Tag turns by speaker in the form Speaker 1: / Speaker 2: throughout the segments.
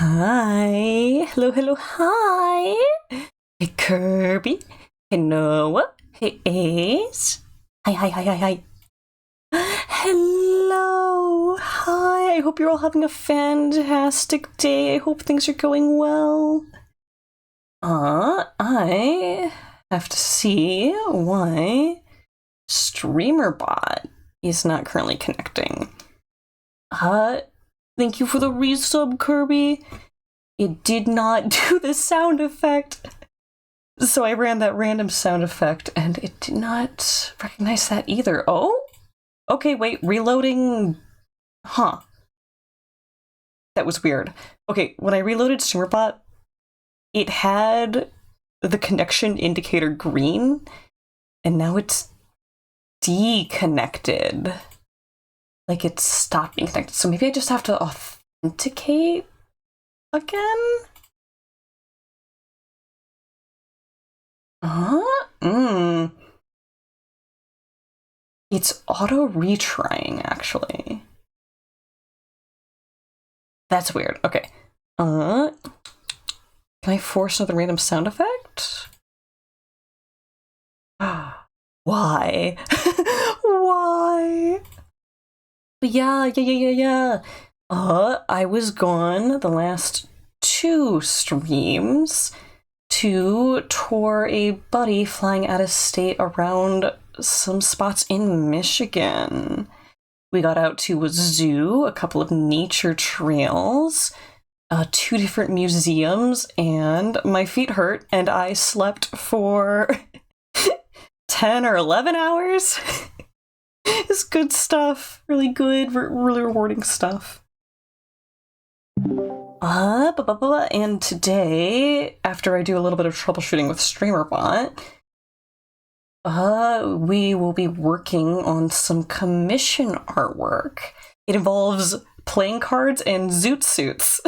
Speaker 1: Hi. Hello, hello, hi. Hey, Kirby. Hey, Noah. Hey, Ace. Hi, hi, hi, hi, hi. Hello. Hi. I hope you're all having a fantastic day. I hope things are going well. I have to see why StreamerBot is not currently connecting. Thank you for the resub, Kirby. It did not do the sound effect. So I ran that random sound effect and it did not recognize that either. Oh? Okay, wait, reloading. Huh. That was weird. Okay, when I reloaded StreamerBot, it had the connection indicator green, and now it's deconnected. Like it's stopped being connected. So maybe I just have to authenticate again? It's auto retrying, actually. That's weird. Okay. Can I force another random sound effect? Why? Why? Yeah. I was gone the last 2 streams to tour a buddy flying out of state around some spots in Michigan. We got out to a zoo, a couple of nature trails, 2 different museums, and my feet hurt, and I slept for 10 or 11 hours. It's good stuff. Really good, really rewarding stuff. And today, after I do a little bit of troubleshooting with StreamerBot, we will be working on some commission artwork. It involves playing cards and zoot suits.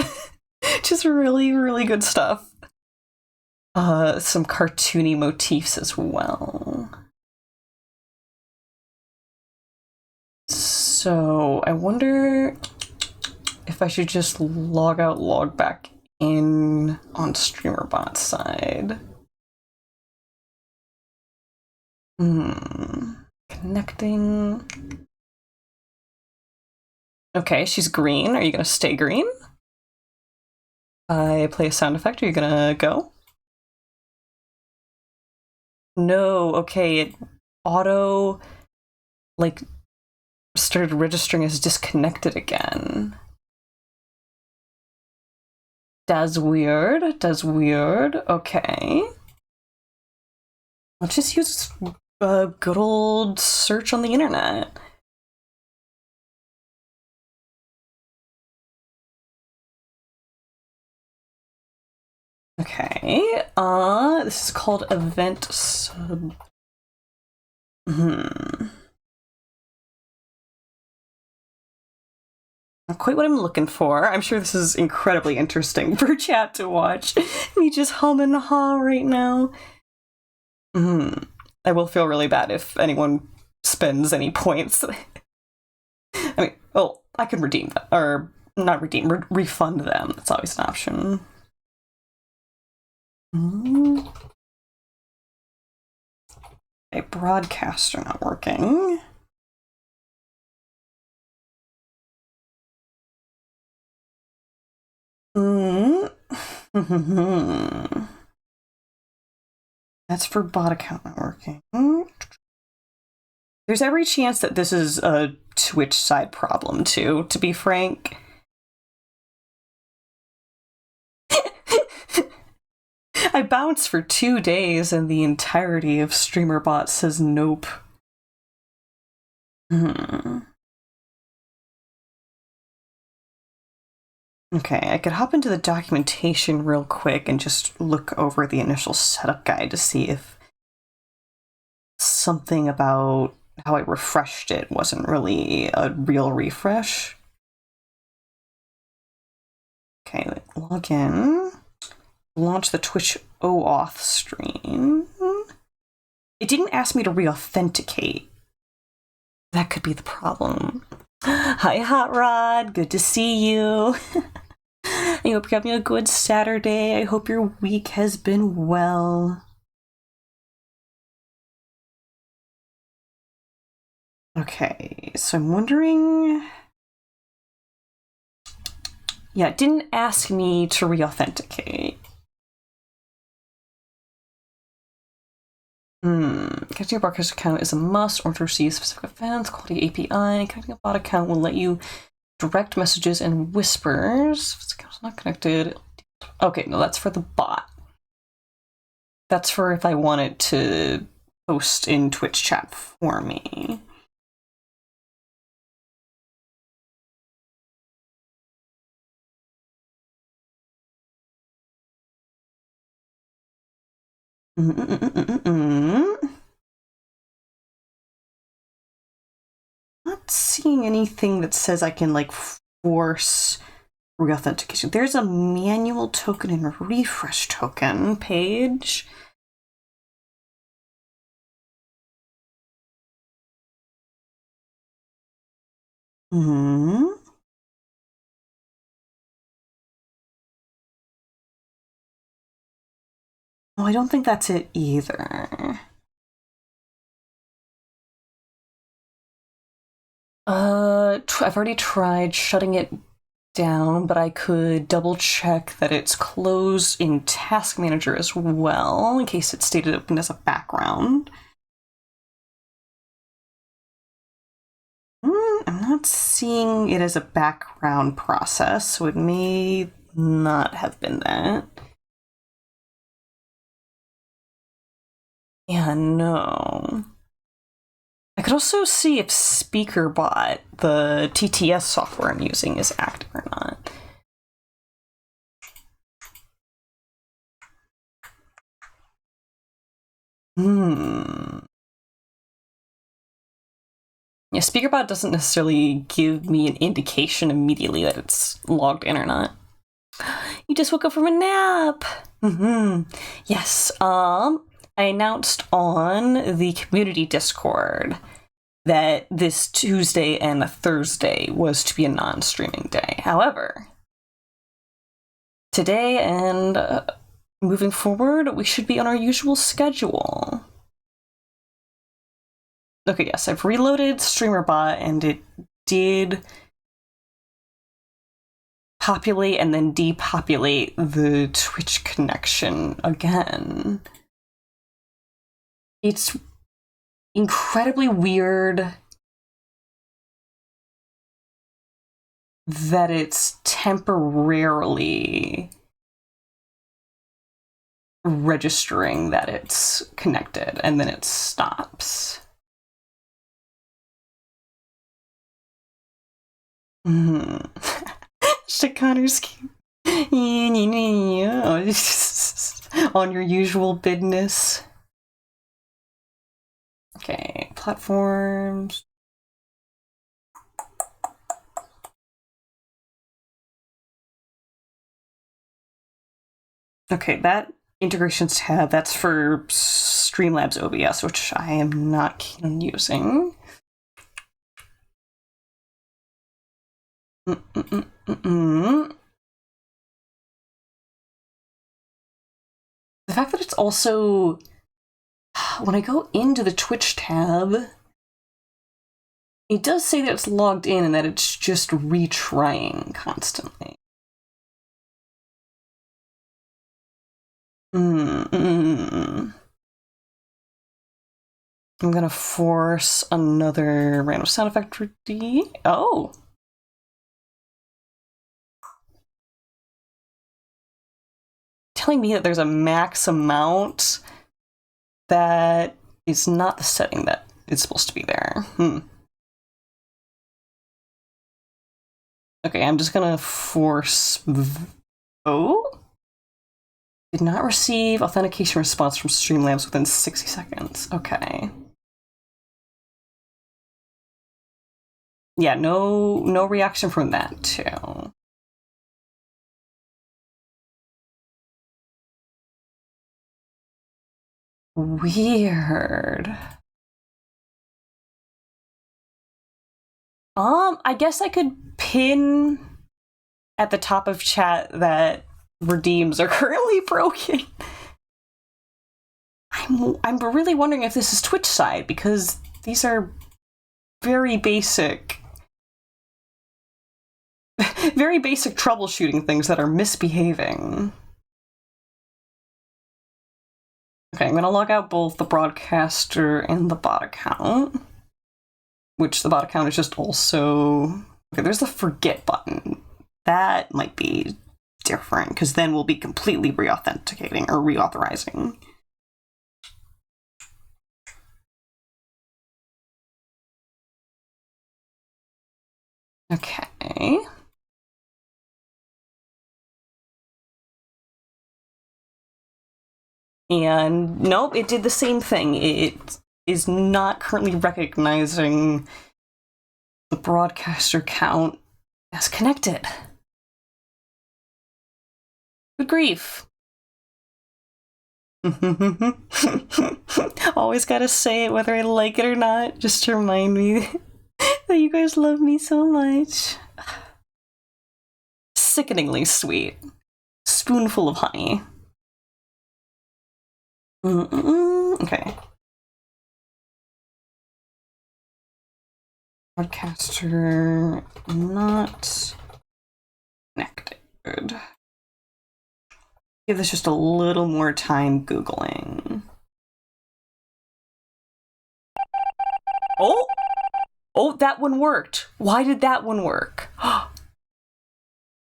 Speaker 1: Just really, really good stuff. Some cartoony motifs as well. So I wonder if I should just log out, log back in on StreamerBot's side. Connecting. Okay, she's green. Are you gonna stay green? I play a sound effect. Are you gonna go? No, okay, it auto, like, started registering as disconnected again. That's weird. Okay. Let's just use a good old search on the internet. Okay, this is called event sub. Not quite what I'm looking for. I'm sure this is incredibly interesting for chat to watch. Me just hum and haw right now. I will feel really bad if anyone spends any points. I mean, well, I could redeem them, or not redeem, refund them. That's always an option. A broadcaster not working. That's for bot account not working. There's every chance that this is a Twitch side problem too, to be frank. I bounced for 2 days and the entirety of StreamerBot says nope. Okay, I could hop into the documentation real quick and just look over the initial setup guide to see if something about how I refreshed it wasn't really a real refresh. Okay, log in. Launch the Twitch OAuth stream. It didn't ask me to re-authenticate. That could be the problem. Hi, Hot Rod. Good to see you. I hope you're having a good Saturday. I hope your week has been well. Okay, so I'm wondering... Yeah, it didn't ask me to re-authenticate. Connecting a broadcast account is a must or to receive specific events. Quality API. Connecting a bot account will let you direct messages and whispers. If this account's not connected... Okay, no, that's for the bot. That's for if I want it to post in Twitch chat for me. Not seeing anything that says I can like force re-authentication. There's a manual token and refresh token page. No, I don't think that's it either. I've already tried shutting it down, but I could double check that it's closed in Task Manager as well, in case it stayed open as a background. I'm not seeing it as a background process, so it may not have been that. Yeah, no. I could also see if SpeakerBot, the TTS software I'm using, is active or not. Yeah, SpeakerBot doesn't necessarily give me an indication immediately that it's logged in or not. You just woke up from a nap! Yes, I announced on the community Discord that this Tuesday and Thursday was to be a non-streaming day. However, today and moving forward, we should be on our usual schedule. Okay, yes, I've reloaded StreamerBot and it did populate and then depopulate the Twitch connection again. It's incredibly weird that it's temporarily registering that it's connected and then it stops. Connor's on your usual business. Okay, platforms. Okay, that integrations tab, that's for Streamlabs OBS, which I am not keen on using. The fact that it's also, when I go into the Twitch tab, it does say that it's logged in and that it's just retrying constantly. I'm gonna force another random sound effect for D. Oh! Telling me that there's a max amount that is not the setting that is supposed to be there. Okay, I'm just gonna force... Oh? Did not receive authentication response from Streamlabs within 60 seconds. Okay. Yeah, no reaction from that too. Weird. I guess I could pin at the top of chat that redeems are currently broken. I'm really wondering if this is Twitch side, because these are very basic troubleshooting things that are misbehaving. Okay, I'm gonna log out both the broadcaster and the bot account, which the bot account is just also... Okay, there's the forget button. That might be different, because then we'll be completely re-authenticating or reauthorizing. Okay. And nope, it did the same thing. It is not currently recognizing the broadcaster count as connected. Good grief. Always gotta say it whether I like it or not, just to remind me that you guys love me so much. Sickeningly sweet. Spoonful of honey. Okay. Broadcaster not connected. Give this just a little more time Googling. Oh! Oh, that one worked. Why did that one work?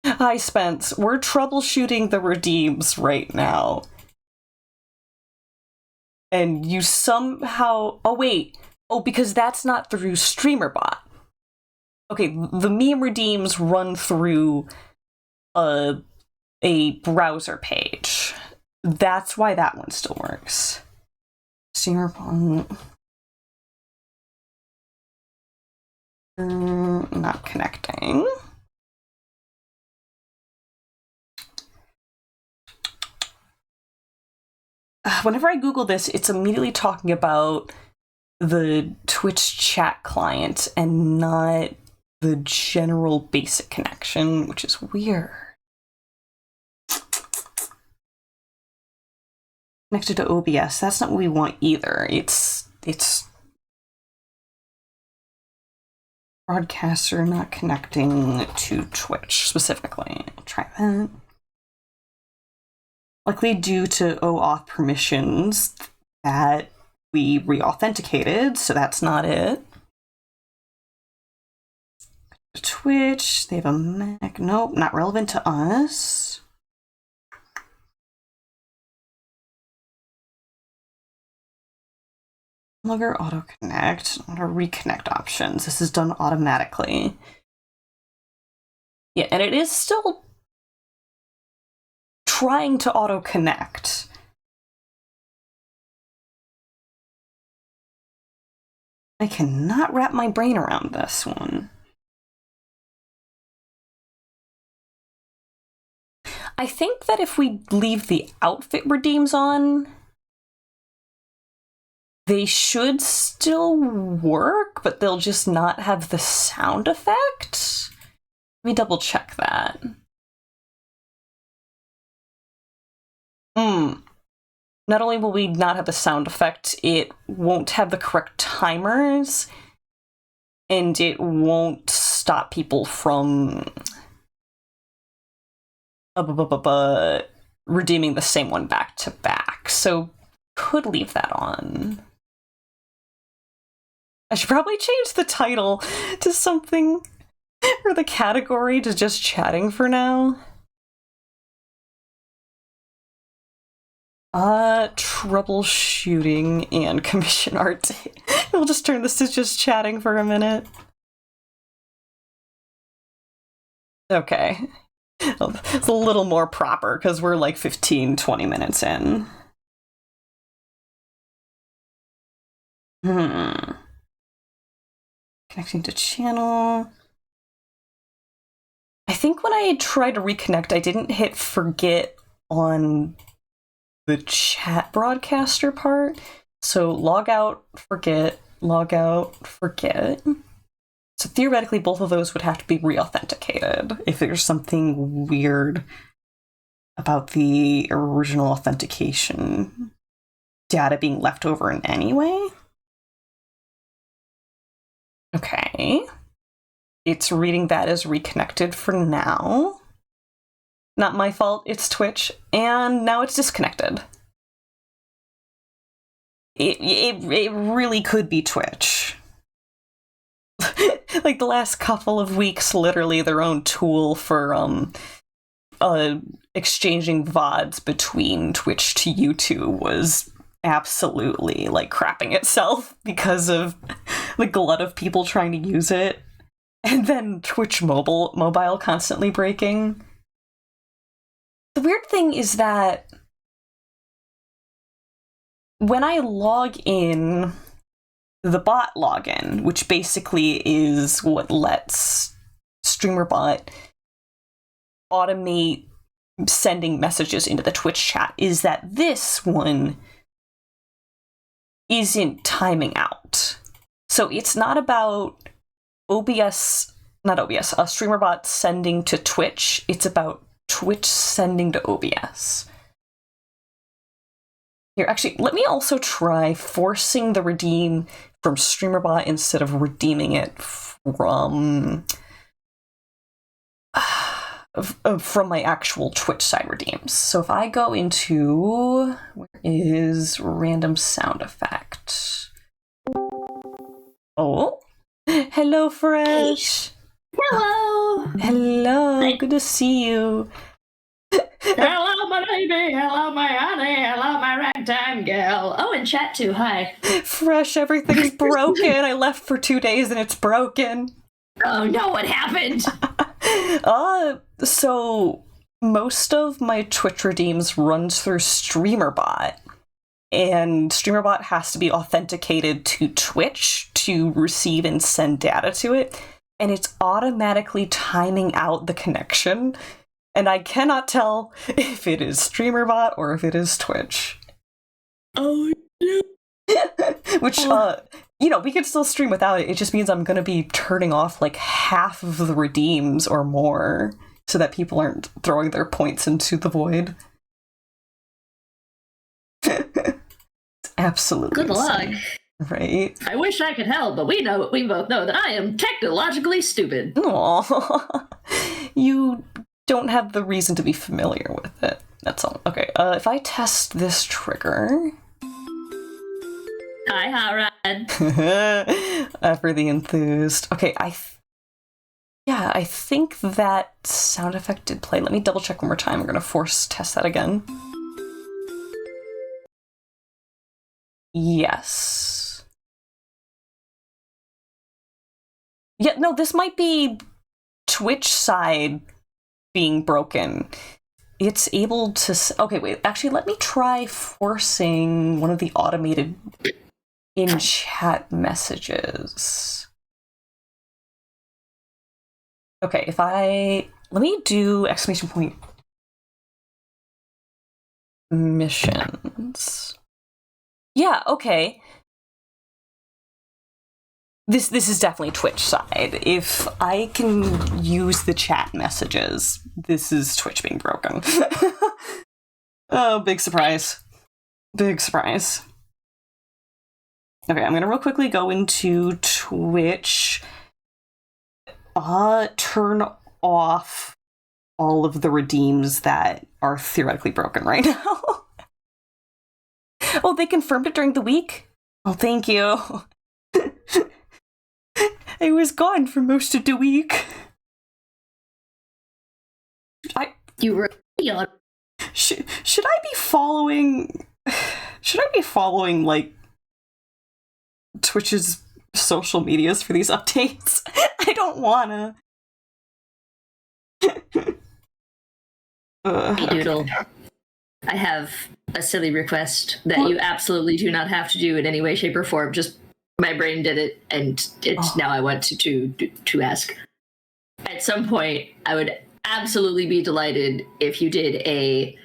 Speaker 1: Hi, Spence. We're troubleshooting the redeems right now. And you somehow... Oh, wait. Oh, because that's not through StreamerBot. Okay, the meme redeems run through a browser page. That's why that one still works. StreamerBot... not connecting. Whenever I Google this, it's immediately talking about the Twitch chat client and not the general basic connection, which is weird. Connected to OBS, that's not what we want either. It's broadcaster not connecting to Twitch specifically. I'll try that. Likely due to OAuth permissions that we re-authenticated, so that's not it. Twitch, they have a Mac. Nope, not relevant to us. Logger auto connect, auto reconnect options. This is done automatically. Yeah, and it is still trying to auto connect. I cannot wrap my brain around this one. I think that if we leave the outfit redeems on, they should still work, but they'll just not have the sound effect. Let me double check that. Not only will we not have the sound effect, it won't have the correct timers, and it won't stop people from redeeming the same one back to back. So could leave that on. I should probably change the title to something, or the category to just chatting for now. Troubleshooting and commission art. We'll just turn this to just chatting for a minute. Okay. It's a little more proper, because we're like 15-20 minutes in. Connecting to channel. I think when I tried to reconnect, I didn't hit forget on the chat broadcaster part. So log out, forget, so So theoretically, both of those would have to be re-authenticated if there's something weird about the original authentication data being left over in any way. Okay. It's reading that as reconnected for now. Not my fault, it's Twitch. And now it's disconnected. It really could be Twitch. Like the last couple of weeks, literally their own tool for exchanging VODs between Twitch to YouTube was absolutely like crapping itself because of the glut of people trying to use it. And then Twitch mobile constantly breaking. The weird thing is that when I log in, the bot login, which basically is what lets StreamerBot automate sending messages into the Twitch chat, is that this one isn't timing out. So it's not about StreamerBot sending to Twitch, it's about Twitch sending to OBS. Here, actually, let me also try forcing the redeem from StreamerBot instead of redeeming it from my actual Twitch side redeems. So if I go into, where is random sound effect? Oh, hello, Fresh.
Speaker 2: Hello.
Speaker 1: Hello.
Speaker 2: Hi.
Speaker 1: Good to see you.
Speaker 2: Hello, my baby. Hello, my honey. Hello, my ragtime gal. Oh, and chat too. Hi.
Speaker 1: Fresh, everything's broken. I left for 2 days and it's broken.
Speaker 2: Oh no, what happened?
Speaker 1: So most of my Twitch redeems runs through StreamerBot, and StreamerBot has to be authenticated to Twitch to receive and send data to it, and it's automatically timing out the connection, and I cannot tell if it is StreamerBot or if it is Twitch.
Speaker 2: Oh no.
Speaker 1: Which, we can still stream without it. It just means I'm going to be turning off like half of the redeems or more so that people aren't throwing their points into the void. It's absolutely
Speaker 2: Good luck.
Speaker 1: insane, right?
Speaker 2: I wish I could help, but we both know that I am technologically stupid.
Speaker 1: Aww. You don't have the reason to be familiar with it. That's all. Okay, if I test this trigger...
Speaker 2: Hi, Harad.
Speaker 1: For the enthused. Okay, I think that sound effect did play. Let me double check one more time. We're gonna force test that again. Yes. Yeah, no, this might be Twitch side being broken. It's able to... Okay, wait. Actually, let me try forcing one of the automated in-chat messages. Okay, let me do exclamation point missions. Yeah, okay. This is definitely Twitch side. If I can use the chat messages, this is Twitch being broken. Oh, big surprise. Big surprise. Okay, I'm gonna real quickly go into Twitch. Turn off all of the redeems that are theoretically broken right now. Oh, they confirmed it during the week? Oh, thank you. I was gone for most of the week.
Speaker 2: You were on.
Speaker 1: Should I be following... Should I be following, like, Twitch's social medias for these updates? I don't wanna.
Speaker 2: Hey, Doodle. I have a silly request that you absolutely do not have to do in any way, shape, or form. Just my brain did it, and it's now I want to ask. At some point, I would absolutely be delighted if you did a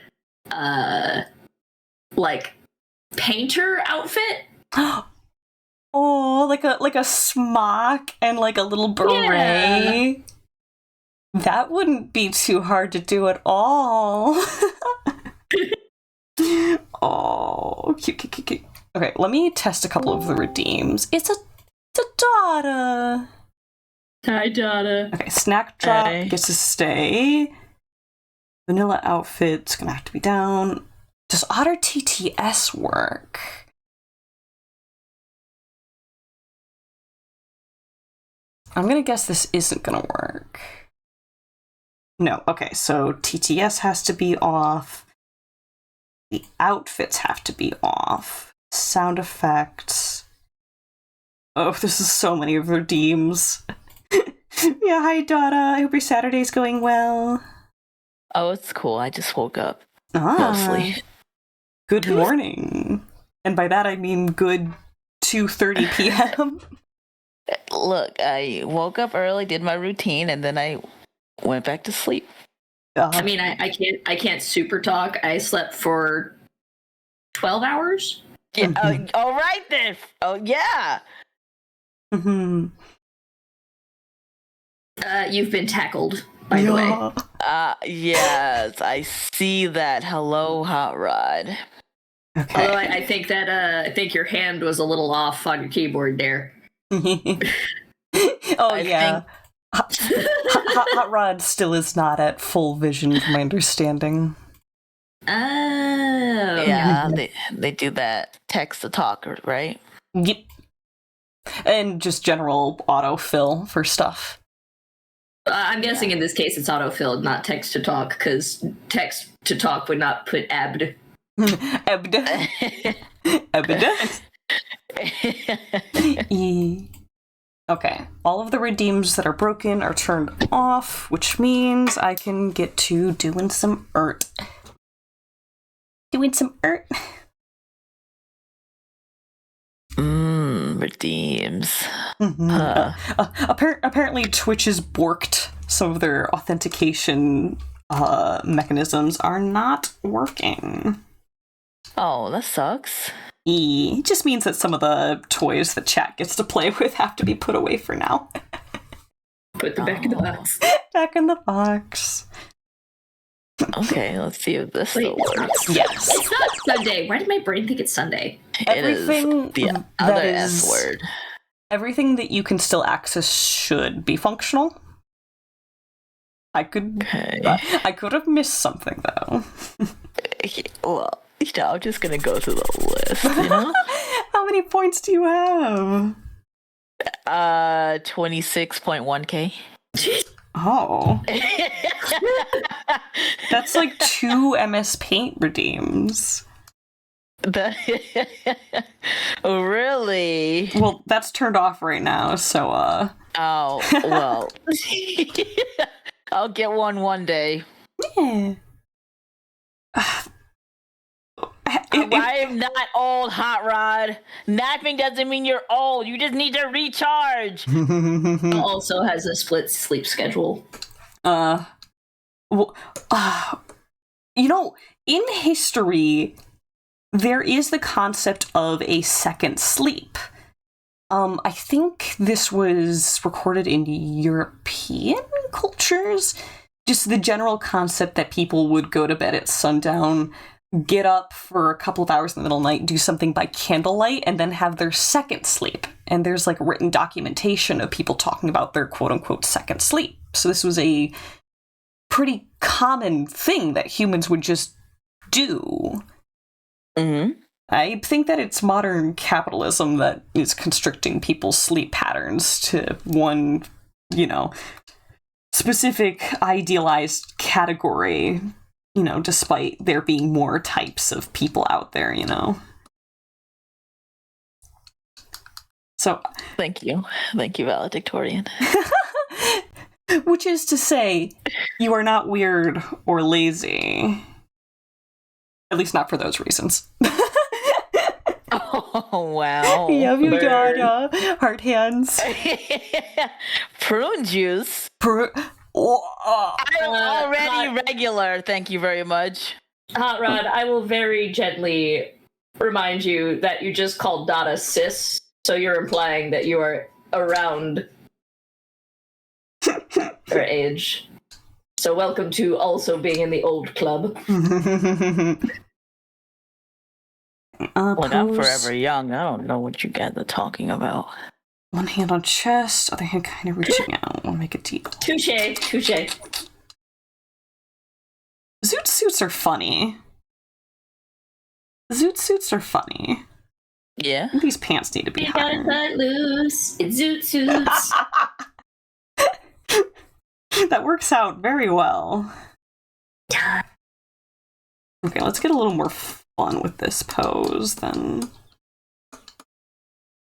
Speaker 2: like painter outfit.
Speaker 1: Oh, like a smock and like a little beret. That wouldn't be too hard to do at all. Oh, cute. Okay, let me test a couple of the redeems. It's a Dada.
Speaker 2: Hi, Dada.
Speaker 1: Okay, snack drop
Speaker 3: Hey.
Speaker 1: gets to stay. Vanilla outfit's gonna have to be down. Does Otter TTS work? I'm gonna guess this isn't gonna work. No, okay, so TTS has to be off. The outfits have to be off. Sound effects. Oh, this is so many of redeems. Yeah, hi Dada. I hope your Saturday's going well.
Speaker 3: Oh, it's cool. I just woke up.
Speaker 1: Ah,
Speaker 3: Mostly.
Speaker 1: good morning. And by that I mean good 2:30 p.m.
Speaker 3: Look, I woke up early, did my routine, and then I went back to sleep.
Speaker 2: I mean, I can't super talk. I slept for 12 hours.
Speaker 3: Yeah. All right then. Oh yeah.
Speaker 1: Mhm.
Speaker 2: You've been tackled, by the way.
Speaker 3: Yes, I see that. Hello, Hot Rod.
Speaker 1: Okay.
Speaker 2: Although I think that I think your hand was a little off on your keyboard there.
Speaker 1: Oh
Speaker 3: I
Speaker 1: yeah. Hot Rod still is not at full vision, from my understanding.
Speaker 2: Oh.
Speaker 3: Yeah, they do that text to talk, right?
Speaker 1: Yep. And just general autofill for stuff.
Speaker 2: I'm guessing in this case it's autofilled, not text to talk, because text to talk would not put abd.
Speaker 1: Ebda. Ebda. Okay, all of the redeems that are broken are turned off, which means I can get to doing some ert.
Speaker 3: Redeems.
Speaker 1: Apparently Twitch has borked some of their authentication mechanisms are not working.
Speaker 3: Oh, that sucks.
Speaker 1: It just means that some of the toys that chat gets to play with have to be put away for now.
Speaker 2: Put them back in the box.
Speaker 1: Back in the box.
Speaker 3: Okay, let's see if this
Speaker 2: Wait,
Speaker 3: still works.
Speaker 1: Yes.
Speaker 2: It's not Sunday. Why did my brain think it's Sunday?
Speaker 1: Everything
Speaker 3: It is the
Speaker 1: that
Speaker 3: other
Speaker 1: is-
Speaker 3: S word.
Speaker 1: Everything that you can still access should be functional. I could have missed something though.
Speaker 3: Well, I'm just gonna go through the list, you know?
Speaker 1: How many points do you have?
Speaker 3: 26.1k.
Speaker 1: Oh. That's like 2 MS Paint redeems.
Speaker 3: Oh, really?
Speaker 1: Well, that's turned off right now, so
Speaker 3: Oh, well. I'll get one day.
Speaker 1: yeah.
Speaker 3: I am not old, Hot Rod. Napping doesn't mean you're old. You just need to recharge.
Speaker 2: Also has a split sleep schedule.
Speaker 1: Well, in history, there is the concept of a second sleep. I think this was recorded in European cultures. Just the general concept that people would go to bed at sundown, get up for a couple of hours in the middle of the night, do something by candlelight, and then have their second sleep. And there's like written documentation of people talking about their quote-unquote second sleep. So this was a pretty common thing that humans would just do.
Speaker 3: Mm-hmm.
Speaker 1: I think that it's modern capitalism that is constricting people's sleep patterns to one, specific idealized category, despite there being more types of people out there, So,
Speaker 3: Thank you, valedictorian.
Speaker 1: Which is to say, you are not weird or lazy. At least not for those reasons.
Speaker 3: Oh, wow.
Speaker 1: Love you, Dada. Heart hands.
Speaker 3: Prune juice. I'm already regular. Thank you very much.
Speaker 2: Hot Rod, I will very gently remind you that you just called Dada cis. So you're implying that you are around her age. So welcome to also being in the old club.
Speaker 3: Look, I'm forever young. I don't know what you guys are talking about.
Speaker 1: One hand on chest, other hand kind of reaching out. We'll make a deal.
Speaker 2: Touche.
Speaker 1: Zoot suits are funny.
Speaker 3: Yeah.
Speaker 1: These pants need to be
Speaker 2: You gotta
Speaker 1: higher.
Speaker 2: cut loose. It's Zoot Suits.
Speaker 1: That works out very well. Okay, let's get a little more fun with this pose then. I'm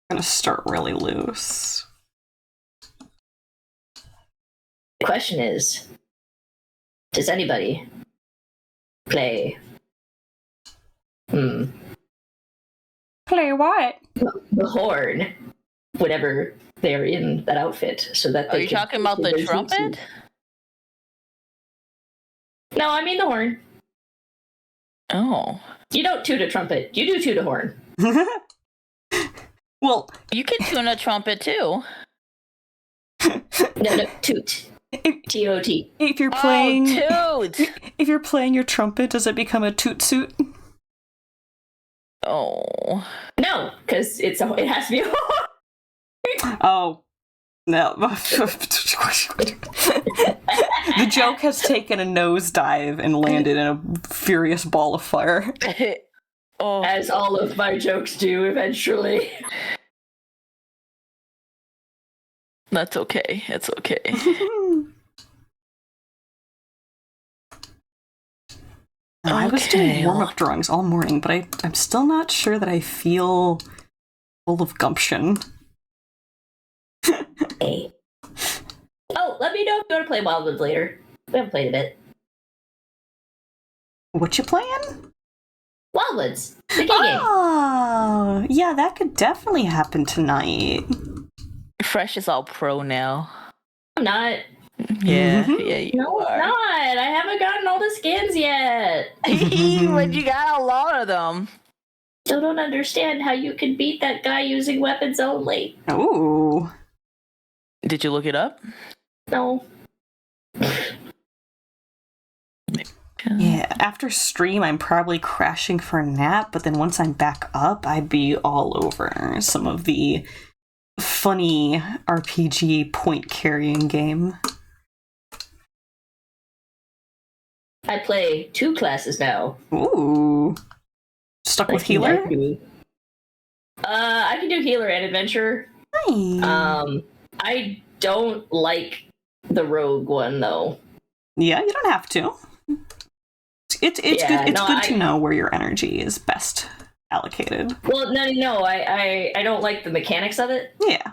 Speaker 1: gonna start really loose.
Speaker 2: The question is, does anybody play
Speaker 1: Play what?
Speaker 2: the horn whenever they're in that outfit, so that
Speaker 3: Are
Speaker 2: they
Speaker 3: you
Speaker 2: can
Speaker 3: talking about the
Speaker 2: their
Speaker 3: trumpet?
Speaker 2: zoot suit? No, I mean the horn.
Speaker 3: Oh.
Speaker 2: You don't toot a trumpet. You do toot a horn.
Speaker 1: Well,
Speaker 3: You can tune a trumpet too.
Speaker 2: No, toot. T-O-T.
Speaker 1: if you're playing,
Speaker 3: Oh, toot!
Speaker 1: if you're playing your trumpet, does it become a toot suit?
Speaker 3: Oh.
Speaker 2: No, because it has to be a horn.
Speaker 1: Oh, no. The joke has taken a nosedive and landed in a furious ball of fire.
Speaker 3: Oh.
Speaker 2: As all of my jokes do eventually.
Speaker 3: That's okay. It's okay.
Speaker 1: I was doing
Speaker 3: Okay,
Speaker 1: warm-up drawings all morning, but I'm still not sure that I feel full of gumption.
Speaker 2: Hey. Oh, let me know if you want to play Wildwoods later. We haven't played a bit.
Speaker 1: What you playing?
Speaker 2: Wildwoods. The game.
Speaker 1: Oh, yeah, that could definitely happen tonight.
Speaker 3: Fresh is all pro now.
Speaker 2: I'm not.
Speaker 3: Yeah,
Speaker 1: Mhm.
Speaker 3: yeah, you
Speaker 2: No,
Speaker 3: are.
Speaker 2: I'm not. I haven't gotten all the skins yet.
Speaker 3: But you got a lot of them.
Speaker 2: Still don't understand how you can beat that guy using weapons only.
Speaker 1: Ooh.
Speaker 3: Did you look it up?
Speaker 2: No.
Speaker 1: Yeah, after stream, I'm probably crashing for a nap, but then once I'm back up, I'd be all over some of the funny RPG point carrying game.
Speaker 2: I play 2 classes now.
Speaker 1: Ooh. Stuck with healer?
Speaker 2: I can do healer and adventurer.
Speaker 1: Nice.
Speaker 2: I don't like the rogue one though.
Speaker 1: Yeah, you don't have to. It's
Speaker 2: Yeah,
Speaker 1: good. It's
Speaker 2: no,
Speaker 1: good to know where your energy is best allocated.
Speaker 2: Well, no. I don't like the mechanics of it.
Speaker 1: Yeah.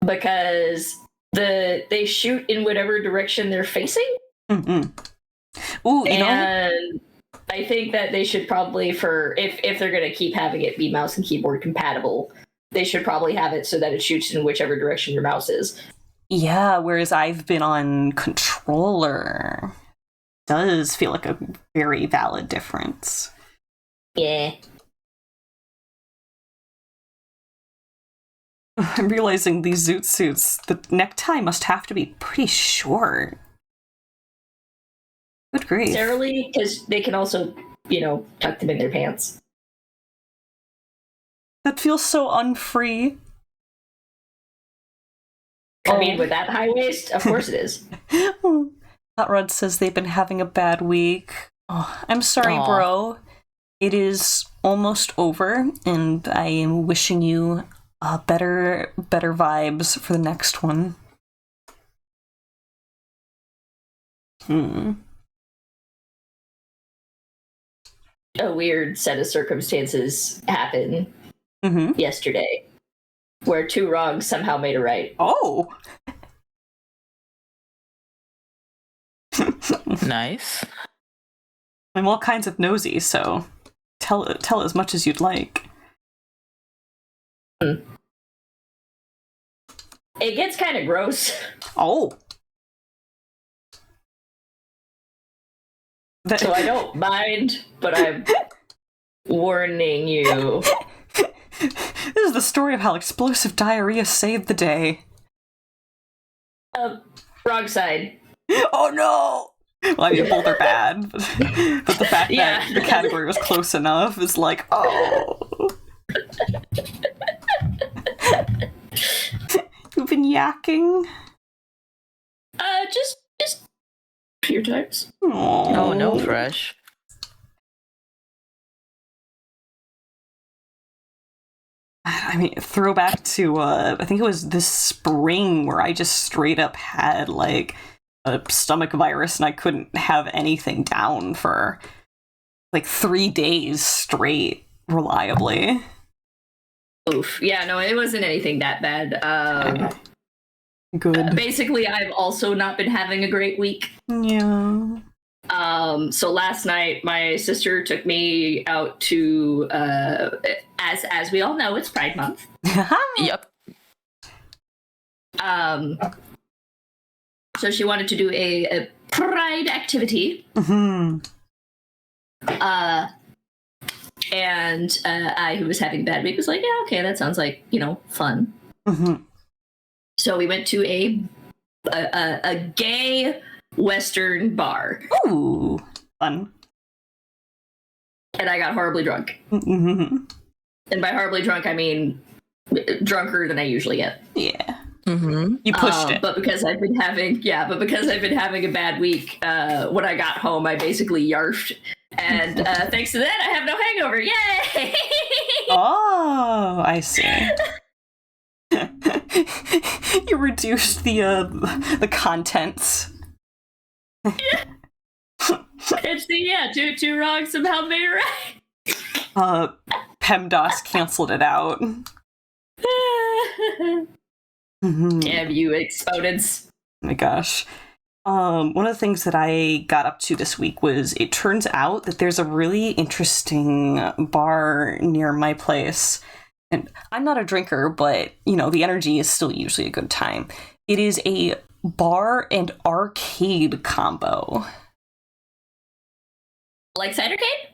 Speaker 2: Because they shoot in whatever direction they're facing.
Speaker 1: Mm-mm. Ooh, you know.
Speaker 2: And I think that they should probably, for if they're going to keep having it be mouse and keyboard compatible, they should probably have it so that it shoots in whichever direction your mouse is.
Speaker 1: Yeah, whereas I've been on controller. Does feel like a very valid difference.
Speaker 2: Yeah.
Speaker 1: I'm realizing these zoot suits, the necktie must have to be pretty short. Good grief.
Speaker 2: Necessarily, because they can also, tuck them in their pants.
Speaker 1: That feels so unfree.
Speaker 2: I mean, with that high waist, of course it is.
Speaker 1: Hot Rod says they've been having a bad week. Oh, I'm sorry,
Speaker 3: Aw.
Speaker 1: bro. It is almost over, and I am wishing you better vibes for the next one.
Speaker 2: A weird set of circumstances happened
Speaker 1: Mm-hmm.
Speaker 2: yesterday where 2 wrongs somehow made a right.
Speaker 1: Oh!
Speaker 3: Nice.
Speaker 1: I'm all kinds of nosy, so tell as much as you'd like.
Speaker 2: It gets kind of gross.
Speaker 1: Oh!
Speaker 2: So I don't mind, but I'm warning you.
Speaker 1: This is the story of how explosive diarrhea saved the day.
Speaker 2: Wrong side.
Speaker 1: Oh no! Well, I mean, both are bad, but the fact
Speaker 2: Yeah.
Speaker 1: that the category was close enough is like, oh. You've been yakking?
Speaker 2: Just a few times.
Speaker 3: Oh, no, Fresh.
Speaker 1: I mean, throwback to, I think it was this spring where I just straight up had, like, a stomach virus and I couldn't have anything down for, like, 3 days straight, reliably.
Speaker 2: Oof. Yeah, no, it wasn't anything that bad.
Speaker 1: Good.
Speaker 2: Basically, I've also not been having a great week.
Speaker 1: Yeah.
Speaker 2: So last night, my sister took me out to, as we all know, it's Pride Month.
Speaker 3: Yep.
Speaker 2: So she wanted to do a Pride activity.
Speaker 1: Mm-hmm.
Speaker 2: And I, who was having a bad week, was like, yeah, okay, that sounds like, fun.
Speaker 1: Mm-hmm.
Speaker 2: So we went to a gay Western bar.
Speaker 1: Ooh, fun.
Speaker 2: And I got horribly drunk.
Speaker 1: Mm-hmm.
Speaker 2: And by horribly drunk, I mean drunker than I usually get.
Speaker 1: Yeah.
Speaker 3: Mm-hmm.
Speaker 1: You pushed it.
Speaker 2: But because I've been having a bad week, when I got home, I basically yarfed. And thanks to that, I have no hangover. Yay!
Speaker 1: Oh, I see. You reduced the contents.
Speaker 2: It's the two wrongs somehow made it right.
Speaker 1: PEMDAS canceled it out. Mm-hmm.
Speaker 2: Damn you, exponents.
Speaker 1: Oh my gosh. One of the things that I got up to this week was it turns out that there's a really interesting bar near my place. And I'm not a drinker, but, the energy is still usually a good time. It is a bar and arcade combo.
Speaker 2: Like Cidercade?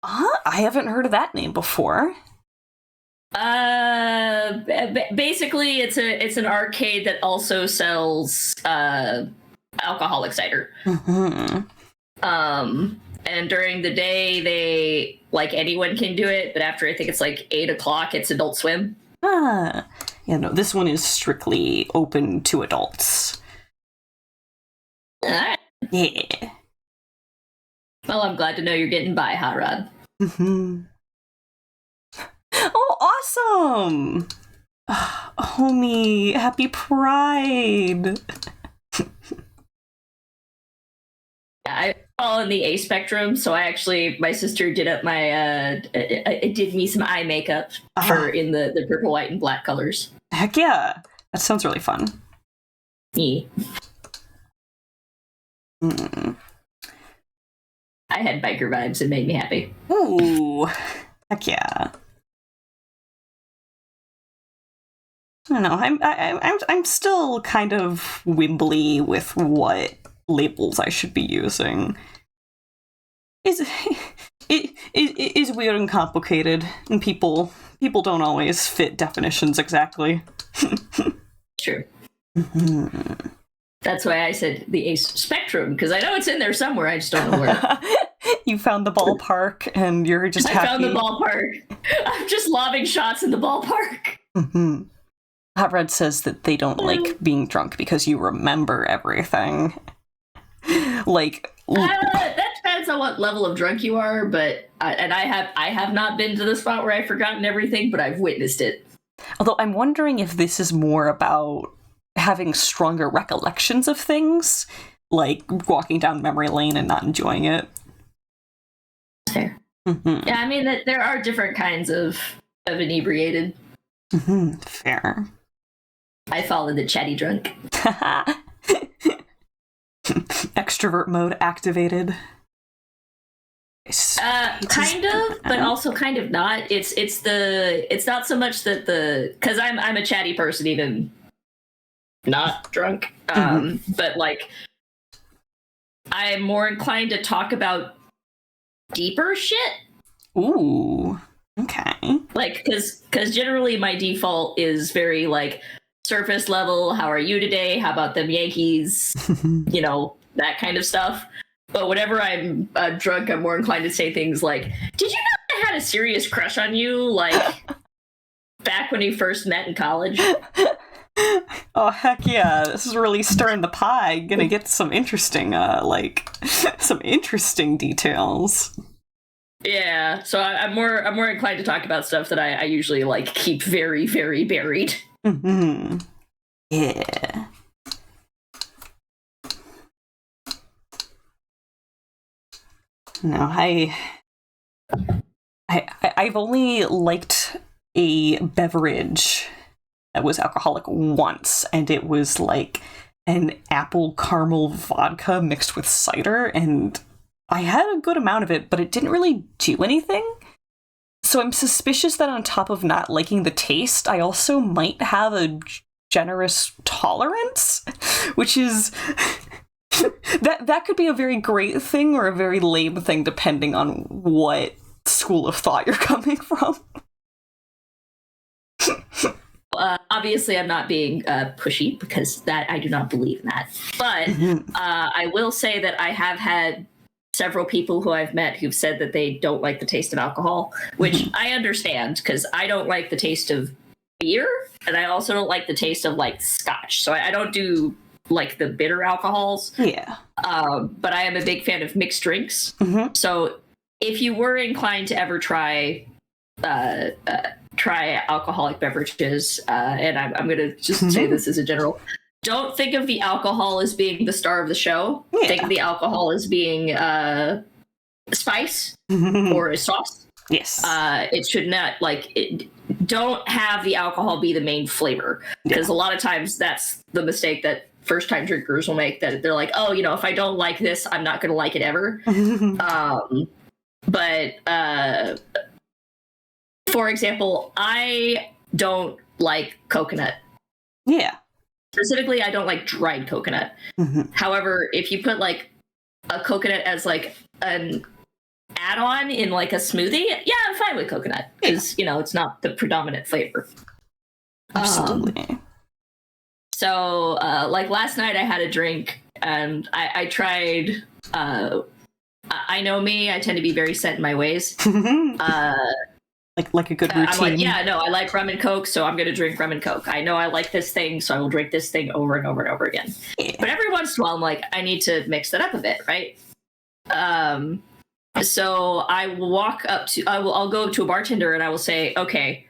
Speaker 1: I haven't heard of that name before.
Speaker 2: Basically, it's an arcade that also sells alcoholic cider.
Speaker 1: Mm-hmm.
Speaker 2: And during the day, they, like, anyone can do it, but after I think it's like 8 o'clock, it's Adult Swim.
Speaker 1: Yeah, no, this one is strictly open to adults.
Speaker 2: Alright.
Speaker 1: Yeah.
Speaker 2: Well, I'm glad to know you're getting by, Hot Rod.
Speaker 1: Mm-hmm. Oh, awesome! Homie, happy Pride!
Speaker 2: I fall in the A spectrum, so my sister did up my, it did me some eye makeup in the purple, white, and black colors.
Speaker 1: Heck yeah! That sounds really fun.
Speaker 2: Me.
Speaker 1: Mm.
Speaker 2: I had biker vibes. It made me happy.
Speaker 1: Ooh, heck yeah! I don't know. I'm still kind of wimbly with what labels I should be using. It is weird and complicated, and people don't always fit definitions exactly.
Speaker 2: True.
Speaker 1: Mm-hmm.
Speaker 2: That's why I said the Ace spectrum, because I know it's in there somewhere. I just don't know where.
Speaker 1: You found the ballpark, and you're just happy.
Speaker 2: I found the ballpark. I'm just lobbing shots in the ballpark.
Speaker 1: Mm-hmm. Hot Red says that they don't like being drunk because you remember everything. Like,
Speaker 2: that depends on what level of drunk you are, but I have not been to the spot where I've forgotten everything, but I've witnessed it.
Speaker 1: Although I'm wondering if this is more about having stronger recollections of things, like walking down memory lane and not enjoying it.
Speaker 2: Fair.
Speaker 1: Mm-hmm.
Speaker 2: Yeah, I mean that there are different kinds of inebriated.
Speaker 1: Mm-hmm. Fair.
Speaker 2: I fall into chatty drunk.
Speaker 1: Extrovert mode activated.
Speaker 2: Kind of, but also kind of not. It's not so much that because I'm a chatty person even not drunk. But like I'm more inclined to talk about deeper shit.
Speaker 1: Ooh. Okay.
Speaker 2: Like, because generally my default is very like surface level. How are you today? How about them Yankees? You know, that kind of stuff. But whenever I'm drunk, I'm more inclined to say things like, "Did you know I had a serious crush on you?" Like back when we first met in college.
Speaker 1: Oh heck yeah! This is really stirring the pie. Gonna get some interesting, some interesting details.
Speaker 2: Yeah, so I'm more inclined to talk about stuff that I usually like keep very, very buried.
Speaker 1: Mm-hmm. Yeah. No, I've only liked a beverage that was alcoholic once, and it was like an apple caramel vodka mixed with cider, and I had a good amount of it, but it didn't really do anything. So I'm suspicious that on top of not liking the taste, I also might have a generous tolerance, which is that could be a very great thing or a very lame thing depending on what school of thought you're coming from.
Speaker 2: Obviously, I'm not being pushy because that I do not believe in that. But I will say that I have had several people who I've met who've said that they don't like the taste of alcohol, which I understand because I don't like the taste of beer, and I also don't like the taste of like scotch. So I don't do like the bitter alcohols.
Speaker 1: Yeah.
Speaker 2: But I am a big fan of mixed drinks. So if you were inclined to ever try alcoholic beverages, and I'm going to just say this as a general, don't think of the alcohol as being the star of the show.
Speaker 1: Yeah.
Speaker 2: Think of the alcohol as being a spice or a sauce.
Speaker 1: Yes.
Speaker 2: It should not don't have the alcohol be the main flavor, because a lot of times that's the mistake that first time drinkers will make, that they're like, oh, if I don't like this, I'm not going to like it ever. But for example, I don't like coconut.
Speaker 1: Yeah.
Speaker 2: Specifically, I don't like dried coconut. However, if you put like a coconut as like an add-on in like a smoothie, yeah, I'm fine with coconut because it's not the predominant flavor.
Speaker 1: Absolutely.
Speaker 2: So, like last night, I had a drink and I tried. I know me; I tend to be very set in my ways.
Speaker 1: Like a good routine.
Speaker 2: I'm like, yeah, no, I like rum and Coke, so I'm going to drink rum and Coke. I know I like this thing, so I will drink this thing over and over and over again. Yeah. But every once in a while, I'm like, I need to mix that up a bit, right? So I will walk up to, I'll go up to a bartender and I will say, okay,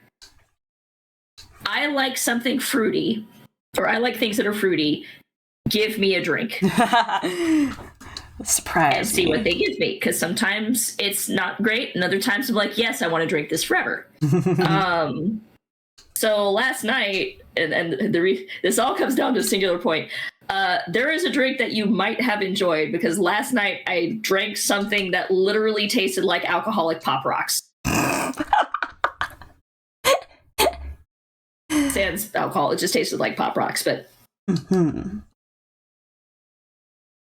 Speaker 2: I like something fruity, or I like things that are fruity. Give me a drink.
Speaker 1: Surprise
Speaker 2: and see what they give me, because sometimes it's not great and other times I'm like, yes, I want to drink this forever. So last night, and this all comes down to a singular point, there is a drink that you might have enjoyed, because last night I drank something that literally tasted like alcoholic Pop Rocks. Sans alcohol, it just tasted like Pop Rocks, but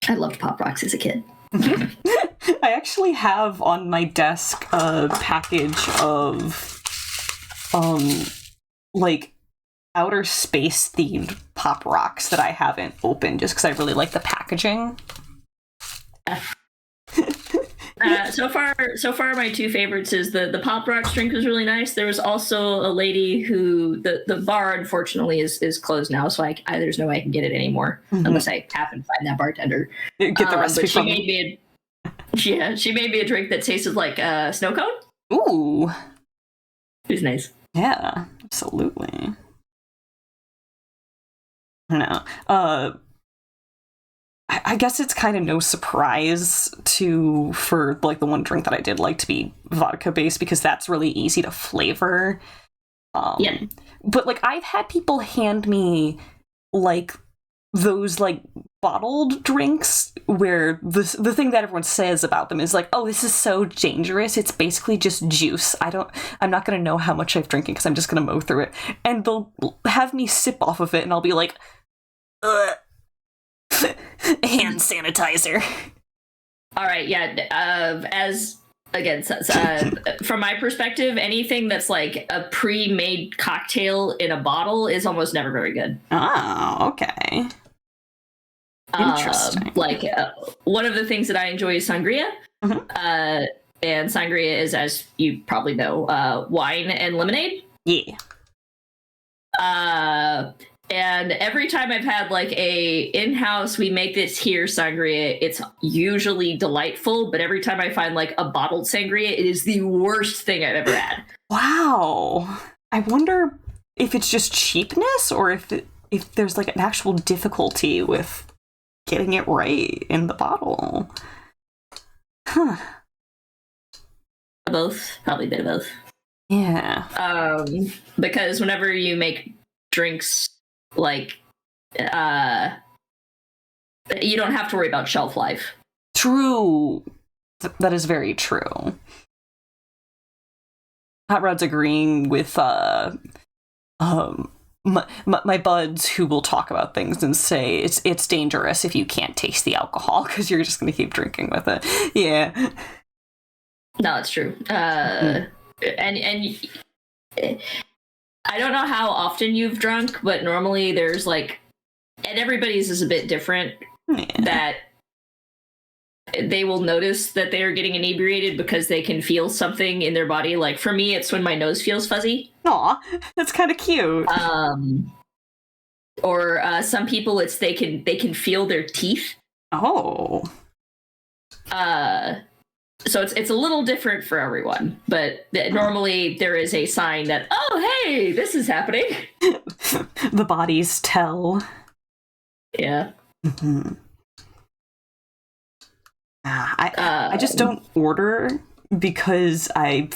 Speaker 2: I loved Pop Rocks as a kid.
Speaker 1: I actually have on my desk a package of like outer space themed Pop Rocks that I haven't opened just because I really like the packaging.
Speaker 2: So far, my two favorites is the Pop Rocks drink was really nice. There was also a lady who the bar unfortunately is closed now, so there's no way I can get it anymore unless I happen to find that bartender.
Speaker 1: Get the recipe
Speaker 2: but
Speaker 1: from
Speaker 2: she made me a drink that tasted like a snow cone.
Speaker 1: Ooh,
Speaker 2: it was nice.
Speaker 1: Yeah, absolutely. I don't know. I guess it's kind of no surprise for like the one drink that I did like to be vodka based, because that's really easy to flavor.
Speaker 2: Yeah.
Speaker 1: But like I've had people hand me like those like bottled drinks where the thing that everyone says about them is like, oh, this is so dangerous. It's basically just juice. I'm not going to know how much I've drinking because I'm just going to mow through it. And they'll have me sip off of it and I'll be like, ugh. Hand sanitizer.
Speaker 2: All right, yeah. As again, from my perspective, anything that's like a pre-made cocktail in a bottle is almost never very good.
Speaker 1: Oh, okay. Interesting.
Speaker 2: One of the things that I enjoy is sangria. Mm-hmm. And sangria is, as you probably know, wine and lemonade.
Speaker 1: Yeah.
Speaker 2: And every time I've had like a in-house, we make this here sangria, it's usually delightful. But every time I find like a bottled sangria, it is the worst thing I've ever had.
Speaker 1: Wow. I wonder if it's just cheapness or if there's like an actual difficulty with getting it right in the bottle. Huh.
Speaker 2: Both. Probably a bit of both.
Speaker 1: Yeah.
Speaker 2: Because whenever you make drinks, like, you don't have to worry about shelf life.
Speaker 1: True. That is very true. Hot Rod's agreeing with my buds who will talk about things and say it's dangerous if you can't taste the alcohol because you're just going to keep drinking with it. Yeah.
Speaker 2: No, it's true. And I don't know how often you've drunk, but normally there's like, and everybody's is a bit different, that they will notice that they are getting inebriated because they can feel something in their body. Like for me, it's when my nose feels fuzzy.
Speaker 1: Aw, that's kind of cute.
Speaker 2: Or some people, it's they can feel their teeth.
Speaker 1: Oh.
Speaker 2: So it's a little different for everyone, but normally there is a sign that, oh, hey, this is happening.
Speaker 1: The bodies tell.
Speaker 2: Yeah.
Speaker 1: Mm-hmm. I just don't order because I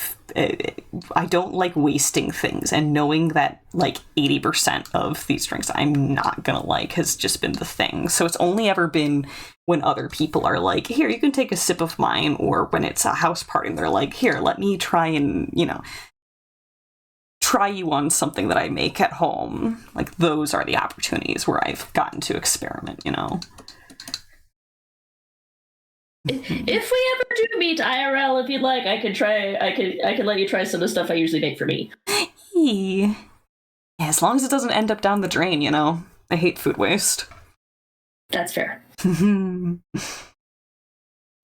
Speaker 1: don't like wasting things, and knowing that like 80% of these drinks I'm not gonna like has just been the thing. So it's only ever been when other people are like, here, you can take a sip of mine, or when it's a house party and they're like, here, let me try and, try you on something that I make at home. Like those are the opportunities where I've gotten to experiment,
Speaker 2: If we ever do meet IRL, if you'd like, I could let you try some of the stuff I usually make for me.
Speaker 1: Yeah, as long as it doesn't end up down the drain, I hate food waste.
Speaker 2: That's fair.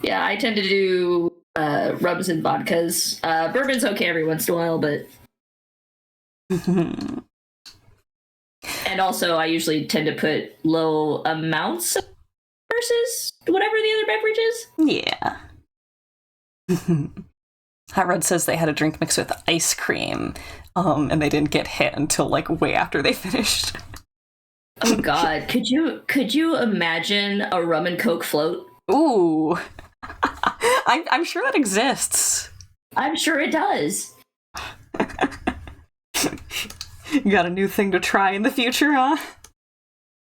Speaker 2: Yeah, I tend to do rums and vodkas. Bourbon's okay every once in a while, but... And also, I usually tend to put low amounts versus whatever the other beverage is.
Speaker 1: Yeah. Hot Rod says they had a drink mixed with ice cream, and they didn't get hit until like way after they finished.
Speaker 2: Oh God! Could you imagine a rum and coke float?
Speaker 1: Ooh, I'm sure that exists.
Speaker 2: I'm sure it does.
Speaker 1: You got a new thing to try in the future, huh?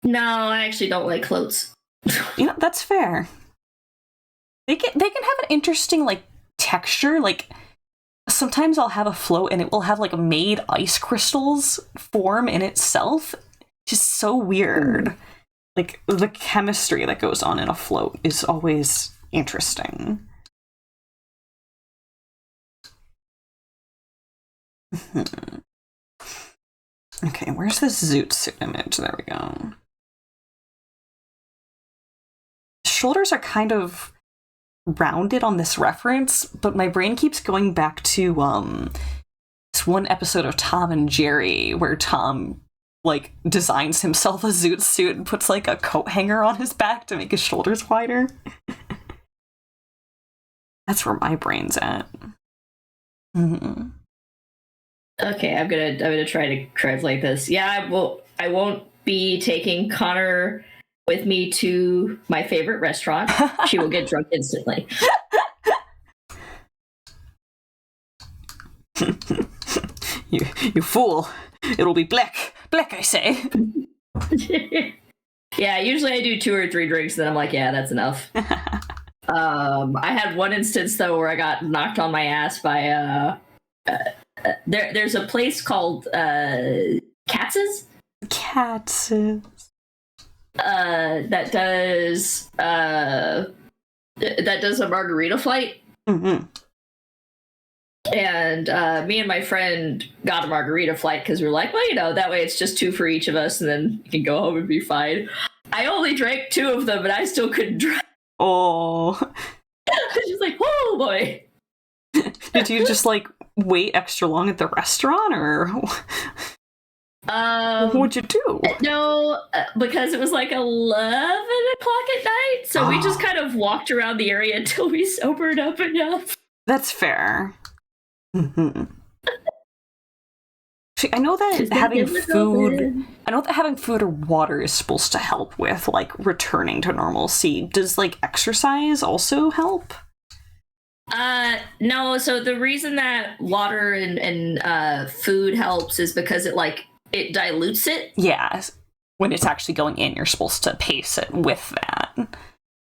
Speaker 2: No, I actually don't like floats.
Speaker 1: That's fair. They can have an interesting like texture. Like sometimes I'll have a float and it will have like made ice crystals form in itself. Just so weird. Like the chemistry that goes on in a float is always interesting. Okay, where's the Zoot suit image? There we go. Shoulders are kind of rounded on this reference, but my brain keeps going back to this one episode of Tom and Jerry where Tom like designs himself a Zoot suit and puts like a coat hanger on his back to make his shoulders wider. That's where my brain's at. Mm-hmm.
Speaker 2: Okay, I'm gonna try to translate this. Yeah, I won't be taking Connor with me to my favorite restaurant. She will get drunk instantly.
Speaker 1: You fool. It'll be black. Black, I say.
Speaker 2: Yeah, usually I do 2 or 3 drinks, then I'm like, yeah, that's enough. I had one instance, though, where I got knocked on my ass by... there's a place called Katz's?
Speaker 1: Katz's.
Speaker 2: That does a margarita flight.
Speaker 1: Mm-hmm.
Speaker 2: And me and my friend got a margarita flight because we were like, well, that way it's just 2 for each of us, and then you can go home and be fine. I only drank 2 of them, and I still couldn't drink.
Speaker 1: Oh.
Speaker 2: I was just like, oh boy.
Speaker 1: Did you just wait extra long at the restaurant, or what'd you do?
Speaker 2: No, because it was 11 o'clock at night, so we just kind of walked around the area until we sobered up enough.
Speaker 1: That's fair. Mm-hmm. See, I know that having food or water is supposed to help with returning to normalcy. Does exercise also help?
Speaker 2: No. So the reason that water and food helps is because it dilutes it.
Speaker 1: Yeah. When it's actually going in, you're supposed to pace it with that.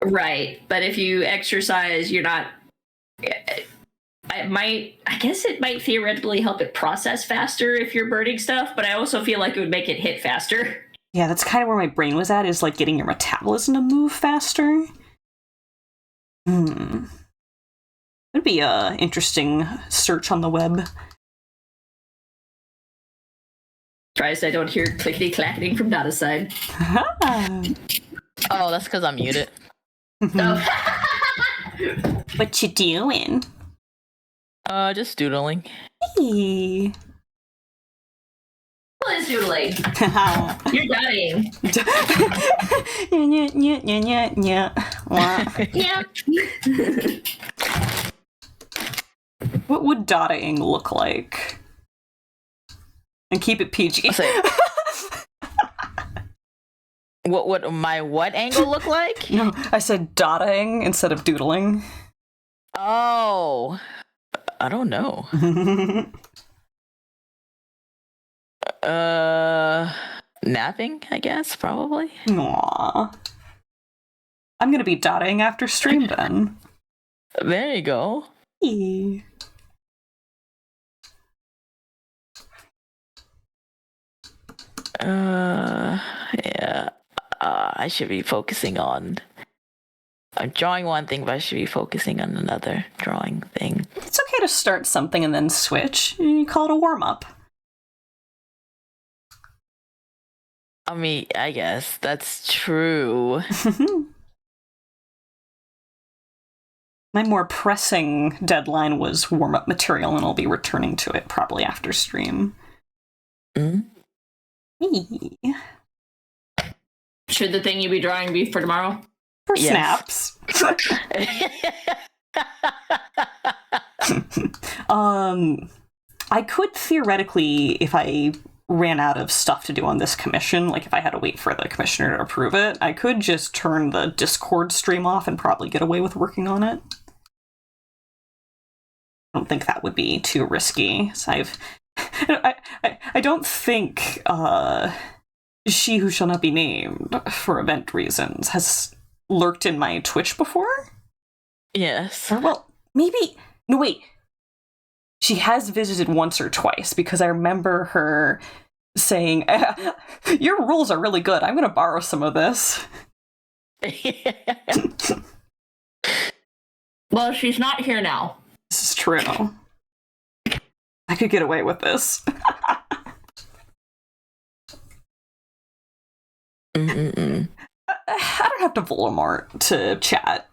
Speaker 2: Right. But if you exercise, you're not. I guess it might theoretically help it process faster if you're burning stuff, but I also feel like it would make it hit faster.
Speaker 1: Yeah, that's kind of where my brain was at, is getting your metabolism to move faster. It'd be a interesting search on the web.
Speaker 2: Surprised I don't hear clickety clacketing from Dada's side.
Speaker 3: Oh, that's because I'm muted.
Speaker 1: What you doing?
Speaker 3: Just doodling.
Speaker 1: Hey.
Speaker 2: What is doodling? You're dying. Yeah.
Speaker 1: What would Dadaing look like? And keep it PG.
Speaker 3: What would my what angle look like?
Speaker 1: No, I said Dadaing instead of doodling.
Speaker 3: Oh, I don't know. Napping, I guess, probably.
Speaker 1: Aww. I'm gonna be Dadaing after stream then.
Speaker 3: There you go.
Speaker 1: Hey.
Speaker 3: Yeah. I should be focusing on. I'm drawing one thing, but I should be focusing on another drawing thing.
Speaker 1: It's okay to start something and then switch. You call it a warm-up.
Speaker 3: I mean, I guess that's true.
Speaker 1: My more pressing deadline was warm-up material, and I'll be returning to it probably after stream.
Speaker 2: Should the thing you be drawing be for tomorrow?
Speaker 1: For
Speaker 3: Yes.
Speaker 1: snaps. I could theoretically, if I ran out of stuff to do on this commission, if I had to wait for the commissioner to approve it, I could just turn the Discord stream off and probably get away with working on it. I don't think that would be too risky. So I don't think She Who Shall Not Be Named, for event reasons, has lurked in my Twitch before?
Speaker 3: Yes.
Speaker 1: Or, well, maybe... No, wait. She has visited once or twice, because I remember her saying, your rules are really good, I'm going to borrow some of this.
Speaker 2: Well, she's not here now.
Speaker 1: This is true. I could get away with this. I don't have to Voldemort to chat.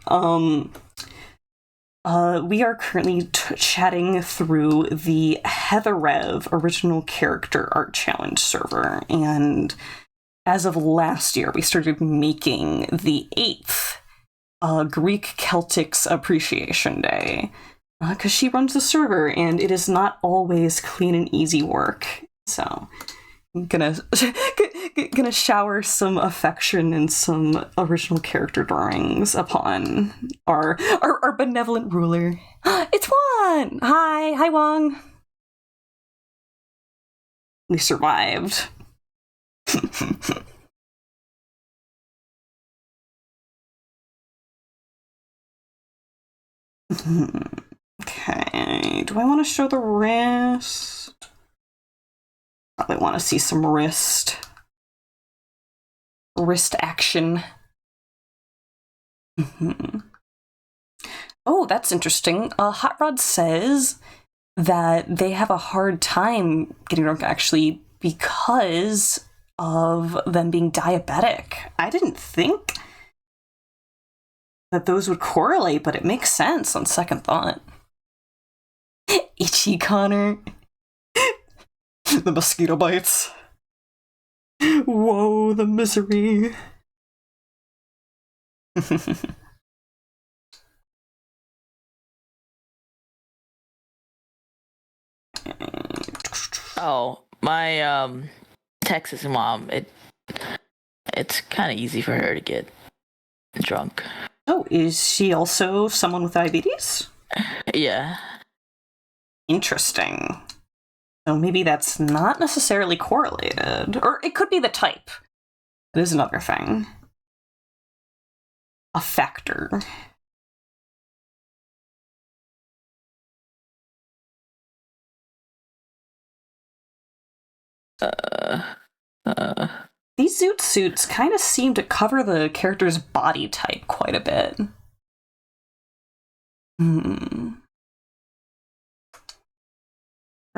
Speaker 1: We are currently chatting through the Heatherev original character art challenge server, and as of last year, we started making the 8th Greek Celtics Appreciation Day, because she runs the server, and it is not always clean and easy work. So I'm gonna shower some affection and some original character drawings upon our benevolent ruler. It's Juan! Hi Wong! We survived. Okay, do I want to show the wrist? Probably want to see some wrist action. Oh, that's interesting. Hot Rod says that they have a hard time getting drunk actually because of them being diabetic. I didn't think that those would correlate, but it makes sense on second thought. Itchy Connor. The mosquito bites. Whoa, the misery.
Speaker 3: Oh, my Texas mom, it's kind of easy for her to get drunk.
Speaker 1: Oh, is she also someone with diabetes?
Speaker 3: Yeah.
Speaker 1: Interesting. So maybe that's not necessarily correlated. Or it could be the type. That is another thing. A factor. These zoot suits kind of seem to cover the character's body type quite a bit. Wondering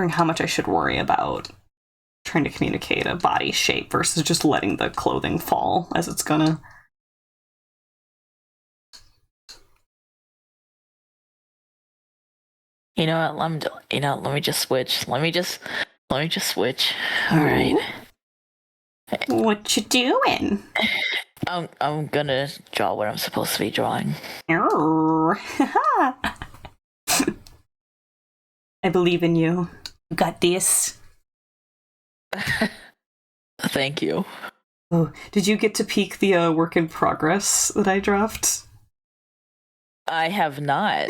Speaker 1: how much I should worry about trying to communicate a body shape versus just letting the clothing fall as it's gonna.
Speaker 3: You know what? Let me just switch. Let me just switch. All right.
Speaker 1: What you doing?
Speaker 3: I'm gonna draw what I'm supposed to be drawing.
Speaker 1: I believe in you. You got this.
Speaker 3: Thank you.
Speaker 1: Oh, did you get to peek the work in progress that I dropped?
Speaker 3: I have not.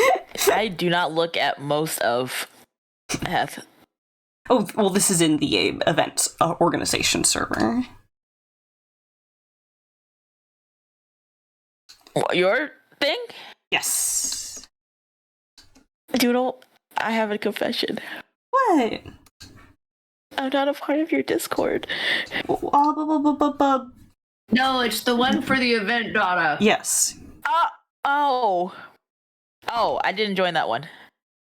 Speaker 3: I do not look at most of Heth.
Speaker 1: Oh, well, this is in the event organization server.
Speaker 3: Your thing?
Speaker 1: Yes.
Speaker 3: Doodle, I have a confession.
Speaker 1: What?
Speaker 3: I'm not a part of your Discord.
Speaker 2: No, it's the one for the event, Donna.
Speaker 1: Yes.
Speaker 3: Oh, I didn't join that one.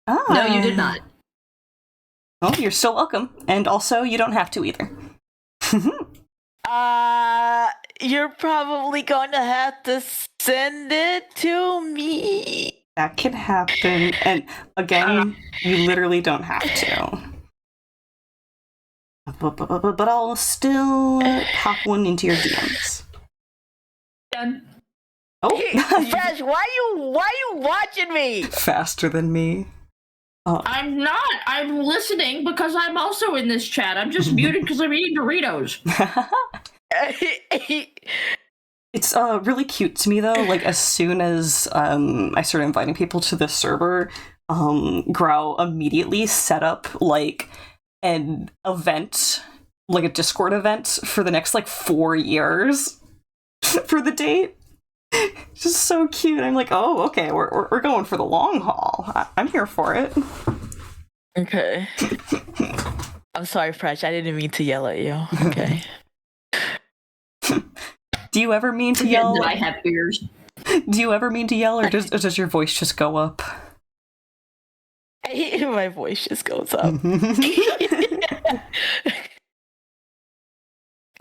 Speaker 1: Ah.
Speaker 2: No, you did not.
Speaker 1: Oh, you're still welcome. And also, you don't have to either.
Speaker 3: You're probably going to have to send it to me.
Speaker 1: That can happen. And again, you literally don't have to. But I'll still pop one into your DMs.
Speaker 2: Done.
Speaker 1: Oh,
Speaker 3: Fresh, why you watching me?
Speaker 1: Faster than me.
Speaker 2: I'm not. I'm listening because I'm also in this chat. I'm just muted because I'm eating Doritos.
Speaker 1: It's really cute to me though. Like as soon as I started inviting people to the server, Grau immediately set up like an event, like a Discord event for the next like 4 years for the date. Just so cute. I'm like, oh, okay, we're going for the long haul. I'm here for it.
Speaker 3: Okay. I'm sorry, Fresh. I didn't mean to yell at you. Okay.
Speaker 1: Do you ever mean to yell?
Speaker 2: I have ears.
Speaker 1: Do you ever mean to yell, or does your voice just go up?
Speaker 3: My voice just goes up.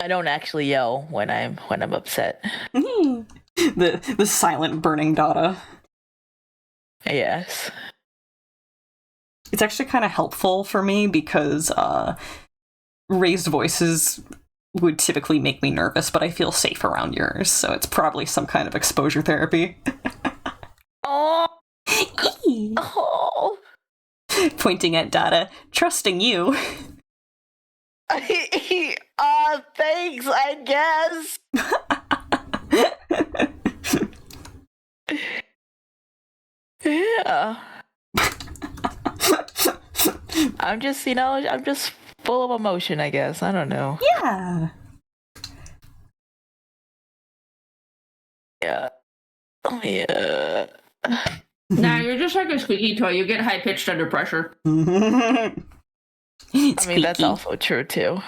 Speaker 3: I don't actually yell when I'm upset.
Speaker 1: The silent burning Dada.
Speaker 3: Yes.
Speaker 1: It's actually kind of helpful for me because raised voices would typically make me nervous, but I feel safe around yours, so it's probably some kind of exposure therapy.
Speaker 3: Oh. Oh.
Speaker 1: Pointing at Dada, trusting you.
Speaker 3: Thanks, I guess. Yeah. I'm just full of emotion, I guess. I don't know.
Speaker 1: Yeah.
Speaker 3: Yeah. Oh, yeah.
Speaker 2: Nah, you're just like a squeaky toy. You get high pitched under pressure.
Speaker 3: I mean, that's also true, too.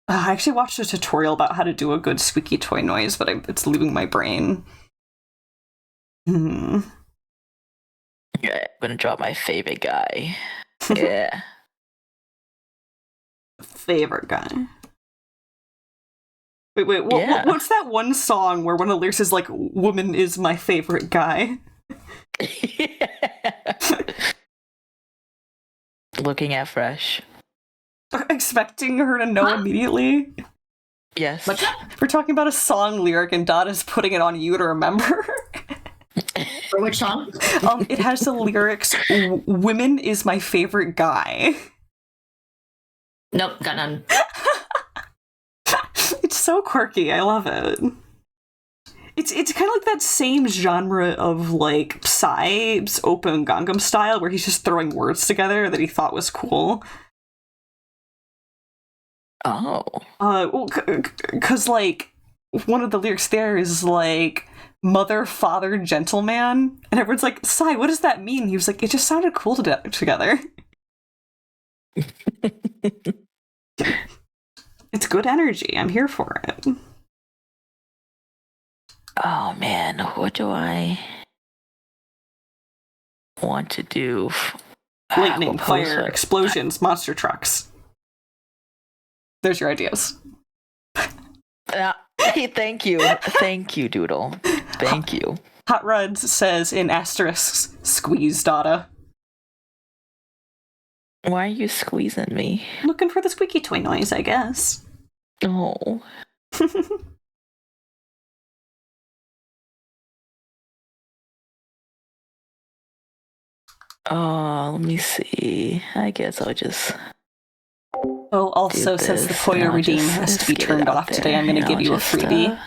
Speaker 1: I actually watched a tutorial about how to do a good squeaky toy noise, but it's leaving my brain. Hmm.
Speaker 3: Yeah, I'm gonna draw my favorite guy. Yeah.
Speaker 1: Favorite guy. Wait,
Speaker 3: Yeah.
Speaker 1: what's that one song where one of the lyrics is like, "Woman is my favorite guy"?
Speaker 3: Looking at Fresh.
Speaker 1: Expecting her to know immediately.
Speaker 3: Yes.
Speaker 2: What's that?
Speaker 1: We're talking about a song lyric, and Dada's putting it on you to remember.
Speaker 2: For which song?
Speaker 1: It has the lyrics, "Women is my favorite guy."
Speaker 2: Nope, got none.
Speaker 1: It's so quirky. I love it. It's kind of like that same genre of like Psy's Open Gangnam Style, where he's just throwing words together that he thought was cool.
Speaker 3: Oh.
Speaker 1: Well, because like one of the lyrics there is like "mother, father, gentleman," and everyone's like, "Psy, what does that mean?" He was like, "It just sounded cool together." It's good energy. I'm here for it.
Speaker 3: Oh man, what do I want to do?
Speaker 1: Lightning,
Speaker 3: What
Speaker 1: fire,
Speaker 3: pose-
Speaker 1: explosions, monster trucks. There's your ideas.
Speaker 3: Hey, thank you. Thank you, Doodle. Thank you.
Speaker 1: Hot Ruds says in asterisks, "Squeeze, Dada."
Speaker 3: Why are you squeezing me?
Speaker 1: Looking for the squeaky toy noise, I guess.
Speaker 3: Oh. Let me see. I guess I'll just
Speaker 1: Oh, also,
Speaker 3: do
Speaker 1: since the
Speaker 3: this,
Speaker 1: Poyo
Speaker 3: and I'll
Speaker 1: Redeem
Speaker 3: just-
Speaker 1: has to
Speaker 3: just
Speaker 1: be
Speaker 3: get it
Speaker 1: turned
Speaker 3: out
Speaker 1: off
Speaker 3: there,
Speaker 1: today, I'm going to
Speaker 3: and
Speaker 1: give
Speaker 3: I'll
Speaker 1: you a
Speaker 3: just,
Speaker 1: freebie.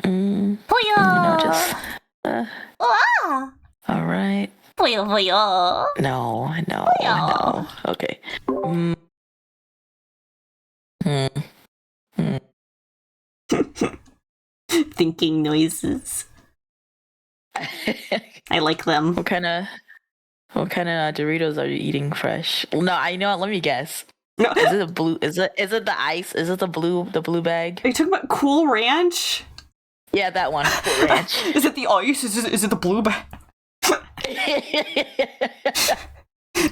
Speaker 3: You know, just.
Speaker 1: Ah!
Speaker 3: All right.
Speaker 1: Poyo, poyo.
Speaker 3: No. Okay. Mm.
Speaker 1: Thinking noises. I like them.
Speaker 3: What kind of Doritos are you eating fresh? No, I know. Let me guess.
Speaker 1: No.
Speaker 3: Is it a blue? Is it the ice? Is it the blue bag?
Speaker 1: Are you talking about Cool Ranch?
Speaker 3: Yeah, that one. Cool Ranch.
Speaker 1: Is it the ice? Is it the blue bag?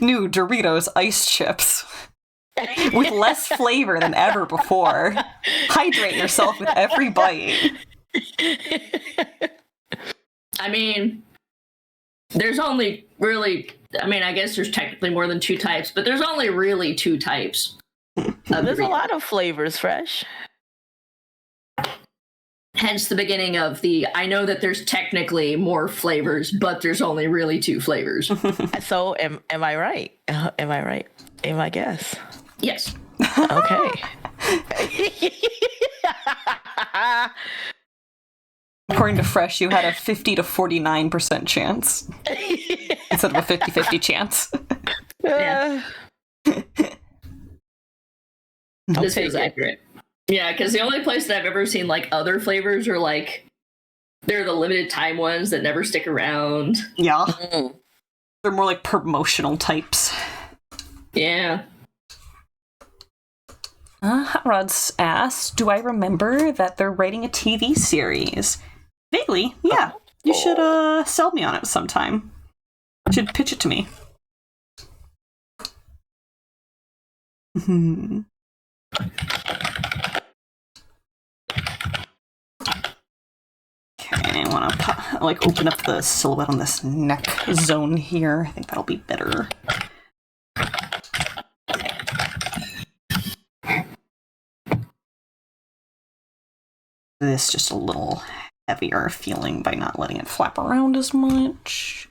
Speaker 1: New Doritos ice chips. With less flavor than ever before. Hydrate yourself with every bite.
Speaker 2: I mean, there's only really, I guess there's technically more than two types, but there's only really two types.
Speaker 3: There's a lot of flavors fresh.
Speaker 2: Hence the beginning of I know that there's technically more flavors, but there's only really two flavors.
Speaker 3: So am I right? Am I right? In my guess?
Speaker 2: Yes.
Speaker 3: Okay.
Speaker 1: According to Fresh, you had a 50 to 49% chance instead of a 50-50 chance.
Speaker 2: Yeah. This
Speaker 3: take
Speaker 2: is
Speaker 3: it.
Speaker 2: accurate. Yeah, because the only place that I've ever seen like other flavors are like they're the limited time ones that never stick around.
Speaker 1: Yeah.
Speaker 3: Mm.
Speaker 1: They're more like promotional types.
Speaker 2: Yeah.
Speaker 1: Hot Rod's asked, "Do I remember that they're writing a TV series?" Vaguely, yeah. You should sell me on it sometime. You should pitch it to me. Okay, I want to open up the silhouette on this neck zone here. I think that'll be better. This just a little heavier feeling by not letting it flap around as much.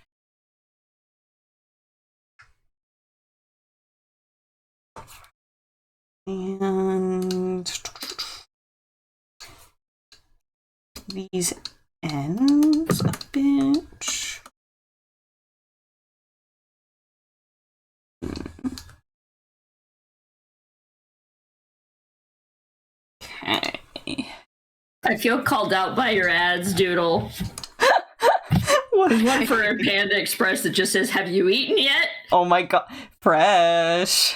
Speaker 1: And these ends a bit. Okay.
Speaker 2: I feel called out by your ads, Doodle.
Speaker 1: What?
Speaker 2: There's one for Panda Express that just says, "Have you eaten yet?"
Speaker 1: Oh my god. Fresh.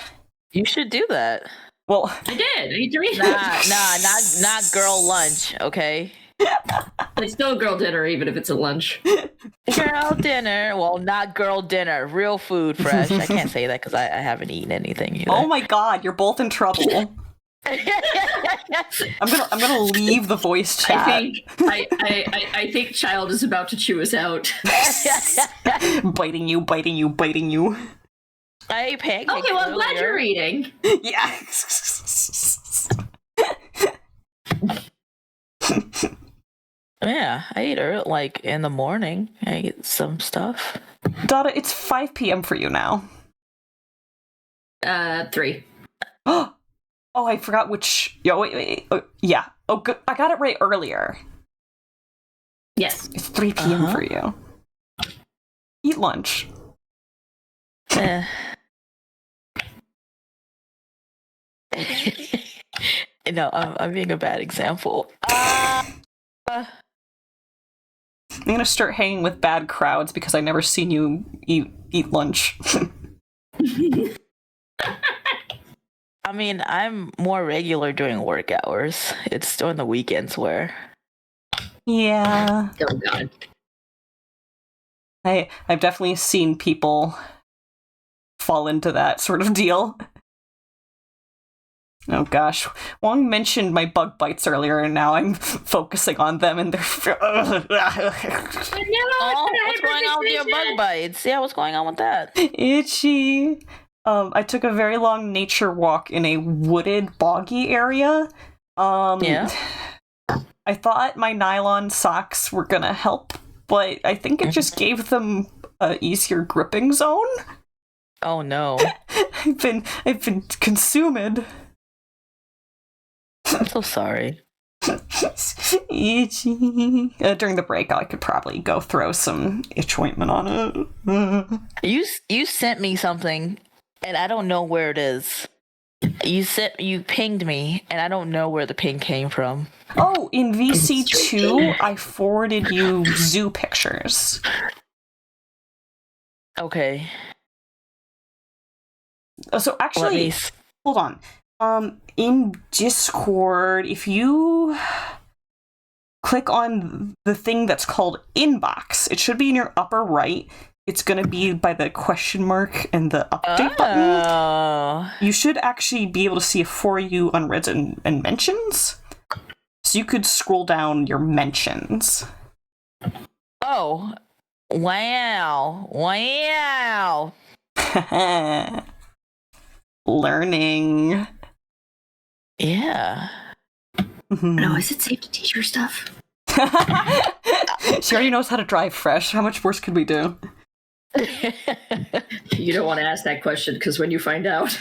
Speaker 3: You should do that.
Speaker 1: Well,
Speaker 2: I did. I ate Doritos.
Speaker 3: Nah, not girl lunch. Okay.
Speaker 2: It's still girl dinner, even if it's a lunch.
Speaker 3: Girl dinner. Well, not girl dinner. Real food, fresh. I can't say that because I haven't eaten anything either.
Speaker 1: Oh my god, you're both in trouble. I'm gonna leave the voice chat.
Speaker 2: I think Child is about to chew us out.
Speaker 1: biting you.
Speaker 3: I ate pancakes.
Speaker 2: Okay, well, I'm glad you're eating.
Speaker 1: Yeah.
Speaker 3: Yeah, I ate early, like in the morning. I ate some stuff.
Speaker 1: Dada, it's 5 p.m. for you now.
Speaker 2: 3.
Speaker 1: Oh, I forgot which. Yo, wait. Yeah. Oh, good. I got it right earlier.
Speaker 2: Yes.
Speaker 1: It's 3 p.m. for you. Eat lunch.
Speaker 3: No, I'm being a bad example.
Speaker 1: I'm gonna start hanging with bad crowds because I never seen you eat lunch.
Speaker 3: I mean, I'm more regular during work hours. It's during the weekends where.
Speaker 1: Yeah.
Speaker 2: Oh god.
Speaker 1: I've definitely seen people fall into that sort of deal. Oh gosh. Wong mentioned my bug bites earlier, and now I'm focusing on them, and they're.
Speaker 3: What's going on with your bug bites? Yeah, what's going on with that?
Speaker 1: Itchy. I took a very long nature walk in a wooded, boggy area.
Speaker 3: Yeah.
Speaker 1: I thought my nylon socks were gonna help, but I think it just gave them a easier gripping zone.
Speaker 3: Oh no.
Speaker 1: I've been consumed.
Speaker 3: I'm so sorry.
Speaker 1: Itchy. During the break, I could probably go throw some itch ointment on it.
Speaker 3: You sent me something, and I don't know where it is. You pinged me, and I don't know where the ping came from.
Speaker 1: Oh, in VC2, I forwarded you zoo pictures.
Speaker 3: Okay.
Speaker 1: So actually, hold on. In Discord, if you click on the thing that's called inbox, it should be in your upper right. It's going to be by the question mark and the update button. You should actually be able to see a For You, Unread, and mentions. So you could scroll down your mentions.
Speaker 3: Oh. Wow.
Speaker 1: Learning.
Speaker 3: Yeah.
Speaker 2: No, is it safe to teach her stuff?
Speaker 1: She already knows how to drive fresh. How much worse could we do?
Speaker 2: You don't want to ask that question because when you find out.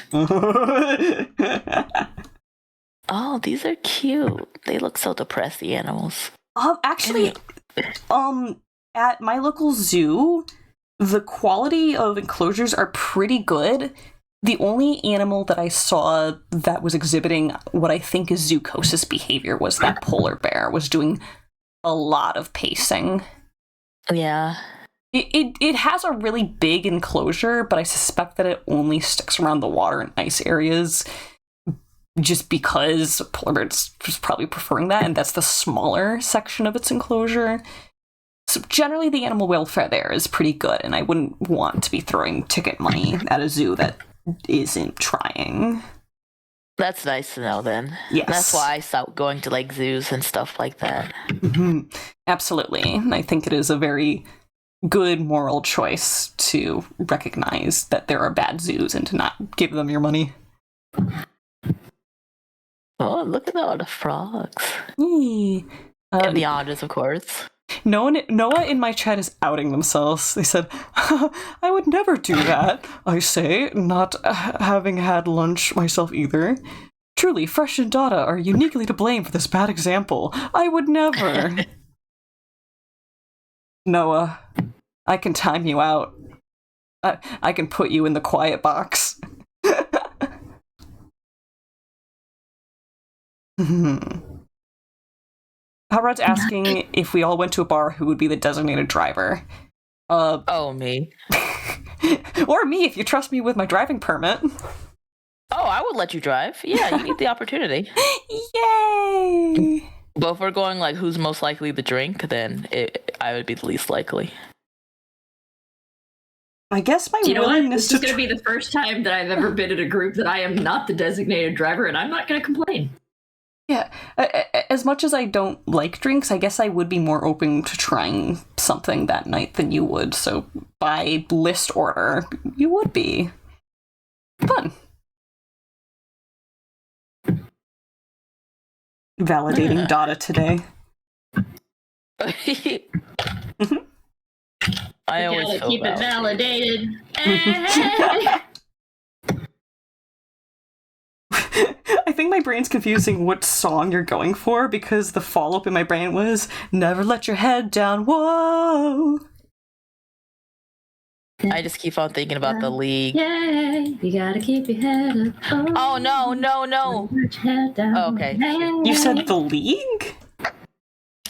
Speaker 3: Oh, these are cute. They look so depressed, the animals.
Speaker 1: Actually, at my local zoo, the quality of enclosures are pretty good. The only animal that I saw that was exhibiting what I think is zoochosis behavior was that polar bear was doing a lot of pacing.
Speaker 3: Yeah.
Speaker 1: It has a really big enclosure, but I suspect that it only sticks around the water and ice areas just because polar bear's just probably preferring that, and that's the smaller section of its enclosure. So generally the animal welfare there is pretty good, and I wouldn't want to be throwing ticket money at a zoo that isn't trying.
Speaker 3: That's nice to know then.
Speaker 1: Yes.
Speaker 3: That's why I stopped going to like zoos and stuff like that.
Speaker 1: Mm-hmm. Absolutely. I think it is a very good moral choice to recognize that there are bad zoos and to not give them your money.
Speaker 3: Oh, look at all the frogs.
Speaker 1: And
Speaker 3: the otters, of course.
Speaker 1: Noah in my chat is outing themselves. They said, I would never do that. I say, not having had lunch myself either. Truly, Fresh and Dada are uniquely to blame for this bad example. I would never. Noah, I can time you out. I can put you in the quiet box. Howard's asking if we all went to a bar, who would be the designated driver?
Speaker 3: Oh, me.
Speaker 1: Or me, if you trust me with my driving permit.
Speaker 3: Oh, I would let you drive. Yeah, you need the opportunity.
Speaker 1: Yay!
Speaker 3: But if we're going like who's most likely to drink, then I would be the least likely.
Speaker 1: I guess my
Speaker 2: You know what?
Speaker 1: willingness
Speaker 2: This is
Speaker 1: to
Speaker 2: going to be the first time that I've ever been in a group that I am not the designated driver, and I'm not going to complain.
Speaker 1: Yeah, as much as I don't like drinks, I guess I would be more open to trying something that night than you would. So by list order, you would be. Fun. Validating Dada today.
Speaker 3: I always
Speaker 2: gotta
Speaker 3: feel
Speaker 2: keep it
Speaker 3: validated.
Speaker 2: validated.
Speaker 1: I think my brain's confusing what song you're going for because the follow-up in my brain was "Never let your head down." Whoa.
Speaker 3: I just keep on thinking about the league.
Speaker 2: Yay! You gotta keep your head up.
Speaker 3: Oh no!
Speaker 2: Put your head down.
Speaker 3: Oh, okay.
Speaker 1: You said the League?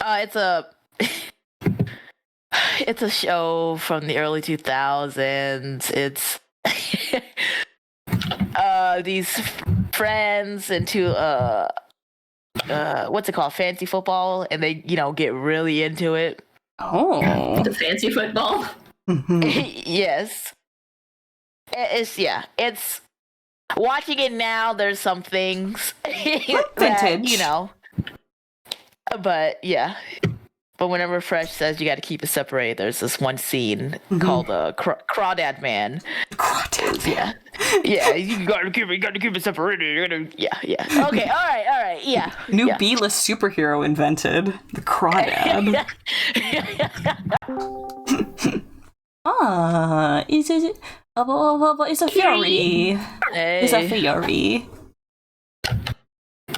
Speaker 3: It's a it's a show from the early 2000s. It's these friends into what's it called, fantasy football, and they get really into it.
Speaker 1: Oh.
Speaker 2: The fancy football.
Speaker 3: Yes, it's watching it now. There's some things that,
Speaker 1: Vintage.
Speaker 3: but yeah. But whenever Fresh says you got to keep it separated, there's this one scene called Crawdad Man.
Speaker 1: Crawdad
Speaker 3: Man. Yeah, you got to keep it separated. Yeah. Okay, all right, yeah.
Speaker 1: New
Speaker 3: yeah.
Speaker 1: B-list superhero invented. The Crawdad. It's a fury.
Speaker 3: Hey.
Speaker 1: It's a fury.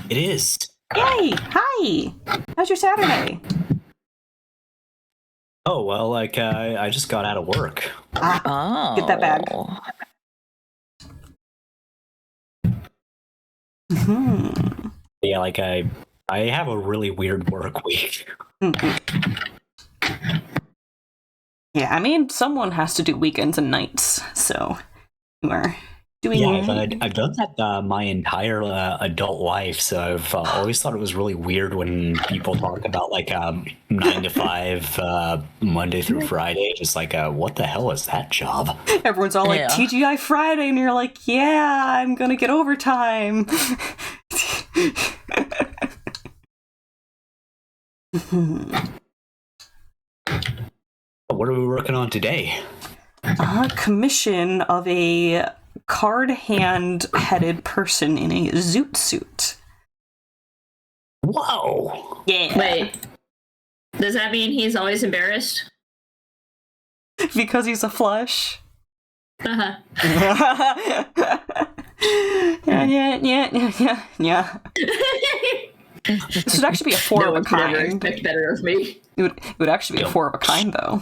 Speaker 4: It is.
Speaker 1: Yay! Hi! How's your Saturday?
Speaker 4: Oh, well, I just got out of work.
Speaker 3: Oh.
Speaker 1: Get that bag. Mm-hmm.
Speaker 4: Yeah, I have a really weird work week.
Speaker 1: Yeah, I mean, someone has to do weekends and nights, so you are doing.
Speaker 4: Yeah, I've done that my entire adult life, so I've always thought it was really weird when people talk about 9 to 5 Monday through Friday. Just what the hell is that job?
Speaker 1: Everyone's all like
Speaker 3: Yeah.
Speaker 1: TGI Friday, and you're like, yeah, I'm gonna get overtime.
Speaker 4: What are we working on today?
Speaker 1: Commission of a card hand-headed person in a zoot suit.
Speaker 4: Whoa!
Speaker 1: Yeah.
Speaker 2: Wait. Does that mean he's always embarrassed?
Speaker 1: Because he's a flush.
Speaker 2: Uh-huh.
Speaker 1: Yeah. This would actually be a four
Speaker 2: No
Speaker 1: of a
Speaker 2: one could ever
Speaker 1: kind.
Speaker 2: expect better of me.
Speaker 1: It would actually be a four of a kind, though.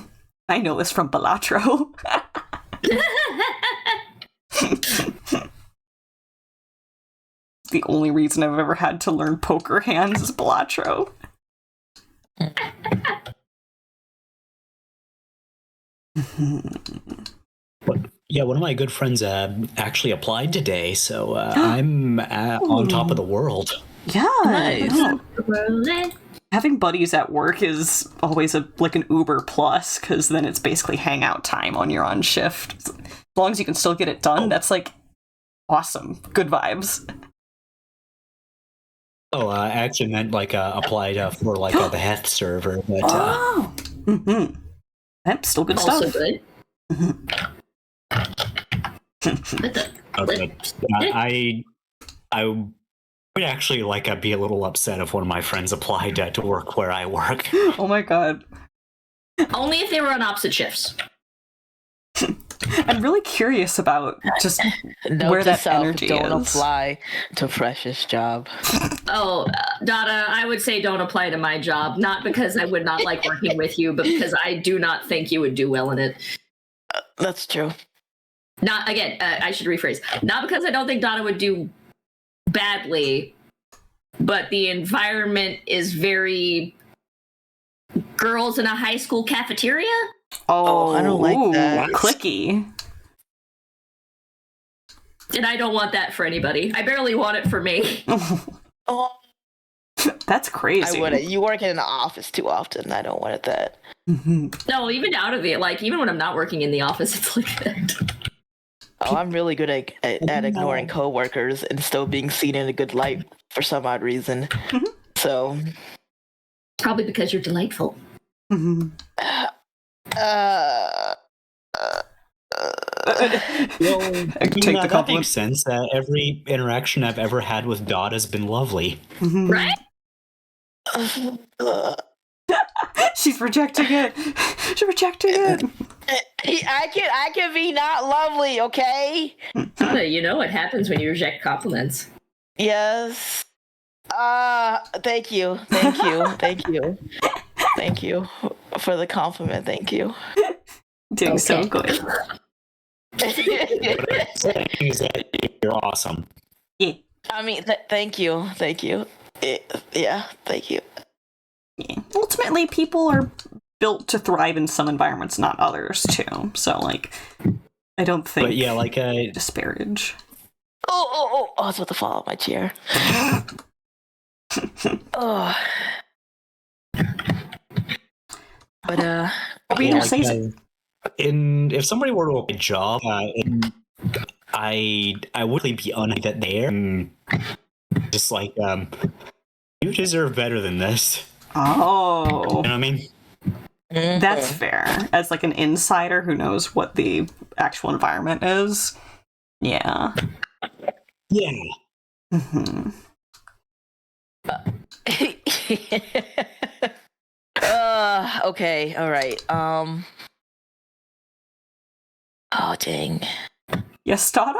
Speaker 1: I know this from Balatro. The only reason I've ever had to learn poker hands is Balatro.
Speaker 4: Yeah, one of my good friends actually applied today, so I'm on top of the world.
Speaker 1: Yeah.
Speaker 3: Nice.
Speaker 1: no. Having buddies at work is always an Uber plus, because then it's basically hangout time when you're on shift. As long as you can still get it done, that's awesome. Good vibes.
Speaker 4: Oh, I actually meant applied for the Heth server, but
Speaker 1: Oh. Mm-hmm. That's still good
Speaker 2: Also
Speaker 1: stuff.
Speaker 2: good.
Speaker 4: I would actually be a little upset if one of my friends applied to work where I work.
Speaker 1: Oh my god.
Speaker 2: Only if they were on opposite shifts.
Speaker 1: I'm really curious about just
Speaker 3: Note
Speaker 1: where
Speaker 3: to
Speaker 1: that
Speaker 3: self,
Speaker 1: energy
Speaker 3: don't
Speaker 1: is.
Speaker 3: apply to Fresh's job.
Speaker 2: Oh, Dada, I would say don't apply to my job. Not because I would not like working with you, but because I do not think you would do well in it.
Speaker 3: That's true.
Speaker 2: Not, again, I should rephrase. Not because I don't think Dada would do badly, but the environment is very girls in a high school cafeteria.
Speaker 1: Oh,
Speaker 3: I don't like that.
Speaker 1: Clicky.
Speaker 2: And I don't want that for anybody. I barely want it for me.
Speaker 3: Oh,
Speaker 1: That's crazy.
Speaker 3: I wouldn't. You work in an office too often. I don't want that.
Speaker 2: No, even out of it, like even when I'm not working in the office, it's like that.
Speaker 3: Oh, I'm really good at ignoring coworkers and still being seen in a good light for some odd reason. So,
Speaker 2: Probably because you're delightful.
Speaker 1: Mhm.
Speaker 4: Well,
Speaker 1: Take the
Speaker 4: that
Speaker 1: compliment.
Speaker 4: makes sense. Every interaction I've ever had with Dot has been lovely.
Speaker 2: Right?
Speaker 1: She's rejecting it. She's rejecting it.
Speaker 3: I can be not lovely, okay?
Speaker 2: Tana, you know what happens when you reject compliments.
Speaker 3: Yes. Thank you. Thank you for the compliment. Thank you.
Speaker 1: Doing so
Speaker 2: Okay.
Speaker 1: good.
Speaker 4: What I'm saying is that you're awesome.
Speaker 1: Yeah.
Speaker 3: I mean, thank you. Yeah, thank you.
Speaker 1: Yeah. Ultimately, people are built to thrive in some environments, not others, too. So, like, I don't think
Speaker 4: But yeah, like
Speaker 1: disparage.
Speaker 3: Oh, I was about to fall out my chair. Oh. But,
Speaker 1: What were you gonna say?
Speaker 4: if somebody were to open a job, I would really be unhappy that they're just like you deserve better than this.
Speaker 1: Oh,
Speaker 4: You know what I mean?
Speaker 1: that's fair. As like an insider who knows what the actual environment is. Yeah.
Speaker 4: Yeah.
Speaker 1: Mhm.
Speaker 3: Okay, all right. Oh, dang.
Speaker 1: Yes, Dada?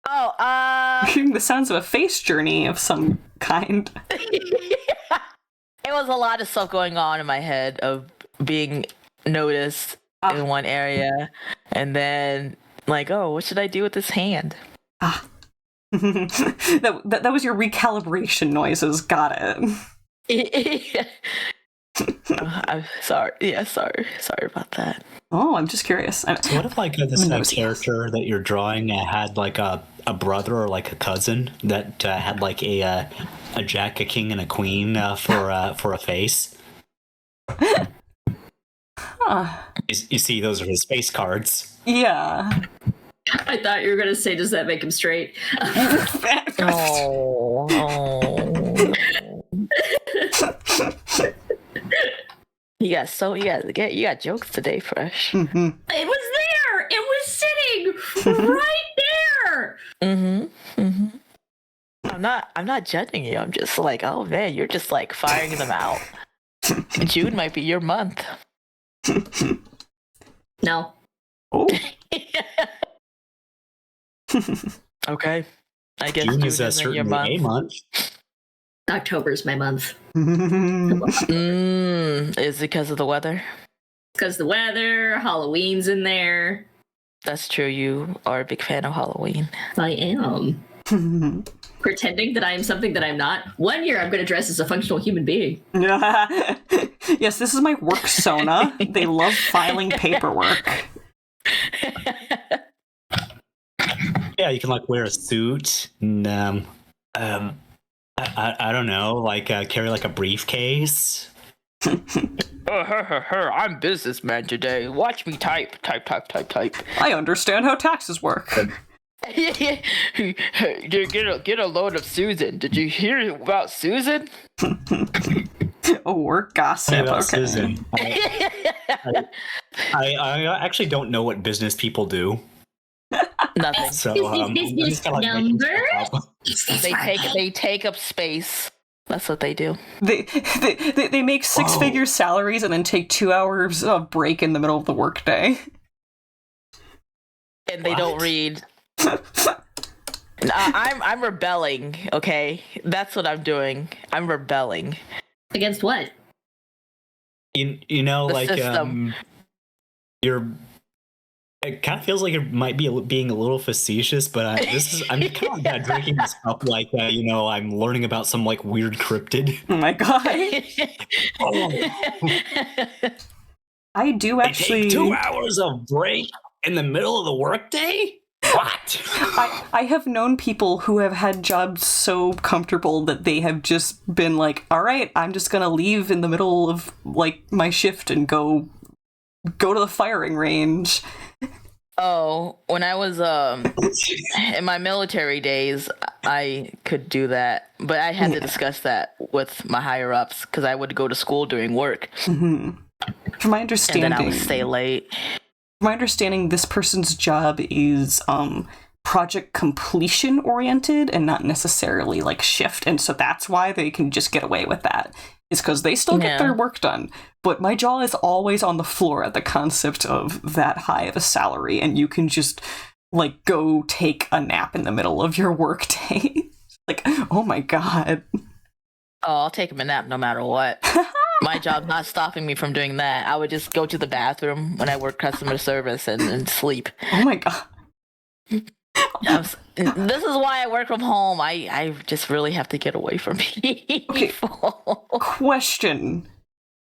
Speaker 3: Oh,
Speaker 1: Hearing the sounds of a face journey of some kind.
Speaker 3: it was a lot of stuff going on in my head of being noticed in one area, and then like, oh, what should I do with this hand?
Speaker 1: that was your recalibration noises. Got it.
Speaker 3: I'm sorry. Yeah, sorry about that.
Speaker 1: Oh, I'm just curious.
Speaker 4: So what if like this character that you're drawing had like a brother or like a cousin that had like a jack, a king, and a queen for a face?
Speaker 1: Huh.
Speaker 4: You see, those are his face cards.
Speaker 1: Yeah.
Speaker 2: I thought you were gonna say, does that make him straight?
Speaker 3: Oh. You got jokes today, Fresh.
Speaker 1: Mm-hmm.
Speaker 2: It was there. It was sitting right there.
Speaker 3: Mm-hmm. I'm not judging you. I'm just like, oh man, you're just like firing them out. June might be your month.
Speaker 2: No.
Speaker 1: Oh.
Speaker 3: Okay. I guess
Speaker 4: June
Speaker 3: June
Speaker 4: is
Speaker 3: isn't your
Speaker 4: certainly a
Speaker 3: month.
Speaker 4: month.
Speaker 2: October's my month.
Speaker 3: Is it because of the weather?
Speaker 2: Because the weather, Halloween's in there.
Speaker 3: That's true. You are a big fan of Halloween.
Speaker 2: I am. Pretending that I am something that I'm not. 1 year I'm going to dress as a functional human being.
Speaker 1: Yes, this is my work Sona. They love filing paperwork.
Speaker 4: Yeah, you can like wear a suit and I don't know, like carry like a briefcase.
Speaker 3: I'm businessman today. Watch me type.
Speaker 1: I understand how taxes work.
Speaker 3: Get a load of Susan. Did you hear about Susan?
Speaker 1: Oh, work gossip.
Speaker 4: About
Speaker 1: Okay.
Speaker 4: Susan. I actually don't know what business people do.
Speaker 3: Nothing.
Speaker 4: So
Speaker 2: Business
Speaker 4: just kinda, like, making
Speaker 2: number?
Speaker 4: stuff up.
Speaker 3: They take up space. That's what they do.
Speaker 1: They make six-figure salaries and then take 2 hours of break in the middle of the workday.
Speaker 3: And they don't read. I'm rebelling. Okay, that's what I'm doing. I'm rebelling
Speaker 2: Against what?
Speaker 4: You know,
Speaker 3: The
Speaker 4: like
Speaker 3: system.
Speaker 4: you're. It kind of feels like it might be being a little facetious, but I'm kind of drinking this up like you know, I'm learning about some like weird cryptid.
Speaker 1: Oh my god. I do
Speaker 4: They
Speaker 1: actually.
Speaker 4: take 2 hours of break in the middle of the workday. What?
Speaker 1: I have known people who have had jobs so comfortable that they have just been like, all right, I'm just gonna leave in the middle of like my shift and go to the firing range.
Speaker 3: Oh, when I was in my military days, I could do that, but I had to discuss that with my higher ups because I would go to school during work.
Speaker 1: Mm-hmm. From my understanding,
Speaker 3: and then I would stay late.
Speaker 1: From my understanding, this person's job is project completion oriented and not necessarily like shift, and so that's why they can just get away with that. Is because they still get their work done. But my jaw is always on the floor at the concept of that high of a salary, and you can just like go take a nap in the middle of your work day. Like, oh my god.
Speaker 3: Oh, I'll take a nap no matter what. My job's not stopping me from doing that. I would just go to the bathroom when I work customer service and sleep.
Speaker 1: Oh my god.
Speaker 3: This is why I work from home. I just really have to get away from people.
Speaker 1: Okay. Question.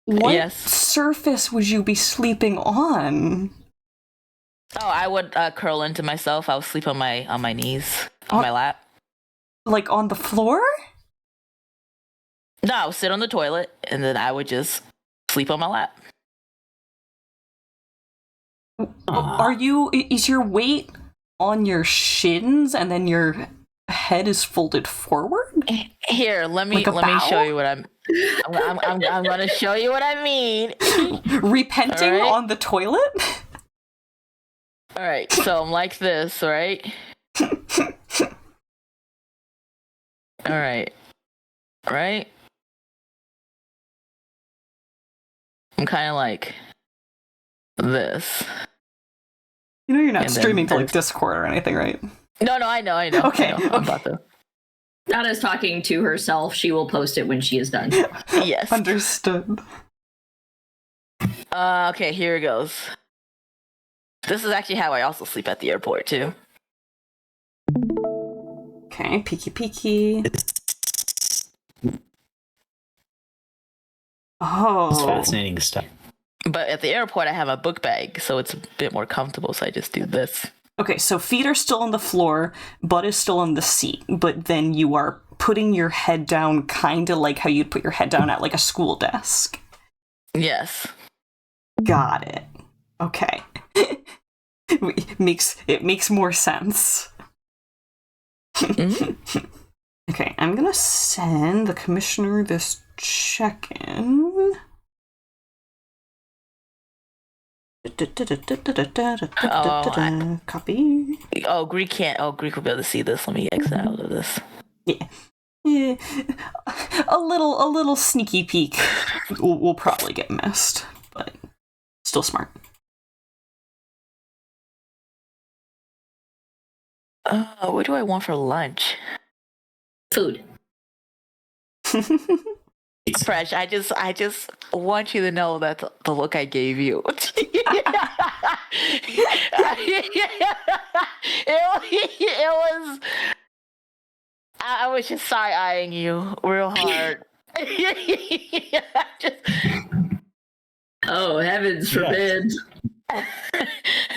Speaker 1: What surface would you be sleeping on?
Speaker 3: Oh, I would curl into myself. I would sleep on my knees, on my lap.
Speaker 1: Like on the floor?
Speaker 3: No, I would sit on the toilet and then I would just sleep on my lap.
Speaker 1: Is your weight on your shins and then your head is folded forward?
Speaker 3: Here, let me show you what I'm gonna show you what I mean.
Speaker 1: Repenting on the toilet?
Speaker 3: Alright, so I'm like this, right? Alright. Right? I'm kinda like this.
Speaker 1: You know you're not streaming to like Discord or anything, right?
Speaker 3: No, I know.
Speaker 1: Okay.
Speaker 3: I'm about to.
Speaker 2: Nana's talking to herself. She will post it when she is done.
Speaker 3: Yes.
Speaker 1: Understood.
Speaker 3: Okay, here it goes. This is actually how I also sleep at the airport, too.
Speaker 1: Okay, peeky. Oh.
Speaker 4: It's fascinating stuff.
Speaker 3: But at the airport, I have a book bag, so it's a bit more comfortable, so I just do this.
Speaker 1: Okay, so feet are still on the floor, butt is still on the seat, but then you are putting your head down kind of like how you'd put your head down at like a school desk.
Speaker 3: Yes.
Speaker 1: Got it. Okay. It makes more sense.
Speaker 3: Mm-hmm.
Speaker 1: Okay, I'm gonna send the commissioner this check-in. Copy.
Speaker 3: Oh, Greek can't. Oh, Greek will be able to see this. Let me exit out of this.
Speaker 1: Yeah. A little sneaky peek will probably get missed, but still smart.
Speaker 3: What do I want for lunch?
Speaker 2: Food.
Speaker 3: Fresh. I just want you to know that the look I gave you. It was. I was just side-eyeing you real hard.
Speaker 2: Oh, heavens forbid.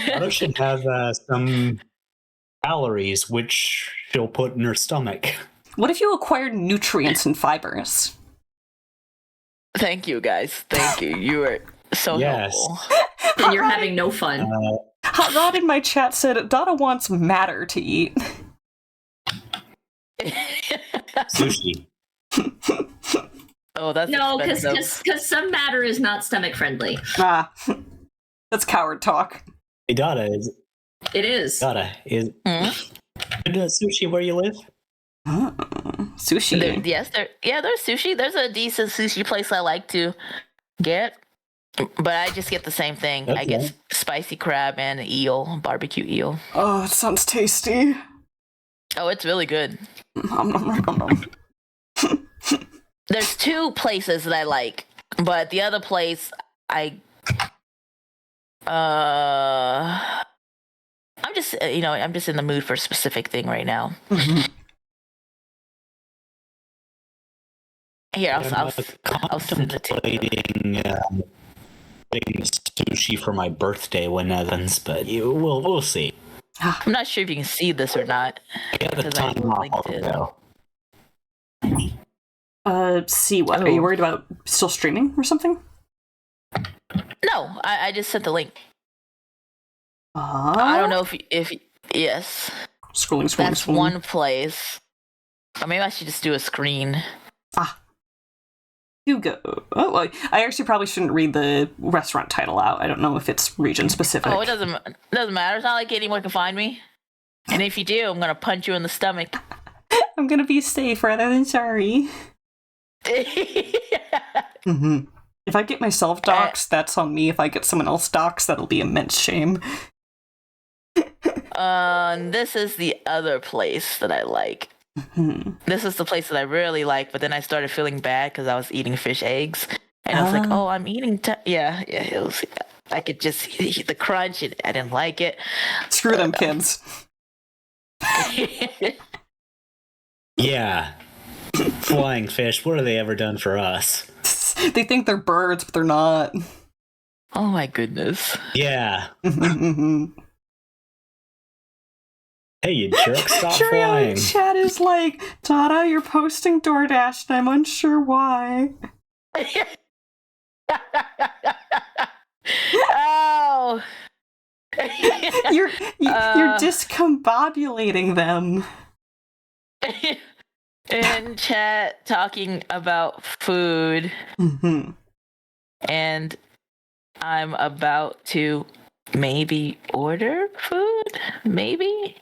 Speaker 4: Mother should have some calories, which she'll put in her stomach.
Speaker 1: What if you acquired nutrients and fibers?
Speaker 3: Thank you, guys. Thank you. You were so helpful.
Speaker 2: And you're having no fun.
Speaker 1: Hot Rod in my chat said Dada wants matter to eat.
Speaker 4: Sushi.
Speaker 3: Oh, that's
Speaker 2: no, because some matter is not stomach friendly.
Speaker 1: That's coward talk.
Speaker 4: Hey, Dada,
Speaker 2: It is.
Speaker 4: Dada, is sushi where you live?
Speaker 1: Sushi.
Speaker 3: There's sushi. There's a decent sushi place I like to get, but I just get the same thing. Okay. I get spicy crab and eel, barbecue eel.
Speaker 1: Oh, it sounds tasty.
Speaker 3: Oh, it's really good. There's two places that I like, but the other place I'm just I'm just in the mood for a specific thing right now. Here, I'll send it to you.
Speaker 4: Getting sushi for my birthday when Evans, but we'll see.
Speaker 3: I'm not sure if you can see this or not.
Speaker 4: Yeah, the
Speaker 3: Because I
Speaker 4: time off
Speaker 3: linked it.
Speaker 4: though.
Speaker 1: See what? Are you worried about still streaming or something?
Speaker 3: No, I just sent the link.
Speaker 1: I
Speaker 3: I don't know if yes,
Speaker 1: Scrolling.
Speaker 3: that's one place. Or maybe I should just do a screen.
Speaker 1: Hugo. Oh, well, I actually probably shouldn't read the restaurant title out. I don't know if it's region specific.
Speaker 3: Oh, it doesn't matter. It's not like anyone can find me. And if you do, I'm gonna punch you in the stomach.
Speaker 1: I'm gonna be safe rather than sorry. Mm-hmm. If I get myself doxxed, that's on me. If I get someone else doxxed, that'll be immense shame.
Speaker 3: This is the other place that I like.
Speaker 1: Mm-hmm.
Speaker 3: This is the place that I really like, but then I started feeling bad because I was eating fish eggs, and I was like, "Oh, I'm eating." Yeah. It was. I could just eat the crunch, and I didn't like it.
Speaker 1: Screw them kids.
Speaker 4: Yeah. Flying fish, what have they ever done for us?
Speaker 1: They think they're birds, but they're not.
Speaker 3: Oh my goodness.
Speaker 4: Yeah.
Speaker 1: Mm-hmm.
Speaker 4: Hey, you jerk, stop
Speaker 1: Cheerio
Speaker 4: flying.
Speaker 1: in chat is like, Dada, you're posting DoorDash, and I'm unsure why.
Speaker 3: Oh.
Speaker 1: You're discombobulating them.
Speaker 3: In chat talking about food,
Speaker 1: Mm-hmm.
Speaker 3: and I'm about to maybe order food, maybe.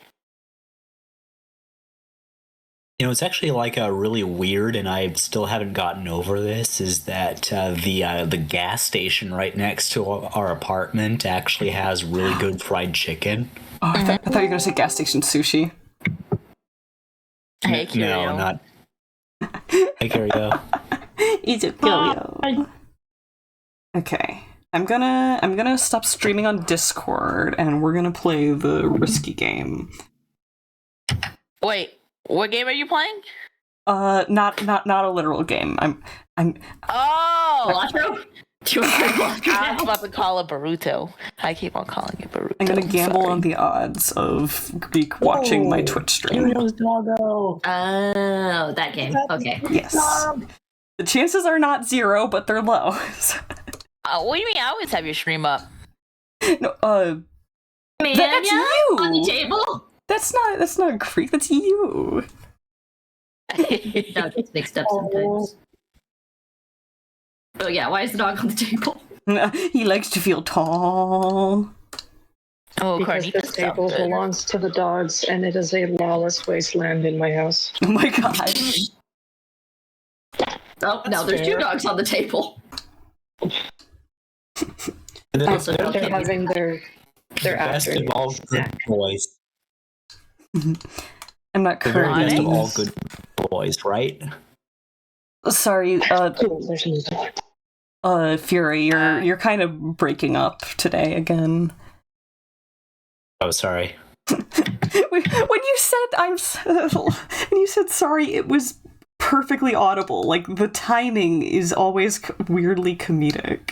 Speaker 4: You know, it's actually like a really weird, and I still haven't gotten over this, is that the gas station right next to our apartment actually has really good fried chicken.
Speaker 1: Oh, I thought you were going to say gas station sushi.
Speaker 3: Hey,
Speaker 4: No,
Speaker 3: Curio.
Speaker 4: not. Hey, Curio.
Speaker 1: Eat it, Curio. Okay. I'm gonna stop streaming on Discord, and we're gonna play the risky game.
Speaker 3: Wait, what game are you playing?
Speaker 1: Not a literal game.
Speaker 3: Oh,
Speaker 2: Quattro? Do you want to play Quattro
Speaker 3: I'm
Speaker 2: now?
Speaker 3: about to call it Baruto. I keep on calling it Baruto.
Speaker 1: I'm gonna gamble
Speaker 3: Sorry.
Speaker 1: on the odds of Greek watching my Twitch stream.
Speaker 4: Curio's doggo.
Speaker 2: Oh, that game. Okay.
Speaker 1: Yes. The chances are not 0, but they're low.
Speaker 3: What do you mean? I always have your stream up.
Speaker 1: No,
Speaker 2: Man,
Speaker 1: that's you.
Speaker 2: on the table?
Speaker 1: That's not Greek. That's you.
Speaker 2: No, it gets mixed up sometimes. Oh yeah, why is the dog on the table?
Speaker 1: He likes to feel tall.
Speaker 3: Oh,
Speaker 5: Because
Speaker 3: Carnita
Speaker 5: this table
Speaker 3: sounds good.
Speaker 5: belongs to the dogs, and it is a lawless wasteland in my house.
Speaker 1: Oh my god.
Speaker 2: Oh, now there's
Speaker 5: fair.
Speaker 2: 2 dogs on the table. Also,
Speaker 5: They're
Speaker 2: okay.
Speaker 5: having their
Speaker 4: Best of all
Speaker 5: afternoon
Speaker 4: good
Speaker 5: snack.
Speaker 4: boys.
Speaker 1: I'm not
Speaker 4: The very best
Speaker 1: currently.
Speaker 4: of all good boys, right?
Speaker 1: Sorry,
Speaker 5: Oh, there's no dog.
Speaker 1: Fury, you're kind of breaking up today again.
Speaker 4: Oh, sorry.
Speaker 1: When you said sorry, it was perfectly audible. Like the timing is always weirdly comedic.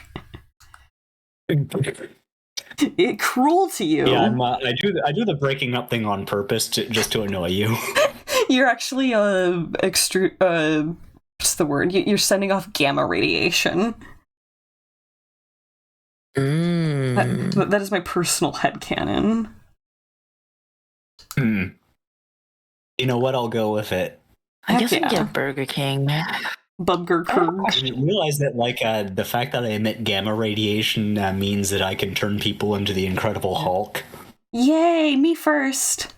Speaker 1: It cruel to you.
Speaker 4: Yeah, I do the breaking up thing on purpose just to annoy you.
Speaker 1: You're actually what's the word? You're sending off gamma radiation. That is my personal headcanon.
Speaker 4: You know what? I'll go with it.
Speaker 3: I guess I
Speaker 1: Heck
Speaker 3: can
Speaker 1: yeah.
Speaker 3: get Burger King.
Speaker 1: Bubger Kurg.
Speaker 4: I didn't realize that, like, the fact that I emit gamma radiation means that I can turn people into the Incredible Hulk.
Speaker 1: Yay, me first.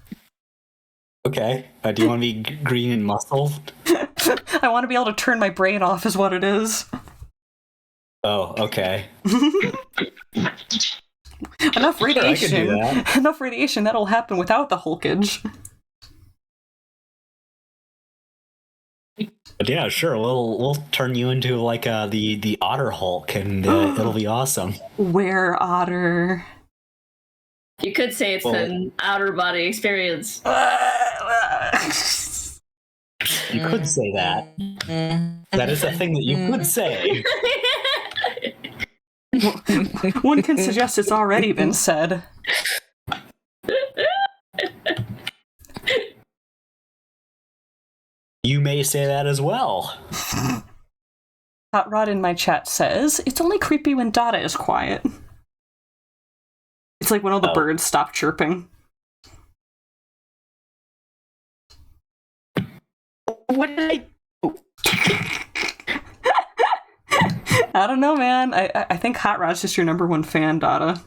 Speaker 4: Okay. Do you want to be green and muscled?
Speaker 1: I want to be able to turn my brain off, is what it is.
Speaker 4: Oh, okay.
Speaker 1: Enough radiation.
Speaker 4: Sure, I can do that.
Speaker 1: Enough radiation. That'll happen without the Hulkage.
Speaker 4: But yeah, sure. We'll turn you into like the Otter Hulk, and it'll be awesome.
Speaker 1: Where Otter?
Speaker 2: You could say it's an outer body experience.
Speaker 4: You could say that. That is a thing that you could say.
Speaker 1: One can suggest it's already been said.
Speaker 4: You may say that as well.
Speaker 1: Hot Rod in my chat says, it's only creepy when Dada is quiet. It's like when all the birds stop chirping.
Speaker 3: What did I do?
Speaker 1: I don't know, man. I think Hot Rod's just your number one fan, Dada.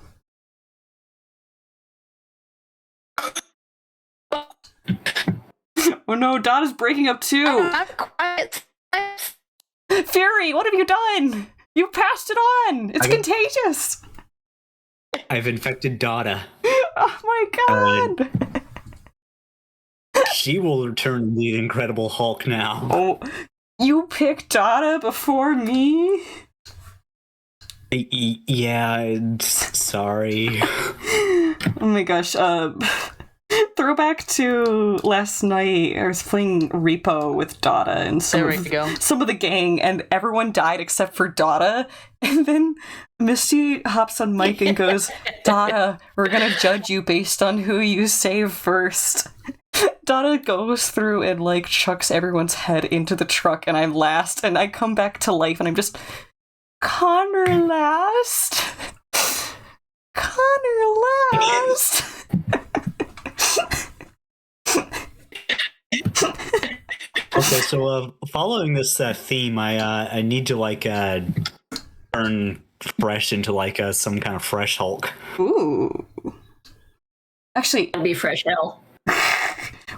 Speaker 1: Oh no, Dada's breaking up too.
Speaker 3: I'm quiet.
Speaker 1: Fury, what have you done? You passed it on. It's contagious.
Speaker 4: I've infected Dada.
Speaker 1: Oh my god.
Speaker 4: She will return to the Incredible Hulk now.
Speaker 1: Oh, you picked Dada before me?
Speaker 4: Yeah, sorry.
Speaker 1: Oh my gosh. Throwback to last night, I was playing Repo with Dada and some of the gang, and everyone died except for Dada. And then Misty hops on mic and goes, Dada, we're gonna judge you based on who you save first. Dada goes through and like chucks everyone's head into the truck, and I'm last, and I come back to life, and I'm just Connor last. Connor last.
Speaker 4: Okay, so following this theme, I need to like turn fresh into like some kind of fresh Hulk.
Speaker 1: Ooh. Actually,
Speaker 2: That'd be fresh hell.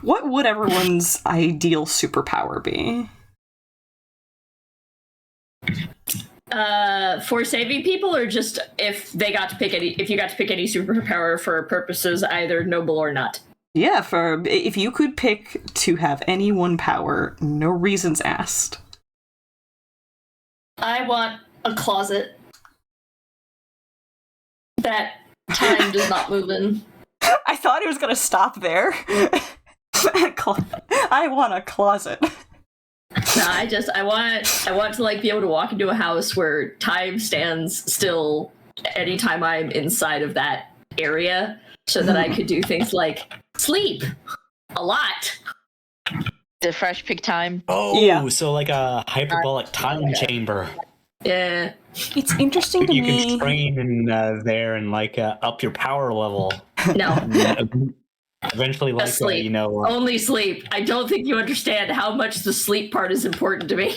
Speaker 1: what would everyone's ideal superpower be?
Speaker 2: For saving people, or just if you got to pick any superpower for purposes either noble or not?
Speaker 1: Yeah, for if you could pick to have any one power, no reasons asked.
Speaker 2: I want a closet that time does not move in.
Speaker 1: I thought he was gonna stop there. I want a closet.
Speaker 2: No, I want to like be able to walk into a house where time stands still anytime I'm inside of that area, so that I could do things like sleep a lot.
Speaker 3: The fresh pick time.
Speaker 4: Oh,
Speaker 1: yeah.
Speaker 4: So like a hyperbolic time chamber.
Speaker 2: Yeah.
Speaker 1: It's interesting to
Speaker 4: You
Speaker 1: me.
Speaker 4: can train in there and like up your power level.
Speaker 2: No.
Speaker 4: And, eventually, like
Speaker 2: sleep. Only sleep. I don't think you understand how much the sleep part is important to me.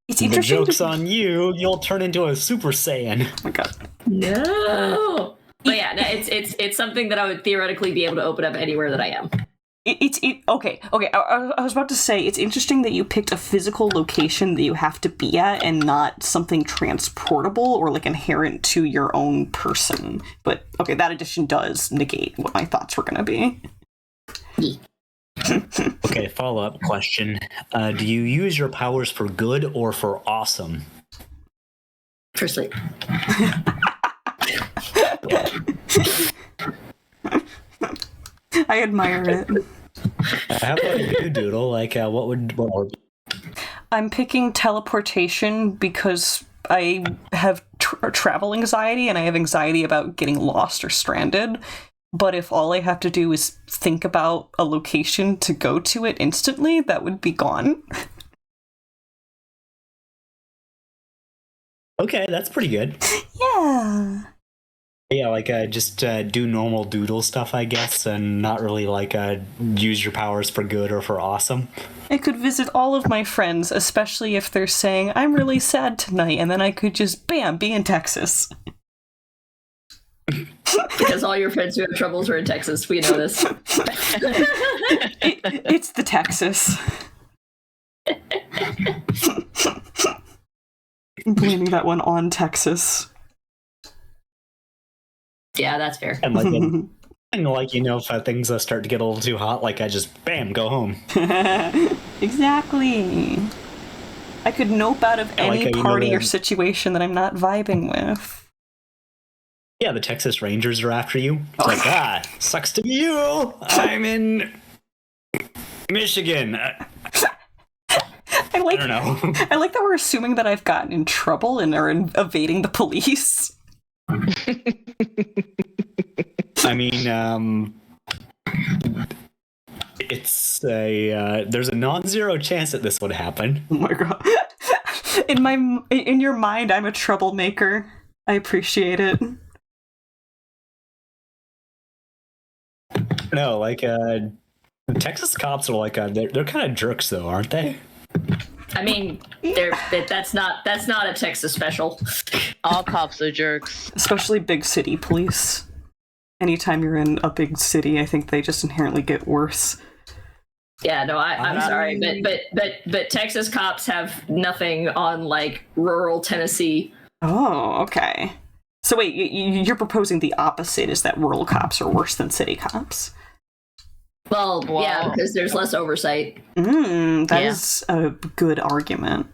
Speaker 1: It's
Speaker 4: the
Speaker 1: interesting.
Speaker 4: joke's on you. You'll turn into a Super Saiyan.
Speaker 1: Oh my god.
Speaker 2: No. But yeah, no, it's something that I would theoretically be able to open up anywhere that I am.
Speaker 1: Okay. I was about to say it's interesting that you picked a physical location that you have to be at, and not something transportable or like inherent to your own person. But okay, that addition does negate what my thoughts were going to be.
Speaker 4: Okay, follow-up question. Do you use your powers for good or for awesome?
Speaker 2: For sleep.
Speaker 1: I admire it.
Speaker 4: How about you, Doodle? Like, what would...
Speaker 1: I'm picking teleportation because I have travel anxiety, and I have anxiety about getting lost or stranded. But if all I have to do is think about a location to go to it instantly, that would be gone.
Speaker 4: Okay, that's pretty good.
Speaker 1: Yeah.
Speaker 4: Yeah, like just do normal Doodle stuff, I guess, and not really like use your powers for good or for awesome.
Speaker 1: I could visit all of my friends, especially if they're saying, I'm really sad tonight, and then I could just, bam, be in Texas.
Speaker 2: Because all your friends who have troubles are in Texas. We know this.
Speaker 1: It's the Texas. I'm blaming that one on Texas.
Speaker 2: Yeah, that's fair.
Speaker 4: And like, if things start to get a little too hot, like I just, bam, go home.
Speaker 1: Exactly. I could nope out of any party or situation that I'm not vibing with.
Speaker 4: Yeah, the Texas Rangers are after you. It's like, sucks to be you. I'm in Michigan. I don't know.
Speaker 1: I like that we're assuming that I've gotten in trouble and are evading the police.
Speaker 4: I mean, It's a there's a non-zero chance that this would happen.
Speaker 1: Oh my god. In your mind, I'm a troublemaker. I appreciate it.
Speaker 4: No, like Texas cops are like they're kind of jerks though, aren't they?
Speaker 2: I mean, that's not a Texas special.
Speaker 3: All cops are jerks.
Speaker 1: Especially big city police. Anytime you're in a big city, I think they just inherently get worse.
Speaker 2: Yeah, no, I'm sorry, but Texas cops have nothing on like rural Tennessee.
Speaker 1: Oh, okay. So wait, you're proposing the opposite, is that rural cops are worse than city cops?
Speaker 2: Well,
Speaker 3: Wow.
Speaker 2: yeah, because there's less oversight.
Speaker 1: That
Speaker 3: Yeah.
Speaker 1: is a good argument.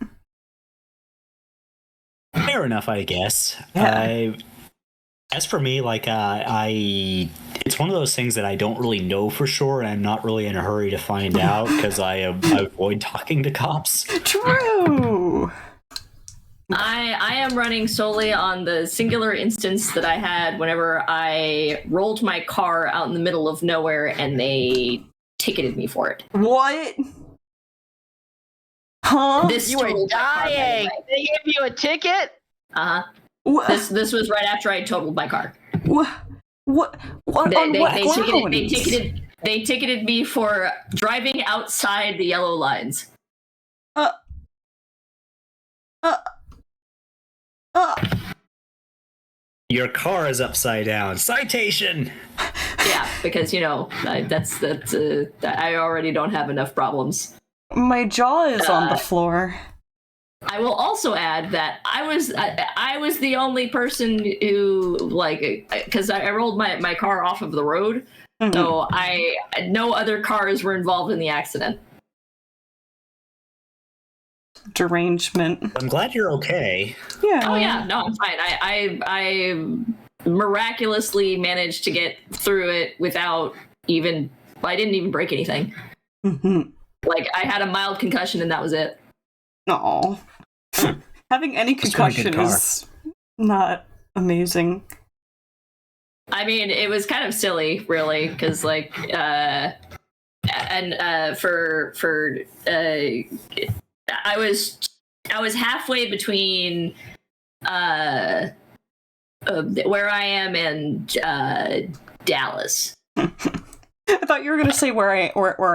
Speaker 4: Fair enough, I guess.
Speaker 1: Yeah.
Speaker 4: As for me, like it's one of those things that I don't really know for sure, and I'm not really in a hurry to find out because I avoid talking to cops.
Speaker 1: True!
Speaker 2: I am running solely on the singular instance that I had whenever I rolled my car out in the middle of nowhere and they ticketed me for it.
Speaker 1: What? Huh?
Speaker 2: This
Speaker 3: You were
Speaker 2: totaled my car, by the
Speaker 3: dying.
Speaker 2: way.
Speaker 3: They gave you a ticket?
Speaker 2: Uh-huh.
Speaker 1: What?
Speaker 2: This was right after I totaled my car.
Speaker 1: What? On what grounds?
Speaker 2: They ticketed me for driving outside the yellow lines.
Speaker 4: Your car is upside down. Citation.
Speaker 2: Yeah, because I already don't have enough problems.
Speaker 1: My jaw is on the floor.
Speaker 2: I will also add that I was the only person who because I rolled my car off of the road,
Speaker 1: Mhm.
Speaker 2: so no other cars were involved in the accident.
Speaker 1: Derangement.
Speaker 4: I'm glad you're okay.
Speaker 1: Yeah.
Speaker 2: Oh yeah, no, I'm fine. I miraculously managed to get through it without even. I didn't even break anything.
Speaker 1: Mm-hmm.
Speaker 2: Like I had a mild concussion and that was it.
Speaker 1: No. Having any
Speaker 4: Just got a good
Speaker 1: concussion
Speaker 4: car.
Speaker 1: is not amazing.
Speaker 2: I mean, it was kind of silly, really, because I was halfway between where I am and Dallas.
Speaker 1: I thought you were gonna say where I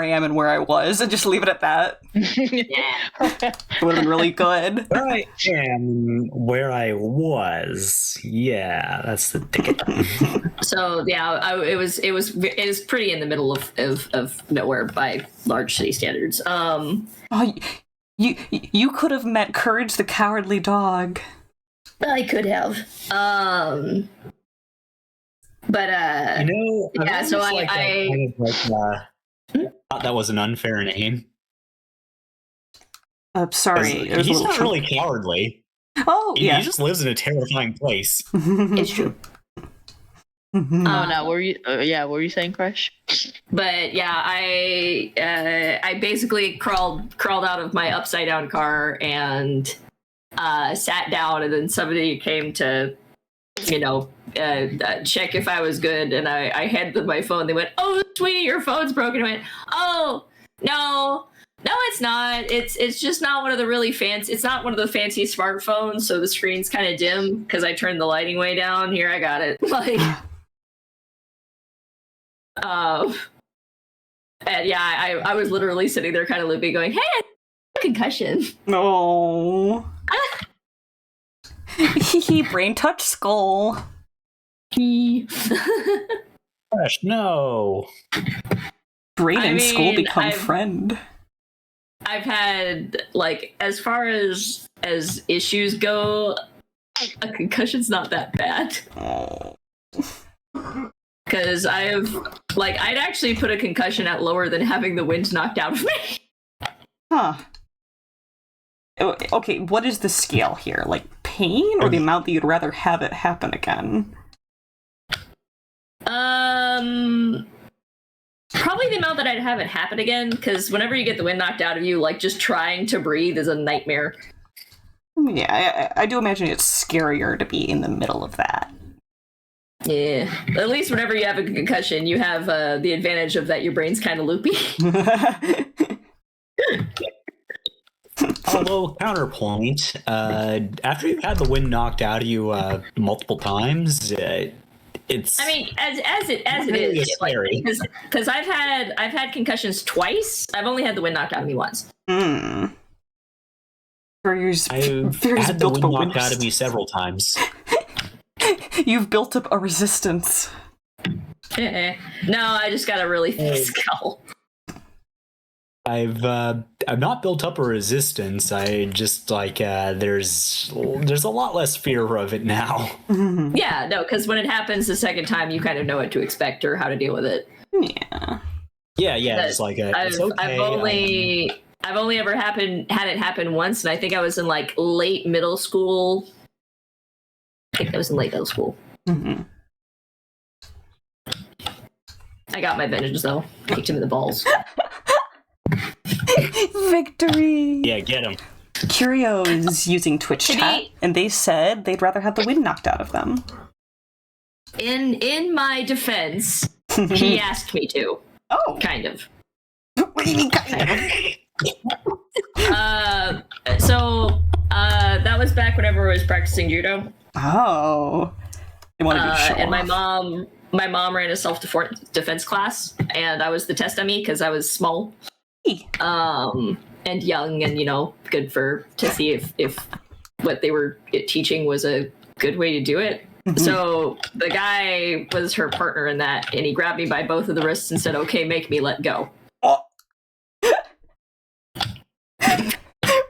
Speaker 1: am and where I was, and just leave it at that.
Speaker 2: Yeah.
Speaker 1: It would have been really good.
Speaker 4: Where I am, where I was. Yeah, that's the ticket.
Speaker 2: So yeah, it was pretty in the middle of nowhere by large city standards.
Speaker 1: Oh, you could have met Courage the Cowardly Dog.
Speaker 2: I could have. But
Speaker 4: I know.
Speaker 2: yeah, so I
Speaker 4: thought that was an unfair name.
Speaker 1: Sorry, it was a
Speaker 4: He's
Speaker 1: little
Speaker 4: not
Speaker 1: chunk-
Speaker 4: really cowardly.
Speaker 1: Oh, yeah.
Speaker 4: He just lives in a terrifying place.
Speaker 2: it's true.
Speaker 1: Mhm.
Speaker 3: Oh no, were you? What were you saying, Crush?
Speaker 2: But yeah, I basically crawled out of my upside down car and sat down, and then somebody came to check if I was good, and I handed them my phone. They went, "Oh, sweetie, your phone's broken." I went, "Oh, no, it's not. It's just not one of the really fancy. It's not one of the fancy smartphones, so the screen's kind of dim because I turned the lighting way down. Here, I got it." Like, and yeah, I was literally sitting there kind of loopy, going, "Hey, I have a concussion."
Speaker 1: No. Hee brain touch skull.
Speaker 4: Gosh, no.
Speaker 1: Brain
Speaker 2: I
Speaker 1: and skull
Speaker 2: mean,
Speaker 1: become
Speaker 2: I've-
Speaker 1: friend.
Speaker 2: I've had, like, as far as issues go, a concussion's not that bad.
Speaker 1: Oh.
Speaker 2: Because I'd actually put a concussion at lower than having the wind knocked out of me.
Speaker 1: Huh. Okay, what is the scale here? Like pain or the amount that you'd rather have it happen again?
Speaker 2: Probably the amount that I'd have it happen again, because whenever you get the wind knocked out of you, like, just trying to breathe is a nightmare.
Speaker 1: Yeah, I do imagine it's scarier to be in the middle of that.
Speaker 2: Yeah. At least whenever you have a concussion, you have the advantage of that your brain's kind of loopy.
Speaker 4: Although counterpoint, after you've had the wind knocked out of you multiple times, it's.
Speaker 2: I mean, as it
Speaker 4: really
Speaker 2: is,
Speaker 4: scary.
Speaker 2: because I've had concussions twice. I've only had the wind knocked out of me once.
Speaker 1: Hmm.
Speaker 4: I've had the wind knocked out of me several times.
Speaker 1: You've built up a resistance.
Speaker 2: No, I just got a really thick skull.
Speaker 4: I've not built up a resistance. I just like there's a lot less fear of it now.
Speaker 2: Yeah, no, because when it happens the second time, you kind of know what to expect or how to deal with it.
Speaker 1: Yeah.
Speaker 4: Yeah. It's like it's okay.
Speaker 2: I've only ever had it happen once, and I think I was in like late middle school. I think I was in late middle school.
Speaker 1: Mm-hmm.
Speaker 2: I got my vengeance though. Kicked him in the balls.
Speaker 1: Victory!
Speaker 4: Yeah, get him.
Speaker 1: Curio is using Twitch chat, and they said they'd rather have the wind knocked out of them.
Speaker 2: In my defense, he asked me to.
Speaker 1: Oh.
Speaker 2: Kind of.
Speaker 1: What do you mean, kind of?
Speaker 2: That was back whenever I was practicing judo.
Speaker 1: Oh. They wanted to show
Speaker 2: and my
Speaker 1: off.
Speaker 2: mom ran a self-defense class, and I was the test dummy because I was small. And young, and good to see if what they were teaching was a good way to do it. Mm-hmm. So the guy was her partner in that, and he grabbed me by both of the wrists and said, "Okay, make me let go."
Speaker 1: Oh.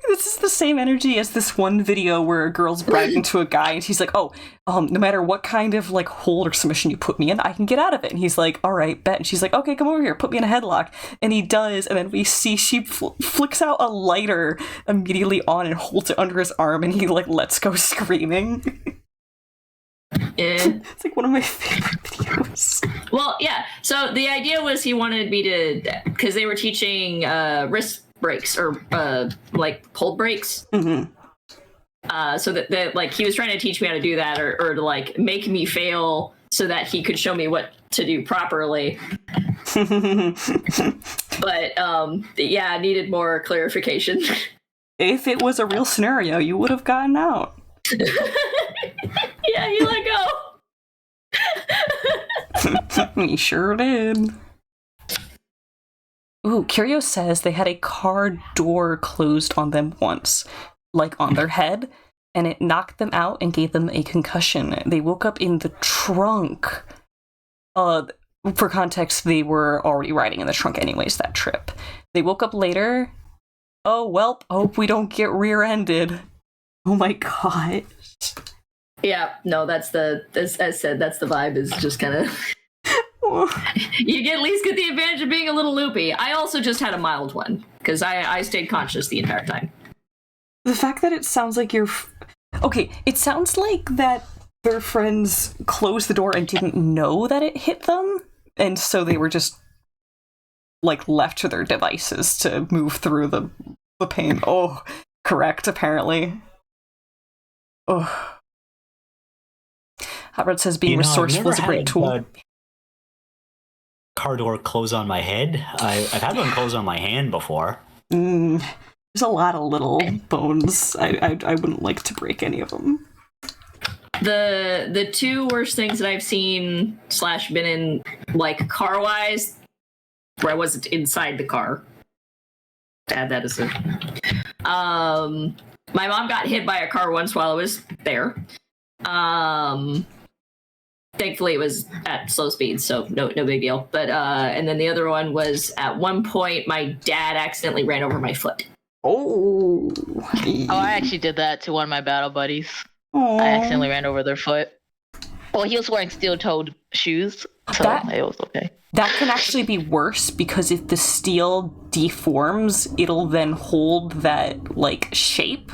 Speaker 1: This is the same energy as this one video where a girl's bragging to a guy, and she's like, "Oh, no matter what kind of like hold or submission you put me in, I can get out of it." And he's like, "All right, bet." And she's like, "Okay, come over here, put me in a headlock." And he does, and then we see she flicks out a lighter immediately on and holds it under his arm, and he like lets go screaming. It's like one of my favorite videos.
Speaker 2: Well, yeah. So the idea was he wanted me to, because they were teaching wrist breaks or like hold breaks.
Speaker 1: Mm-hmm.
Speaker 2: So that like he was trying to teach me how to do that, or to like make me fail so that he could show me what to do properly. But yeah, I needed more clarification.
Speaker 1: If it was a real scenario, you would have gotten out.
Speaker 2: Yeah, he let go.
Speaker 1: He sure did. Ooh, Curio says they had a car door closed on them once, like on their head, and it knocked them out and gave them a concussion. They woke up in the trunk. For context, they were already riding in the trunk anyways that trip. They woke up later. Oh, well, hope we don't get rear-ended. Oh my god.
Speaker 2: Yeah, no, as I said, that's the vibe, is just kind of... You at least get the advantage of being a little loopy. I also just had a mild one, because I stayed conscious the entire time.
Speaker 1: The fact that it sounds like you're... Okay, it sounds like that their friends closed the door and didn't know that it hit them, and so they were just, like, left to their devices to move through the pain. Oh, correct, apparently. Oh. Hot Rod says being resourceful is a great tool.
Speaker 4: Car door close on my head. I've had one close on my hand before.
Speaker 1: There's a lot of little bones. I wouldn't like to break any of them.
Speaker 2: The two worst things that I've seen / been in, like, car-wise, where I wasn't inside the car. Add that as a... my mom got hit by a car once while I was there. Thankfully, it was at slow speed, so no big deal. But and then the other one was, at one point, my dad accidentally ran over my foot.
Speaker 1: Oh,
Speaker 3: I actually did that to one of my battle buddies.
Speaker 1: Aww.
Speaker 3: I accidentally ran over their foot. Well, he was wearing steel-toed shoes, so it was okay.
Speaker 1: That can actually be worse, because if the steel deforms, it'll then hold that, like, shape.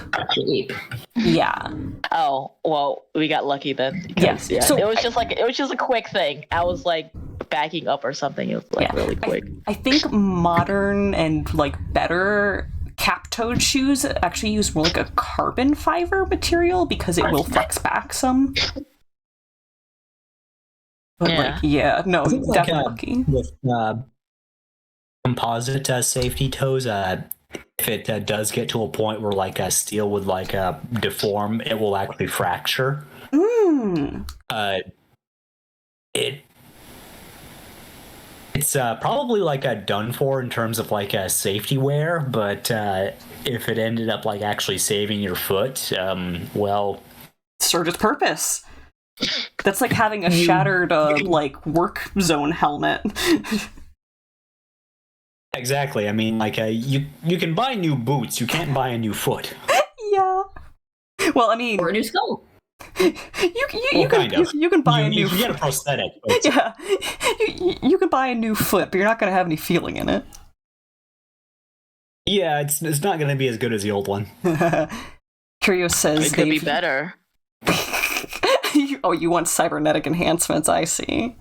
Speaker 1: Yeah.
Speaker 3: Oh, well, we got lucky then.
Speaker 1: Yes.
Speaker 3: Yeah.
Speaker 1: So
Speaker 3: it was just a quick thing. I was like backing up or something. It was like really quick.
Speaker 1: I think modern and like better cap-toed shoes actually use more like a carbon fiber material because it will flex back some. But no,
Speaker 4: I think,
Speaker 1: definitely lucky.
Speaker 4: with composite safety toes, if it does get to a point where like steel would like deform, it will actually fracture. It's probably like done for in terms of like safety wear, but if it ended up like actually saving your foot, well,
Speaker 1: served its purpose. That's like having a shattered like work zone helmet.
Speaker 4: Exactly. I mean, like you can buy new boots, you can't buy a new foot.
Speaker 1: Yeah. Well, I mean,
Speaker 2: Or a new skull.
Speaker 1: You can buy a new.
Speaker 4: You get a prosthetic.
Speaker 1: Yeah, you can buy a new foot, but you're not going to have any feeling in it.
Speaker 4: Yeah, it's not going to be as good as the old one.
Speaker 1: Curio says
Speaker 3: it could be better.
Speaker 1: Oh, you want cybernetic enhancements? I see.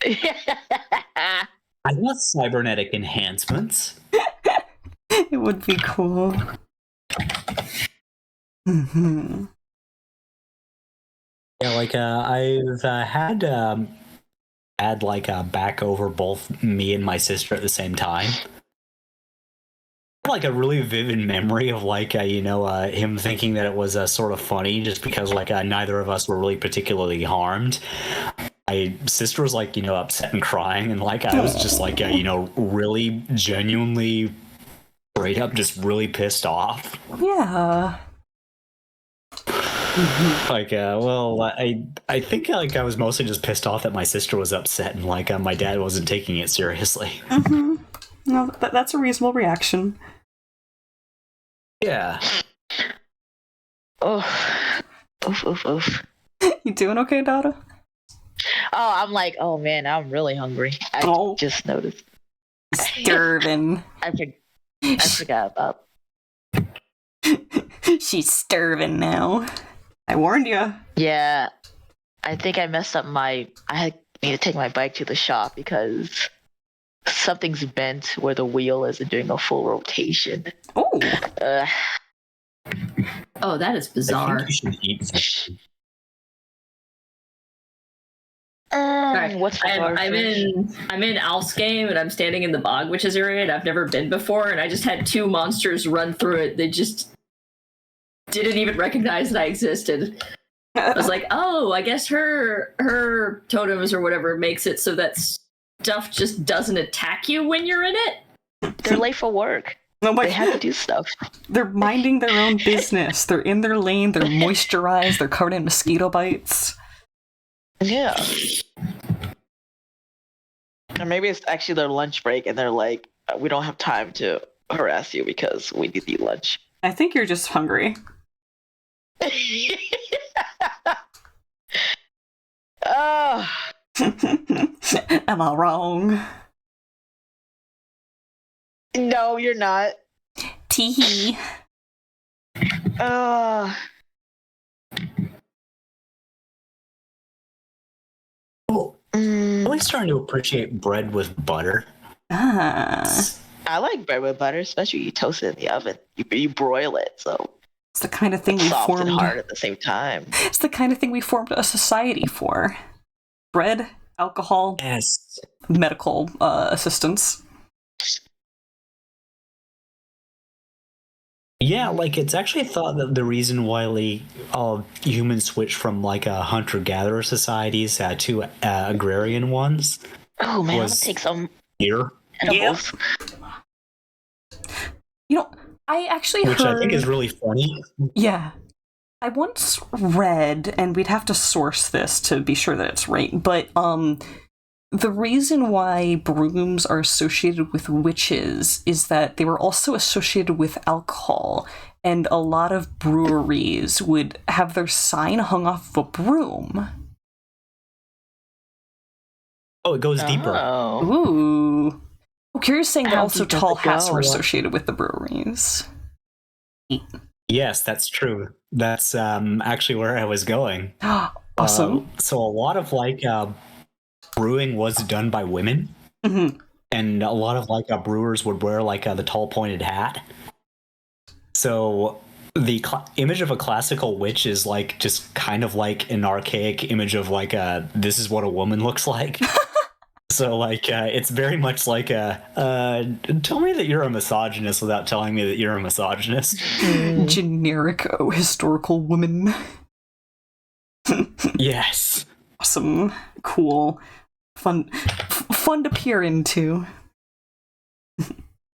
Speaker 4: I want cybernetic enhancements.
Speaker 1: It would be cool. Mm-hmm.
Speaker 4: Yeah, like I've had like back over both me and my sister at the same time. Like a really vivid memory of like him thinking that it was sort of funny just because like neither of us were really particularly harmed. My sister was like upset and crying, and like I was just like really genuinely straight up just really pissed off.
Speaker 1: Yeah.
Speaker 4: Like, well, I think like I was mostly just pissed off that my sister was upset and like my dad wasn't taking it seriously.
Speaker 1: Mm-hmm. No, that's a reasonable reaction.
Speaker 4: Yeah.
Speaker 3: Oh, oof.
Speaker 1: You doing okay, Dada?
Speaker 3: Oh, I'm like, oh man, I'm really hungry. I just noticed.
Speaker 1: Starving.
Speaker 3: I forgot about.
Speaker 1: She's starving now. I warned you.
Speaker 3: Yeah, I think I messed up I need to take my bike to the shop because something's bent where the wheel isn't doing a full rotation.
Speaker 1: Oh.
Speaker 2: Oh, that is bizarre.
Speaker 4: I think you should eat something.
Speaker 3: What's
Speaker 2: I'm in Alf's game and I'm standing in the Bog Witches area and I've never been before, and I just had two monsters run through it. They just didn't even recognize that I existed. I was like, oh, I guess her totems or whatever makes it so that stuff just doesn't attack you when you're in it.
Speaker 3: They're late for work.
Speaker 1: Oh my
Speaker 3: they have to do stuff.
Speaker 1: They're minding their own business. They're in their lane. They're moisturized. They're covered in mosquito bites.
Speaker 3: Yeah. Or maybe it's actually their lunch break and they're like, we don't have time to harass you because we need to eat lunch.
Speaker 1: I think you're just hungry.
Speaker 3: Oh.
Speaker 1: Am I wrong?
Speaker 3: No, you're not.
Speaker 1: Teehee.
Speaker 4: I'm really starting to appreciate bread with butter.
Speaker 1: Ah.
Speaker 3: I like bread with butter, especially you toast it in the oven. You broil it, so
Speaker 1: it's the kind of thing we
Speaker 3: soft
Speaker 1: formed.
Speaker 3: and hard at the same time.
Speaker 1: It's the kind of thing we formed a society for. Bread, alcohol,
Speaker 4: Yes.
Speaker 1: medical assistance.
Speaker 4: Yeah, like it's actually thought that the reason why humans switched from like hunter-gatherer societies to agrarian ones.
Speaker 3: Oh man, I'm gonna take some
Speaker 4: here.
Speaker 3: edibles.
Speaker 1: I actually
Speaker 4: Which
Speaker 1: heard...
Speaker 4: I think is really funny.
Speaker 1: Yeah. I once read, and we'd have to source this to be sure that it's right, but the reason why brooms are associated with witches is that they were also associated with alcohol, and a lot of breweries would have their sign hung off of a broom.
Speaker 4: Oh, it goes deeper.
Speaker 3: Oh.
Speaker 1: Ooh. Curious saying that
Speaker 3: How
Speaker 1: also
Speaker 3: deep does
Speaker 1: tall
Speaker 3: it go?
Speaker 1: hats were associated with the breweries.
Speaker 4: Yes, that's true. That's actually where I was going.
Speaker 1: Awesome.
Speaker 4: So a lot of like brewing was done by women, and a lot of like brewers would wear like the tall pointed hat. So the image of a classical witch is like just kind of like an archaic image of like this is what a woman looks like. So like it's very much like tell me that you're a misogynist without telling me that you're a misogynist.
Speaker 1: Generic historical woman.
Speaker 4: Yes.
Speaker 1: Awesome. Cool. Fun to peer into.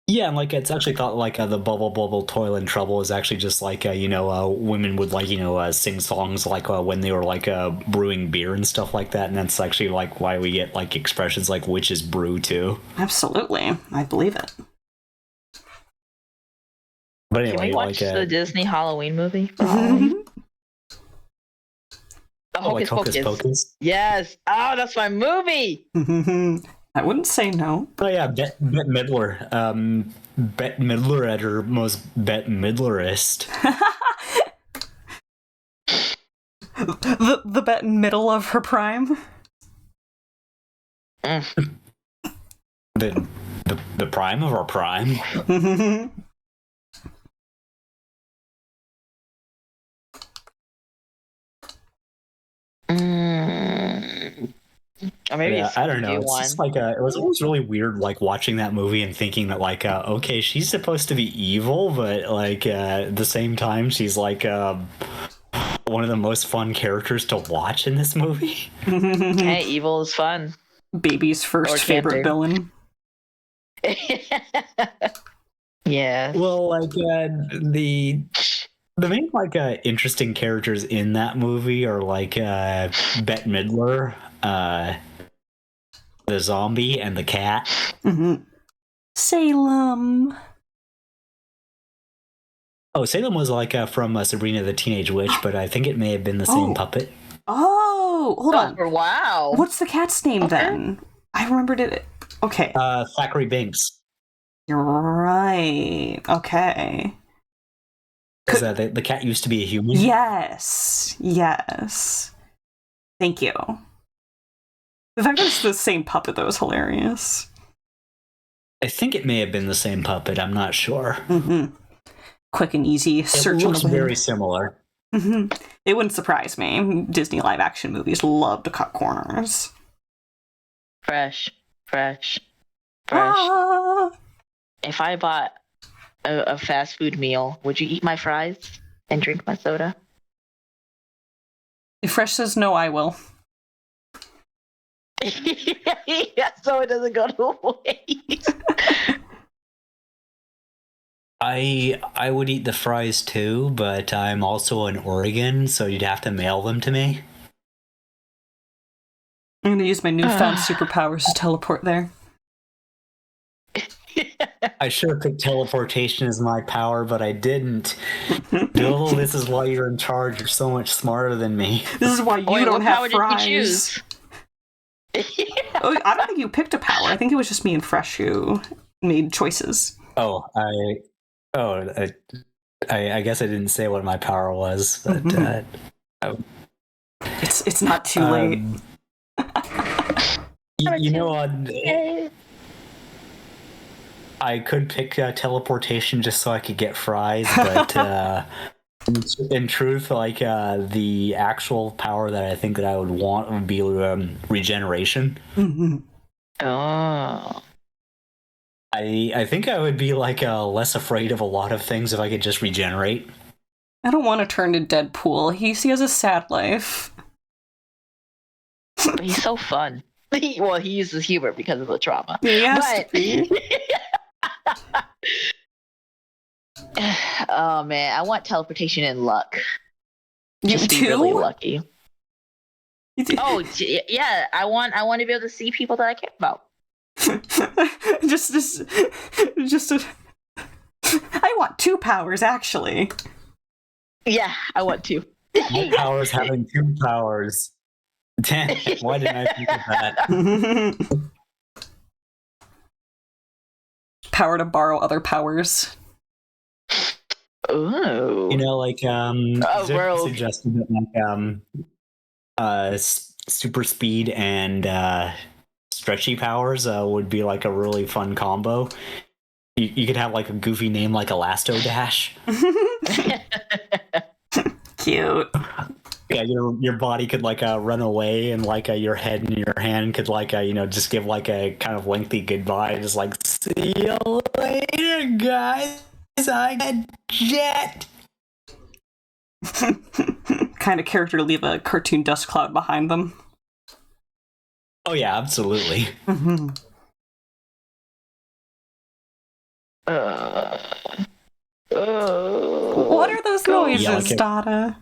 Speaker 4: Yeah, and like it's actually thought like the bubble toil and trouble is actually just like women would like sing songs like when they were like brewing beer and stuff like that, and that's actually like why we get like expressions like witches brew too.
Speaker 1: Absolutely, I believe it.
Speaker 4: But anyway,
Speaker 3: Can we watch the Disney Halloween movie?
Speaker 4: Hocus Pocus.
Speaker 3: Yes. Oh, that's my movie.
Speaker 1: I wouldn't say no.
Speaker 4: Oh yeah, Bette Midler. Bette Midler at her most Bette Midlerist.
Speaker 1: the Bette in middle of her prime.
Speaker 4: The prime of our prime.
Speaker 3: Or maybe
Speaker 4: I don't know. It's just like it was always really weird, like watching that movie and thinking that, like, okay, she's supposed to be evil, but like at the same time, she's like one of the most fun characters to watch in this movie.
Speaker 3: Hey, evil is fun.
Speaker 1: Baby's first favorite villain.
Speaker 3: Yeah.
Speaker 4: Well, like the main like interesting characters in that movie are like Bette Midler, the zombie, and the cat.
Speaker 1: Salem.
Speaker 4: Oh, Salem was like from Sabrina the Teenage Witch, but I think it may have been the same puppet.
Speaker 1: Oh, hold on.
Speaker 3: Wow.
Speaker 1: What's the cat's name then? I remembered it. Okay.
Speaker 4: Thackeray Binks.
Speaker 1: You're right. Okay.
Speaker 4: Because the cat used to be a human.
Speaker 1: Yes. Thank you. The fact that it's the same puppet, that was hilarious.
Speaker 4: I think it may have been the same puppet. I'm not sure.
Speaker 1: Quick and easy search.
Speaker 4: It looks very similar.
Speaker 1: It wouldn't surprise me. Disney live action movies love to cut corners.
Speaker 3: Fresh.
Speaker 1: Ah!
Speaker 3: If I bought a fast food meal, would you eat my fries and drink my soda?
Speaker 1: If Fresh says no, I will.
Speaker 3: Yeah, so it doesn't go to waste.
Speaker 4: I would eat the fries too, but I'm also in Oregon, so you'd have to mail them to me.
Speaker 1: I'm going to use my newfound superpowers to teleport there.
Speaker 4: I should have picked teleportation as my power, but I didn't. Bill, this is why you're in charge. You're so much smarter than me.
Speaker 1: This is why you don't have fries.
Speaker 3: Did you choose?
Speaker 1: Oh, I don't think you picked a power. I think it was just me and Fresh who made choices.
Speaker 4: I guess I didn't say what my power was, but
Speaker 1: it's not too late.
Speaker 4: You know, I could pick teleportation just so I could get fries, but in truth, like the actual power that I think that I would want would be regeneration.
Speaker 3: Oh.
Speaker 4: I think I would be like less afraid of a lot of things if I could just regenerate.
Speaker 1: I don't want to turn to Deadpool. He has a sad life.
Speaker 3: But he's so fun. He uses humor because of the trauma.
Speaker 1: Yeah, he has to be.
Speaker 3: Oh man, I want teleportation and luck.
Speaker 1: You
Speaker 3: Just
Speaker 1: too?
Speaker 3: be really lucky.
Speaker 1: You do?
Speaker 3: Oh yeah, I want to be able to see people that I care about.
Speaker 1: just I want two powers, actually.
Speaker 3: Yeah, I want to.
Speaker 4: My power is having two powers. Damn, why didn't I think of that?
Speaker 1: Power to borrow other powers.
Speaker 3: Ooh.
Speaker 4: You know, like
Speaker 3: world.
Speaker 4: suggested that like super speed and stretchy powers would be like a really fun combo. You could have like a goofy name like Elastodash.
Speaker 1: Cute.
Speaker 4: Yeah, your body could like run away, and like your head and your hand could like just give like a kind of lengthy goodbye, just like see you later, guys. I got jet.
Speaker 1: Kind of character to leave a cartoon dust cloud behind them.
Speaker 4: Oh yeah, absolutely.
Speaker 1: What are those noises,
Speaker 4: Yeah, like
Speaker 1: Dada?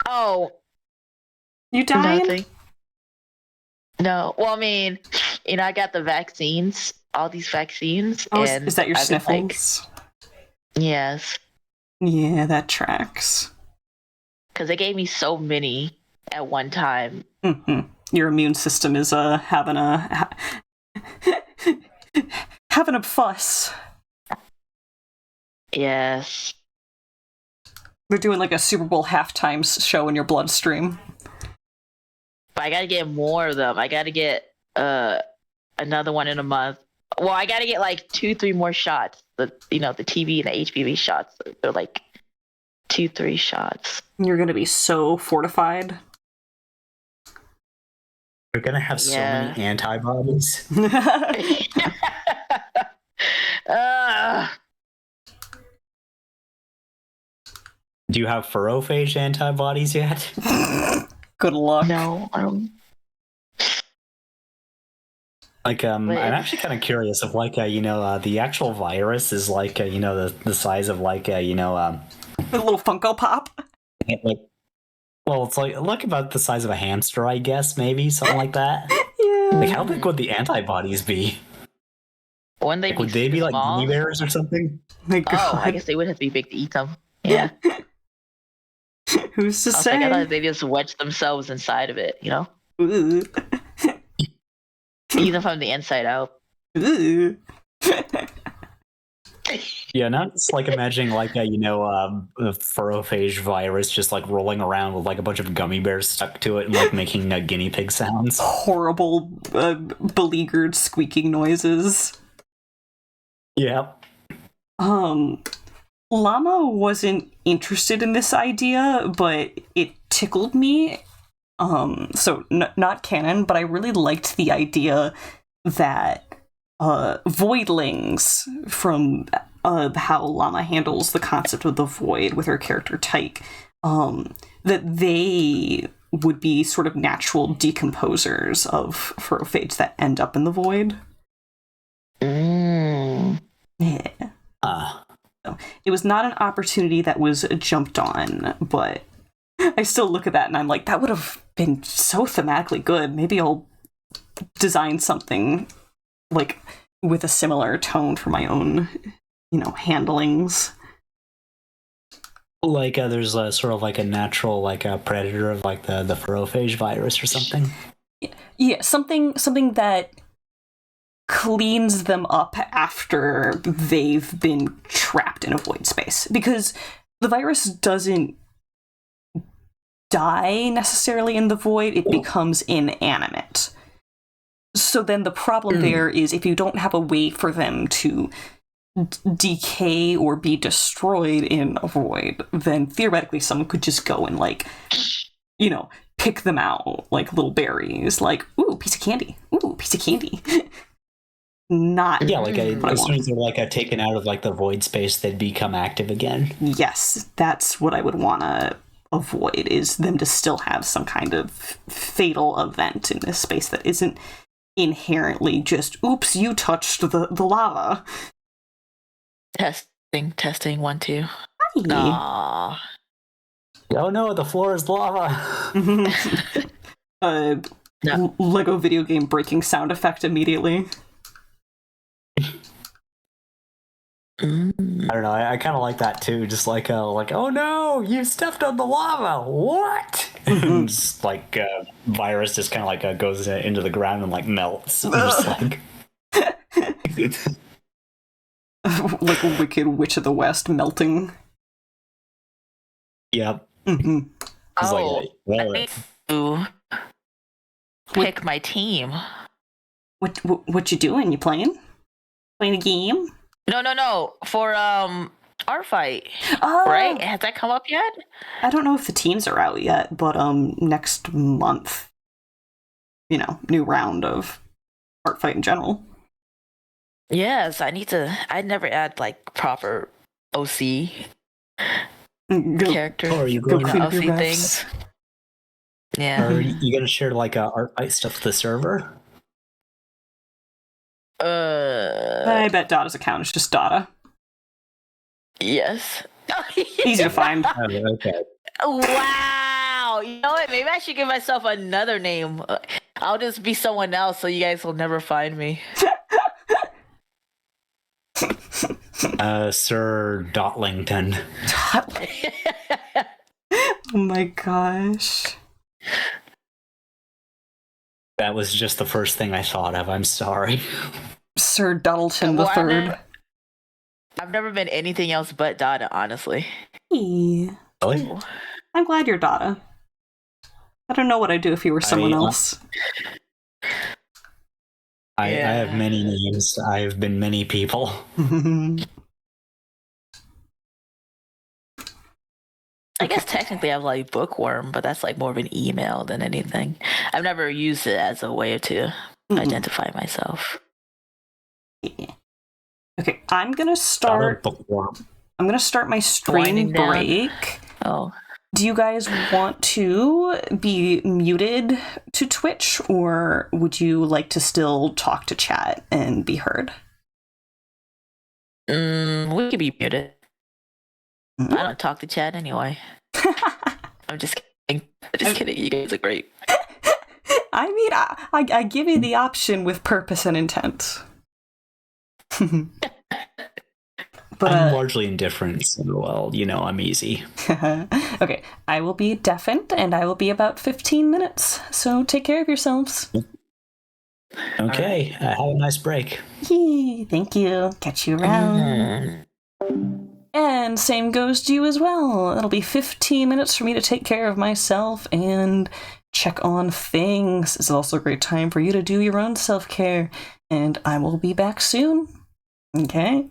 Speaker 3: Oh,
Speaker 1: You dying?
Speaker 3: nothing. No. Well, I mean, I got the vaccines, all these vaccines.
Speaker 1: Oh,
Speaker 3: and
Speaker 1: is that your
Speaker 3: I've been,
Speaker 1: sniffles?
Speaker 3: Yes.
Speaker 1: Yeah, that tracks.
Speaker 3: Because they gave me so many at one time.
Speaker 1: Your immune system is having a having a fuss.
Speaker 3: Yes.
Speaker 1: They're doing like a Super Bowl halftime show in your bloodstream.
Speaker 3: But I gotta get more of them. I gotta get another one in a month. Well, I gotta get like 2-3 more shots. The the TB and the HPV shots. They're like 2-3 shots.
Speaker 1: You're gonna be so fortified.
Speaker 4: You're gonna have so many antibodies. Do you have furophage antibodies yet?
Speaker 1: Good luck.
Speaker 3: No, I don't.
Speaker 4: Like, I'm actually kind of curious if, like, the actual virus is like, the size of like,
Speaker 1: A little Funko Pop.
Speaker 4: like, well, it's like about the size of a hamster, I guess, maybe something like that.
Speaker 1: Yeah.
Speaker 4: Like, how big would the antibodies be?
Speaker 3: Wouldn't they
Speaker 4: Like, would they be like
Speaker 3: small?
Speaker 4: gummy bears or something?
Speaker 1: My God.
Speaker 3: Oh, I guess they would have to be big to eat them. Yeah.
Speaker 1: Who's to
Speaker 3: I was
Speaker 1: say?
Speaker 3: like, I thought they just wedged themselves inside of it,
Speaker 1: Ooh.
Speaker 3: Eat them from the inside out.
Speaker 1: Ooh.
Speaker 4: Yeah, now it's like imagining like a furophage virus just like rolling around with like a bunch of gummy bears stuck to it and like making guinea pig sounds.
Speaker 1: Horrible, beleaguered squeaking noises.
Speaker 4: Yeah.
Speaker 1: Llama wasn't interested in this idea, but it tickled me. So not canon, but I really liked the idea that voidlings, from how Llama handles the concept of the void with her character Tyke, that they would be sort of natural decomposers of furophage that end up in the void. Yeah. So it was not an opportunity that was jumped on, but I still look at that and I'm like, that would have been so thematically good. Maybe I'll design something like with a similar tone for my own, handlings.
Speaker 4: Like there's sort of like a natural like a predator of like the furophage virus or something.
Speaker 1: Yeah, something that cleans them up after they've been trapped in a void space, because the virus doesn't die necessarily in the void, it becomes inanimate. So then the problem there is, if you don't have a way for them to decay or be destroyed in a void, then theoretically someone could just go and pick them out like little berries, like, ooh, piece of candy, ooh, piece of candy. Not
Speaker 4: like as soon as they're like taken out of like the void space, they'd become active again.
Speaker 1: Yes, that's what I would want to avoid, is them to still have some kind of fatal event in this space that isn't inherently just, oops, you touched the lava.
Speaker 3: Testing, 1, 2.
Speaker 1: Hi.
Speaker 3: Aww.
Speaker 4: Oh no, the floor is lava.
Speaker 3: No.
Speaker 1: Lego video game breaking sound effect immediately.
Speaker 4: I don't know. I kind of like that too. Just like oh no, you stepped on the lava. What? And just like virus just kind of like goes into the ground and like melts. And just like
Speaker 1: like a wicked Witch of the West melting.
Speaker 4: Yep.
Speaker 1: Mm-hmm.
Speaker 4: It's
Speaker 3: Oh,
Speaker 4: like,
Speaker 3: I need to pick my team.
Speaker 1: What you doing? You playing? Playing a game?
Speaker 3: No. For our fight,
Speaker 1: Oh,
Speaker 3: right? Has that come up yet?
Speaker 1: I don't know if the teams are out yet, but next month, new round of art fight in general.
Speaker 3: Yes, I need to. I never add like proper OC
Speaker 1: Go,
Speaker 3: character.
Speaker 4: Oh, are you
Speaker 1: go
Speaker 4: going?
Speaker 1: clean up your
Speaker 3: OC
Speaker 1: refs.
Speaker 3: things. Yeah.
Speaker 4: Are you gonna share like art fight stuff with the server?
Speaker 1: I bet Dada's account is just Dada.
Speaker 3: Yes.
Speaker 1: Easy to find.
Speaker 4: Oh, okay.
Speaker 3: Wow. You know what? Maybe I should give myself another name. I'll just be someone else so you guys will never find me.
Speaker 4: Sir Dotlington.
Speaker 1: Oh my gosh.
Speaker 4: That was just the first thing I thought of. I'm sorry.
Speaker 1: Sir Doddleton
Speaker 3: Well,
Speaker 1: the Third.
Speaker 3: I've never been anything else but Dada, honestly.
Speaker 1: Hey,
Speaker 4: Really?
Speaker 1: I'm glad you're Dada. I don't know what I'd do if you were someone else.
Speaker 4: I have many names. I have been many people.
Speaker 3: I guess technically I have like Bookworm, but that's like more of an email than anything. I've never used it as a way to identify myself.
Speaker 1: Yeah. Okay, I'm gonna start my stream
Speaker 3: Winding down.
Speaker 1: break.
Speaker 3: Oh.
Speaker 1: Do you guys want to be muted to Twitch, or would you like to still talk to chat and be heard?
Speaker 3: We could be muted.
Speaker 1: Mm-hmm.
Speaker 3: I don't talk to chat anyway. I'm just kidding. Just kidding. You guys are great.
Speaker 1: I mean, I give you the option with purpose and intent. But
Speaker 4: I'm largely indifferent, so, well, I'm easy.
Speaker 1: okay, I will be deafened, and I will be about 15 minutes, so take care of yourselves.
Speaker 4: Okay, have a nice break.
Speaker 1: Yee, thank you. Catch you around. And same goes to you as well. It'll be 15 minutes for me to take care of myself and check on things. It's also a great time for you to do your own self-care, and I will be back soon. Okay?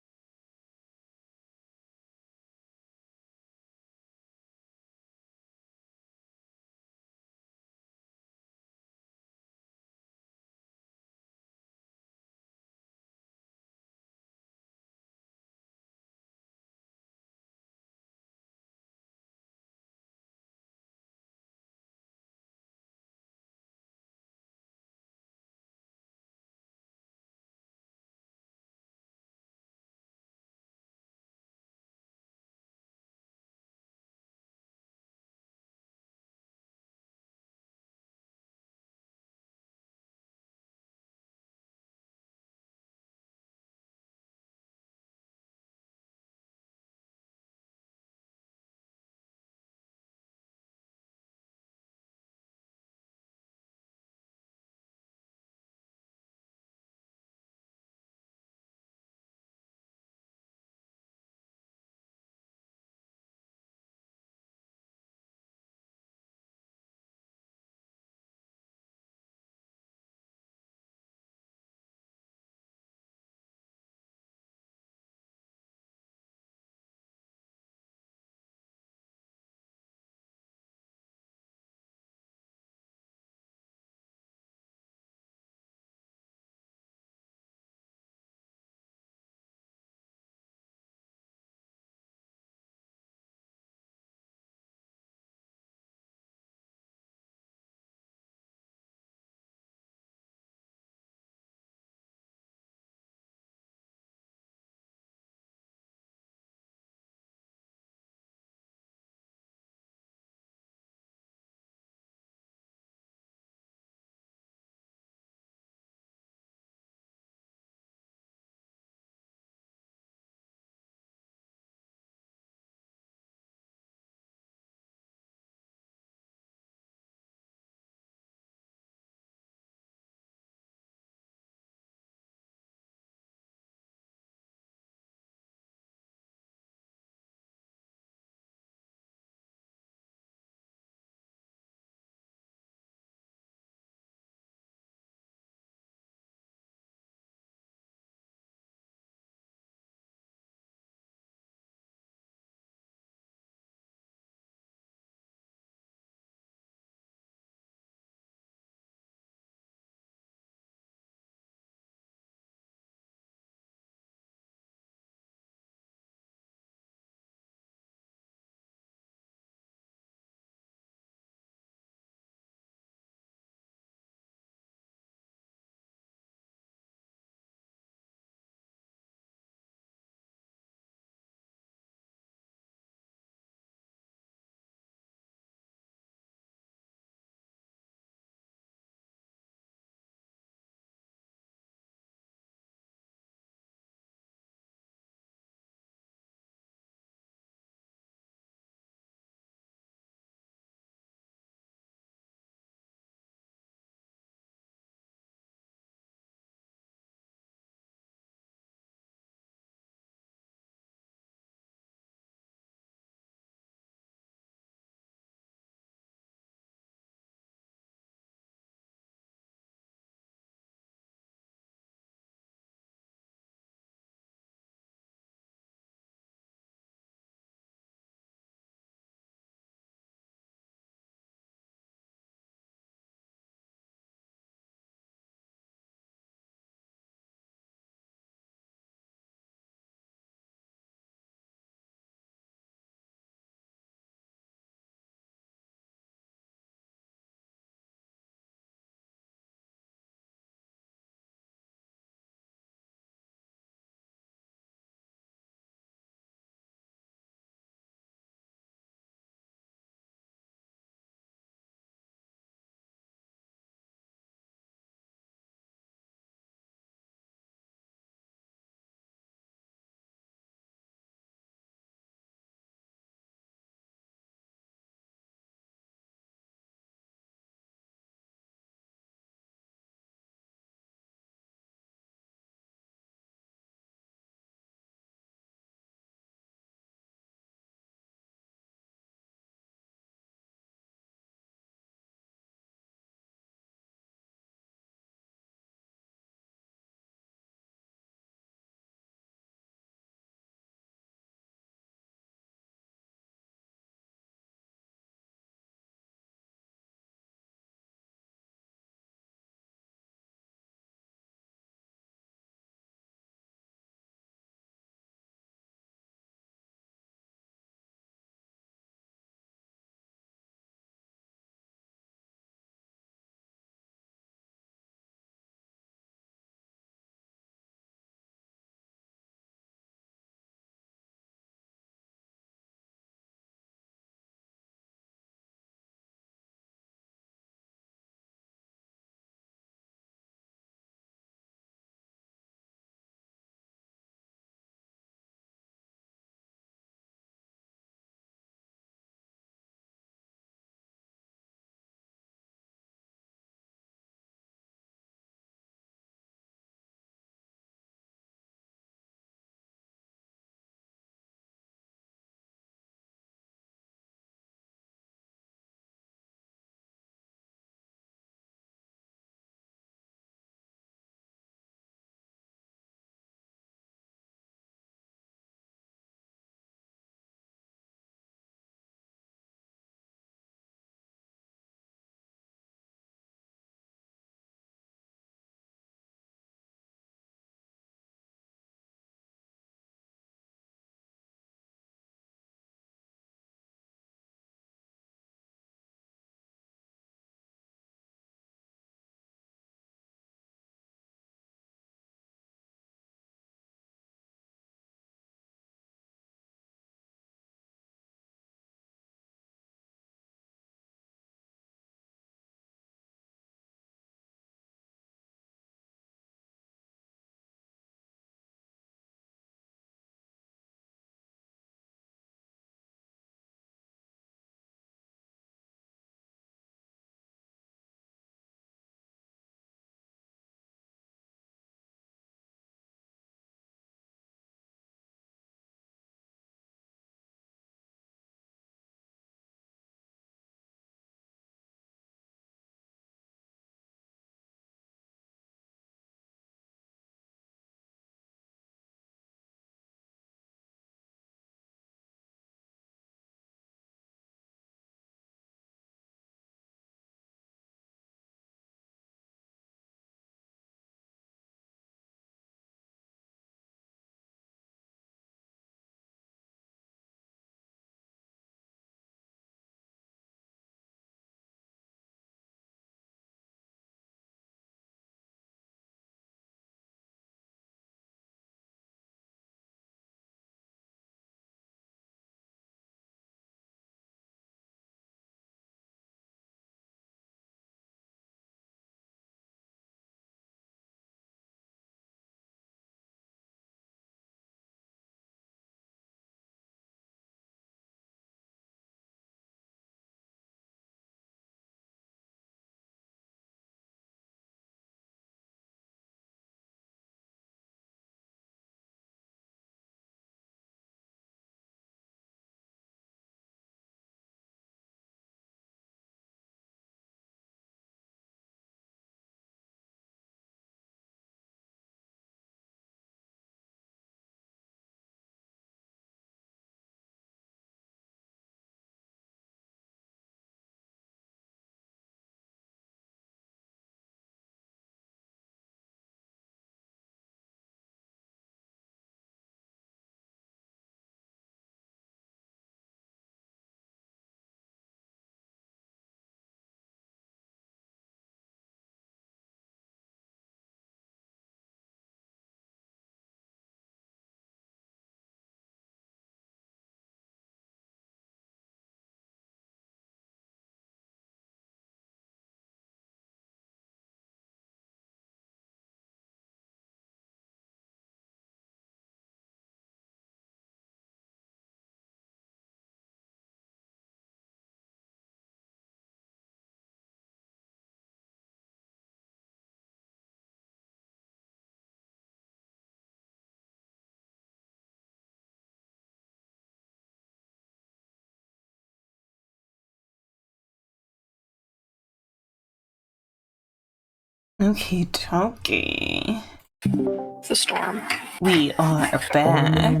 Speaker 1: Okay, dokie.
Speaker 5: It's a storm.
Speaker 1: We are back.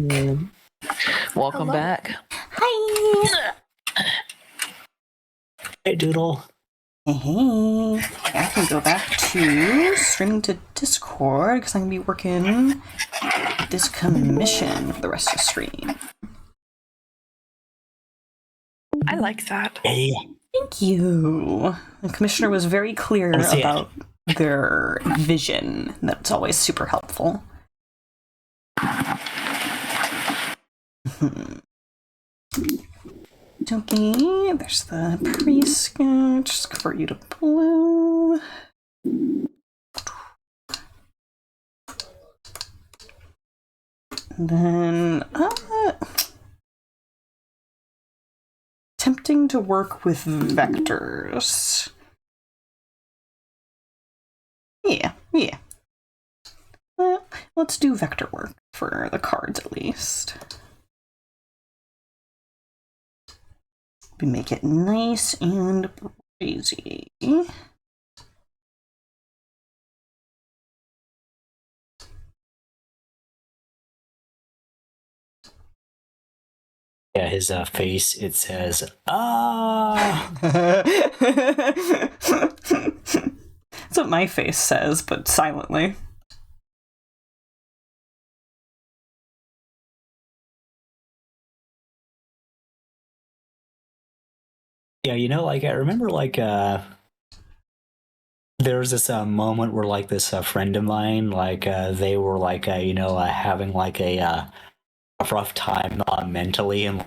Speaker 3: Welcome
Speaker 2: Hello.
Speaker 3: back.
Speaker 1: Hi.
Speaker 4: Hey, Doodle.
Speaker 1: Hey. I can go back to streaming to Discord because I'm gonna be working this commission for the rest of the stream.
Speaker 5: I like that.
Speaker 4: Hey.
Speaker 1: Thank you. The commissioner was very clear
Speaker 4: Oh, yeah.
Speaker 1: about their vision. That's always super helpful. Okay, there's the pre-sketch. Just convert you to blue. And then, attempting to work with vectors. Yeah. Well, let's do vector work for the cards at least. We make it nice and crazy.
Speaker 4: Yeah, his face, it says, ah.
Speaker 1: That's what my face says, but silently.
Speaker 4: Yeah, like, I remember, like, there was this moment where, like, this friend of mine, like, they were, like, having, like, a rough time mentally, and,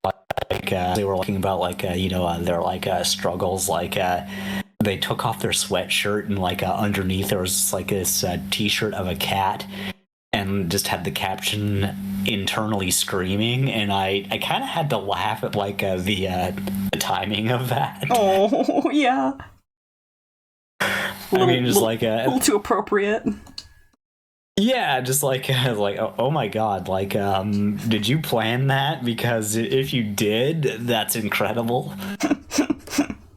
Speaker 4: like, they were talking about, like, their, like, struggles, like, they took off their sweatshirt, and, like, underneath there was, like, this t-shirt of a cat, and just had the caption internally screaming, and I kind of had to laugh at, like, the timing of that.
Speaker 1: Oh, yeah.
Speaker 4: I mean, just like
Speaker 1: a little too appropriate.
Speaker 4: yeah, just like oh my god, like did you plan that? Because if you did, that's incredible.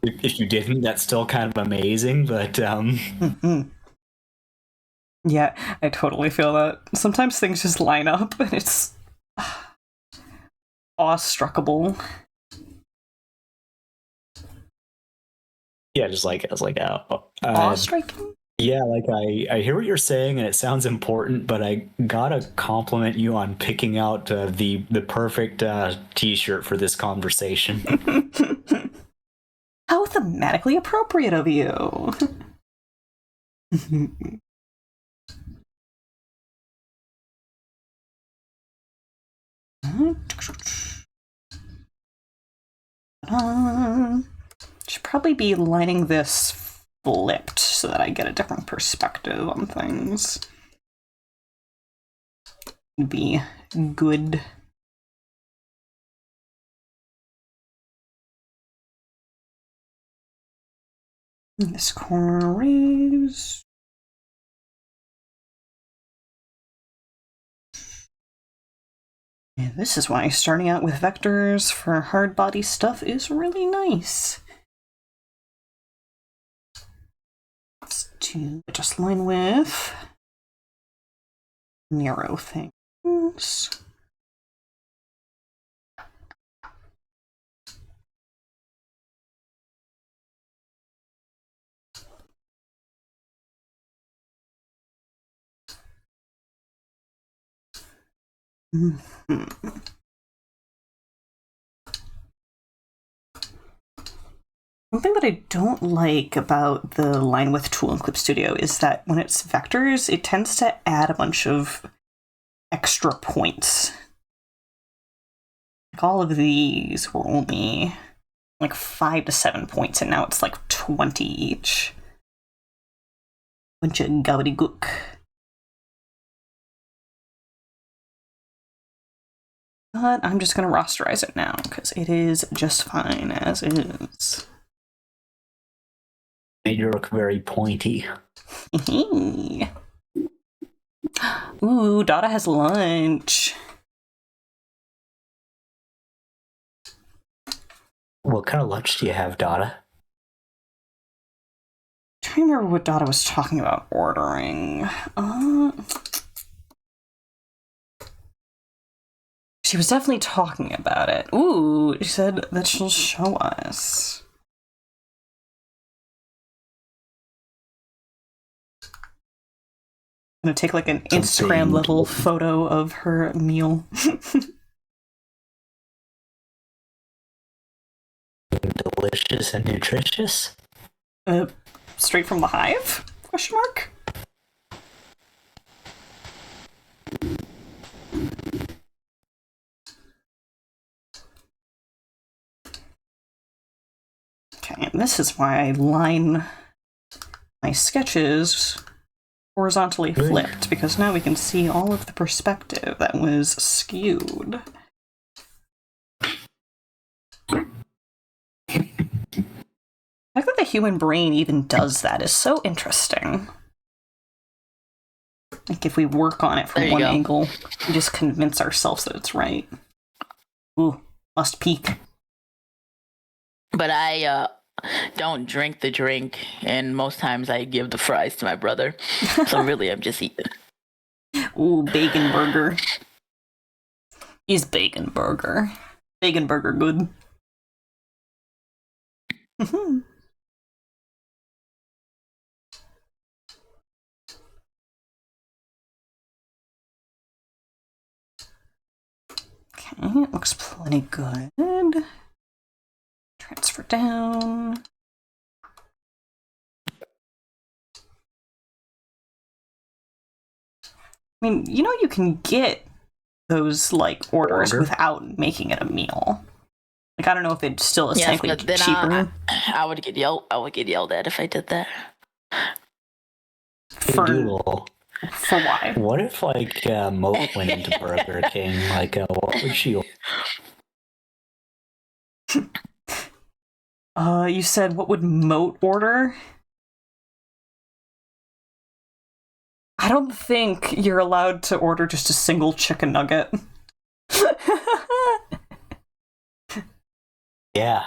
Speaker 4: If you didn't, that's still kind of amazing. But
Speaker 1: Mm-hmm. Yeah, I totally feel that. Sometimes things just line up, and it's awestruckable.
Speaker 4: yeah, just like I was like,
Speaker 1: Awe-striking?
Speaker 4: yeah, like I hear what you're saying, and it sounds important, but I gotta compliment you on picking out the perfect T-shirt for this conversation.
Speaker 1: How thematically appropriate of you. Should probably be lining this flipped so that I get a different perspective on things. Would be good. This corner raise. And this is why starting out with vectors for hard body stuff is really nice. Let's do just line with narrow things. Mm-hmm. One thing that I don't like about the line width tool in Clip Studio is that when it's vectors, it tends to add a bunch of extra points. Like all of these were only like 5 to 7 points, and now it's like 20 each. Bunch of gobbledygook. But I'm just going to rasterize it now, because it is just fine as is.
Speaker 4: Made you look very pointy.
Speaker 1: Ooh, Dada has lunch.
Speaker 4: What kind of lunch do you have, Dada?
Speaker 1: I remember what Dada was talking about ordering. She was definitely talking about it. Ooh, she said that she'll show us. I'm gonna take like an Instagram level photo of her meal.
Speaker 4: Delicious and nutritious.
Speaker 1: Straight from the hive? Question mark. Okay, and this is why I line my sketches horizontally flipped, because now we can see all of the perspective that was skewed. The fact that the human brain even does that is so interesting. Like, if we work on it from one angle, we just convince ourselves that it's right. Ooh, must peek.
Speaker 3: But I don't drink the drink, and most times I give the fries to my brother. So really, I'm just eating.
Speaker 1: Ooh, bacon burger. Is bacon burger. Bacon burger good? Okay, it looks plenty good. Transfer down. I mean, you know, you can get those like orders without making it a meal. Like, I don't know if it still is technically cheaper.
Speaker 3: I would get yelled at if I did that.
Speaker 1: For why?
Speaker 4: What if like Moat went into Burger King? Like, what would she?
Speaker 1: You said what would Moat order? I don't think you're allowed to order just a single chicken nugget.
Speaker 4: Yeah.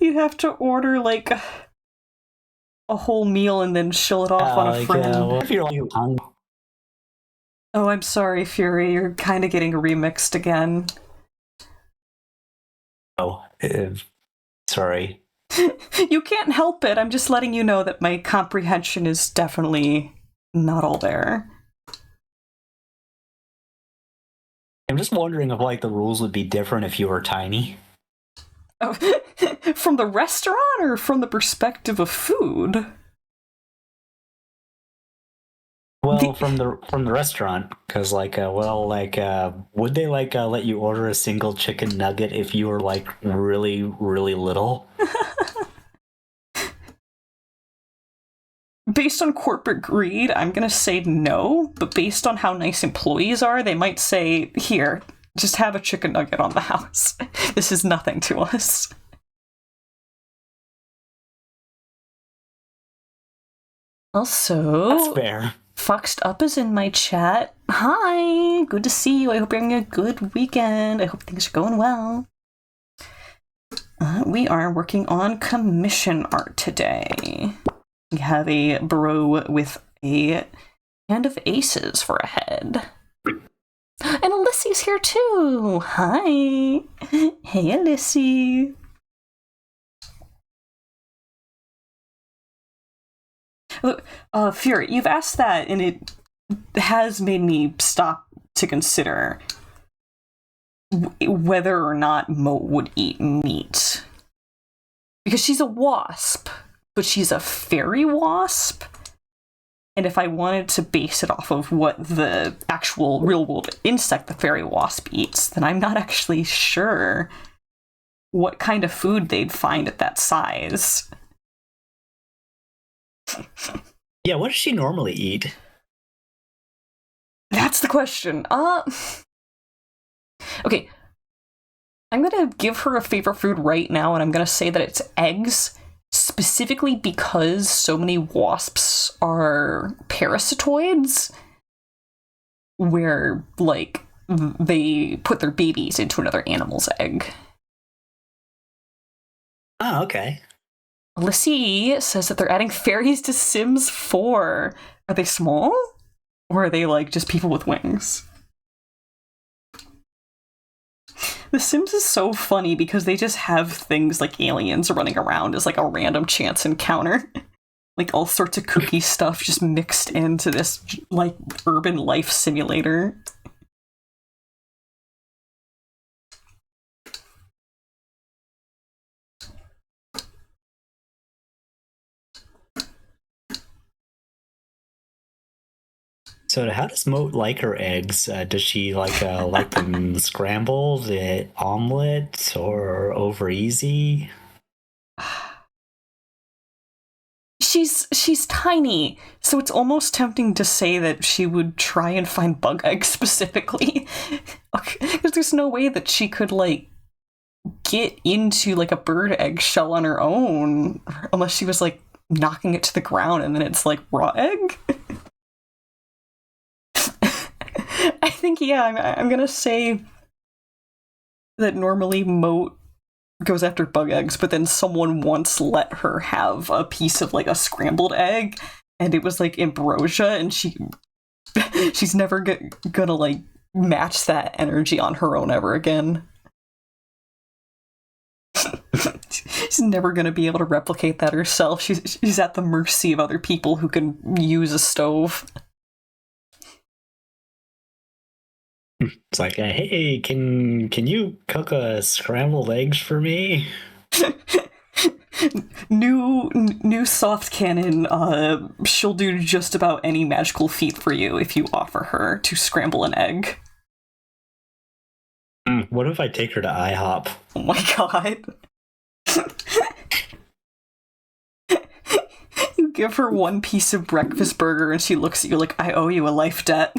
Speaker 1: You'd have to order like a whole meal and then shill it off on a friend.
Speaker 4: What if you're like hungry?
Speaker 1: Oh, I'm sorry, Fury. You're kind of getting remixed again.
Speaker 4: Oh, sorry.
Speaker 1: You can't help it. I'm just letting you know that my comprehension is definitely not all there.
Speaker 4: I'm just wondering if like the rules would be different if you were tiny.
Speaker 1: Oh, from the restaurant or from the perspective of food?
Speaker 4: Well, from the restaurant, because like, would they like let you order a single chicken nugget if you were like really, really little?
Speaker 1: Based on corporate greed, I'm gonna say no, but based on how nice employees are, they might say, here, just have a chicken nugget on the house. This is nothing to us. Also,
Speaker 4: That's fair.
Speaker 1: Foxed Up is in my chat. Hi, good to see you. I hope you're having a good weekend. I hope things are going well. We are working on commission art today. We have a bro with a hand of aces for a head. And Alyssa's here too. Hi. Hey, Alyssa. Look, Fury, you've asked that, and it has made me stop to consider whether or not Moat would eat meat. Because she's a wasp, but she's a fairy wasp. And if I wanted to base it off of what the actual real-world insect the fairy wasp eats, then I'm not actually sure what kind of food they'd find at that size.
Speaker 4: Yeah, what does she normally eat?
Speaker 1: That's the question. Okay. I'm gonna give her a favorite food right now, and I'm gonna say that it's eggs, specifically because so many wasps are parasitoids, where, like, they put their babies into another animal's egg.
Speaker 4: Oh, okay.
Speaker 1: Lissy says that they're adding fairies to Sims 4. Are they small? Or are they like just people with wings? The Sims is so funny because they just have things like aliens running around as like a random chance encounter. Like all sorts of kooky stuff just mixed into this like urban life simulator.
Speaker 4: So how does Moat like her eggs? Does she like them scrambled, omelet, or over easy?
Speaker 1: She's tiny, so it's almost tempting to say that she would try and find bug eggs specifically. Because there's no way that she could like get into like a bird egg shell on her own unless she was like knocking it to the ground and then it's like raw egg. I think, yeah, I'm gonna say that normally Moat goes after bug eggs, but then someone once let her have a piece of like a scrambled egg, and it was like ambrosia, and she's never gonna like match that energy on her own ever again. She's never gonna be able to replicate that herself. She's at the mercy of other people who can use a stove.
Speaker 4: It's like, hey, can you cook scrambled eggs for me?
Speaker 1: New soft cannon. She'll do just about any magical feat for you if you offer her to scramble an egg.
Speaker 4: What if I take her to IHOP?
Speaker 1: Oh my god. You give her one piece of breakfast burger and she looks at you like, I owe you a life debt.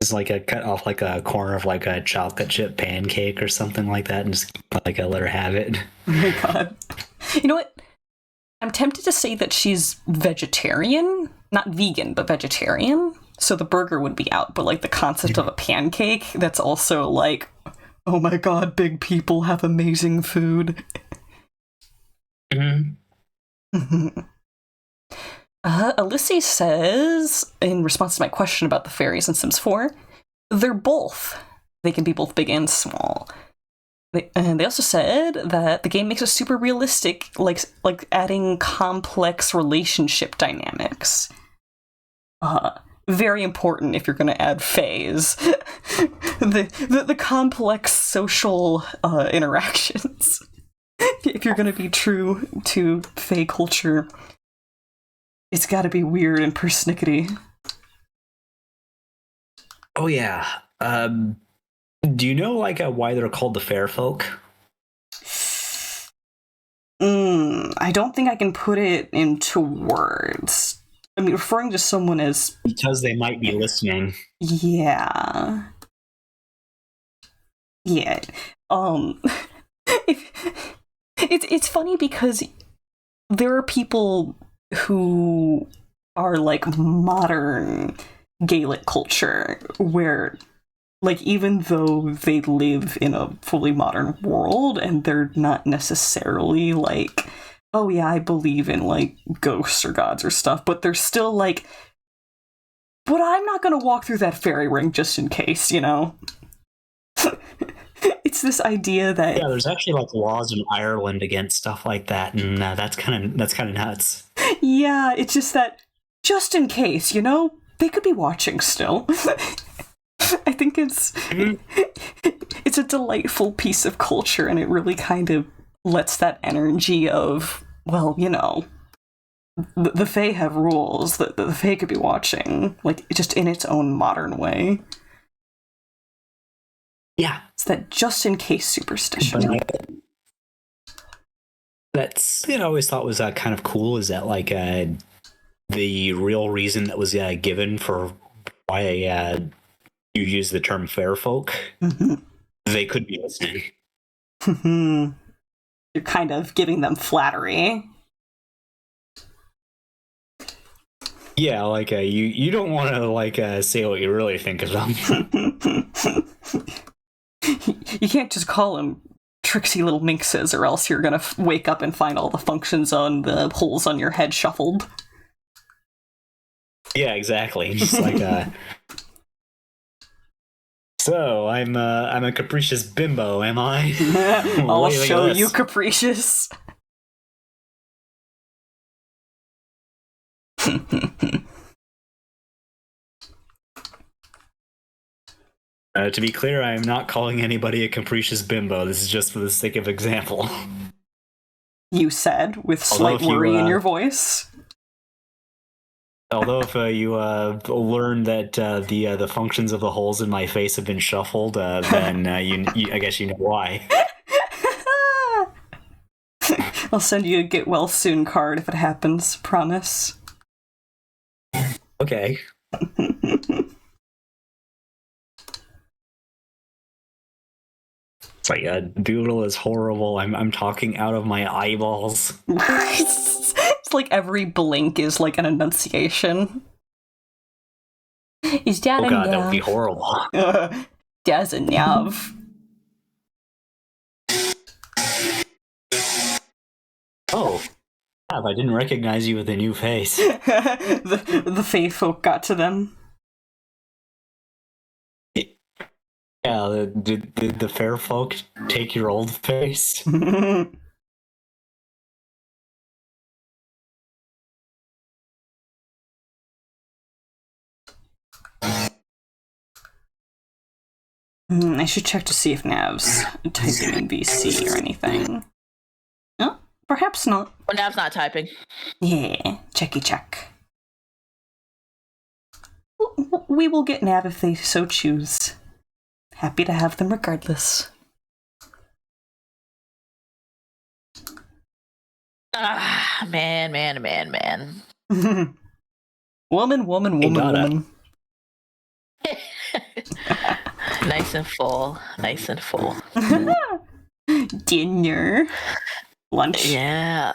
Speaker 4: It's like a cut off like a corner of like a chocolate chip pancake or something like that, and just like I let her have it.
Speaker 1: Oh my god. You know what? I'm tempted to say that she's vegetarian. Not vegan, but vegetarian. So the burger would be out, but like the concept of a pancake, that's also like, oh my god, big people have amazing food.
Speaker 4: Mm-hmm.
Speaker 1: Alyssa says, in response to my question about the fairies in Sims 4, they're both. They can be both big and small. And they also said that the game makes it super realistic, like adding complex relationship dynamics. Very important if you're going to add fays. the complex social interactions. If you're going to be true to fae culture, it's got to be weird and persnickety.
Speaker 4: Oh yeah. Do you know like why they're called the fair folk?
Speaker 1: I don't think I can put it into words. I mean, referring to someone as...
Speaker 4: Because they might be listening.
Speaker 1: Yeah. Yeah. It's funny because there are people who are like modern Gaelic culture where like even though they live in a fully modern world and they're not necessarily like, oh yeah, I believe in like ghosts or gods or stuff, but they're still like, but I'm not gonna walk through that fairy ring just in case, you know? It's this idea that
Speaker 4: there's actually like laws in Ireland against stuff like that, and that's kind of nuts.
Speaker 1: Yeah, it's just that just in case, you know, they could be watching still. I think it's a delightful piece of culture, and it really kind of lets that energy of, well, you know, the Fae have rules that the Fae could be watching, like just in its own modern way.
Speaker 4: Yeah.
Speaker 1: It's that just in case superstition.
Speaker 4: That's, I always thought was kind of cool is that like the real reason that was given for why you use the term fair folk, they could be listening.
Speaker 1: You're kind of giving them flattery.
Speaker 4: Yeah, like you don't want to like say what you really think of them.
Speaker 1: You can't just call them tricksy little minxes, or else you're gonna wake up and find all the functions on the holes on your head shuffled.
Speaker 4: Yeah, exactly. Just like So I'm a capricious bimbo, am I?
Speaker 1: I'll
Speaker 4: What do you think
Speaker 1: show
Speaker 4: of
Speaker 1: you
Speaker 4: this?
Speaker 1: capricious.
Speaker 4: To be clear, I am not calling anybody a capricious bimbo. This is just for the sake of example.
Speaker 1: You said, with
Speaker 4: Although
Speaker 1: slight
Speaker 4: if you,
Speaker 1: worry in your voice.
Speaker 4: Although if you learn that the functions of the holes in my face have been shuffled, then I guess you know why.
Speaker 1: I'll send you a get well soon card if it happens, promise.
Speaker 4: Okay. It's like Doodle is horrible. I'm talking out of my eyeballs.
Speaker 1: It's like every blink is like an enunciation. Is that
Speaker 4: Oh
Speaker 1: a
Speaker 4: god, that would be
Speaker 1: nav?
Speaker 4: horrible.
Speaker 1: That's a nav.
Speaker 4: Oh, Nav, I didn't recognize you with a new face.
Speaker 1: the Fae folk got to them.
Speaker 4: Yeah, did the fair folk take your old face?
Speaker 1: I should check to see if Nav's typing in VC or anything. No, perhaps not.
Speaker 3: Well, Nav's not typing.
Speaker 1: Yeah, checky check. We will get Nav if they so choose. Happy to have them regardless.
Speaker 3: Ah, man.
Speaker 1: Woman.
Speaker 4: Donna.
Speaker 3: Nice and full.
Speaker 1: Dinner. Lunch.
Speaker 3: Yeah.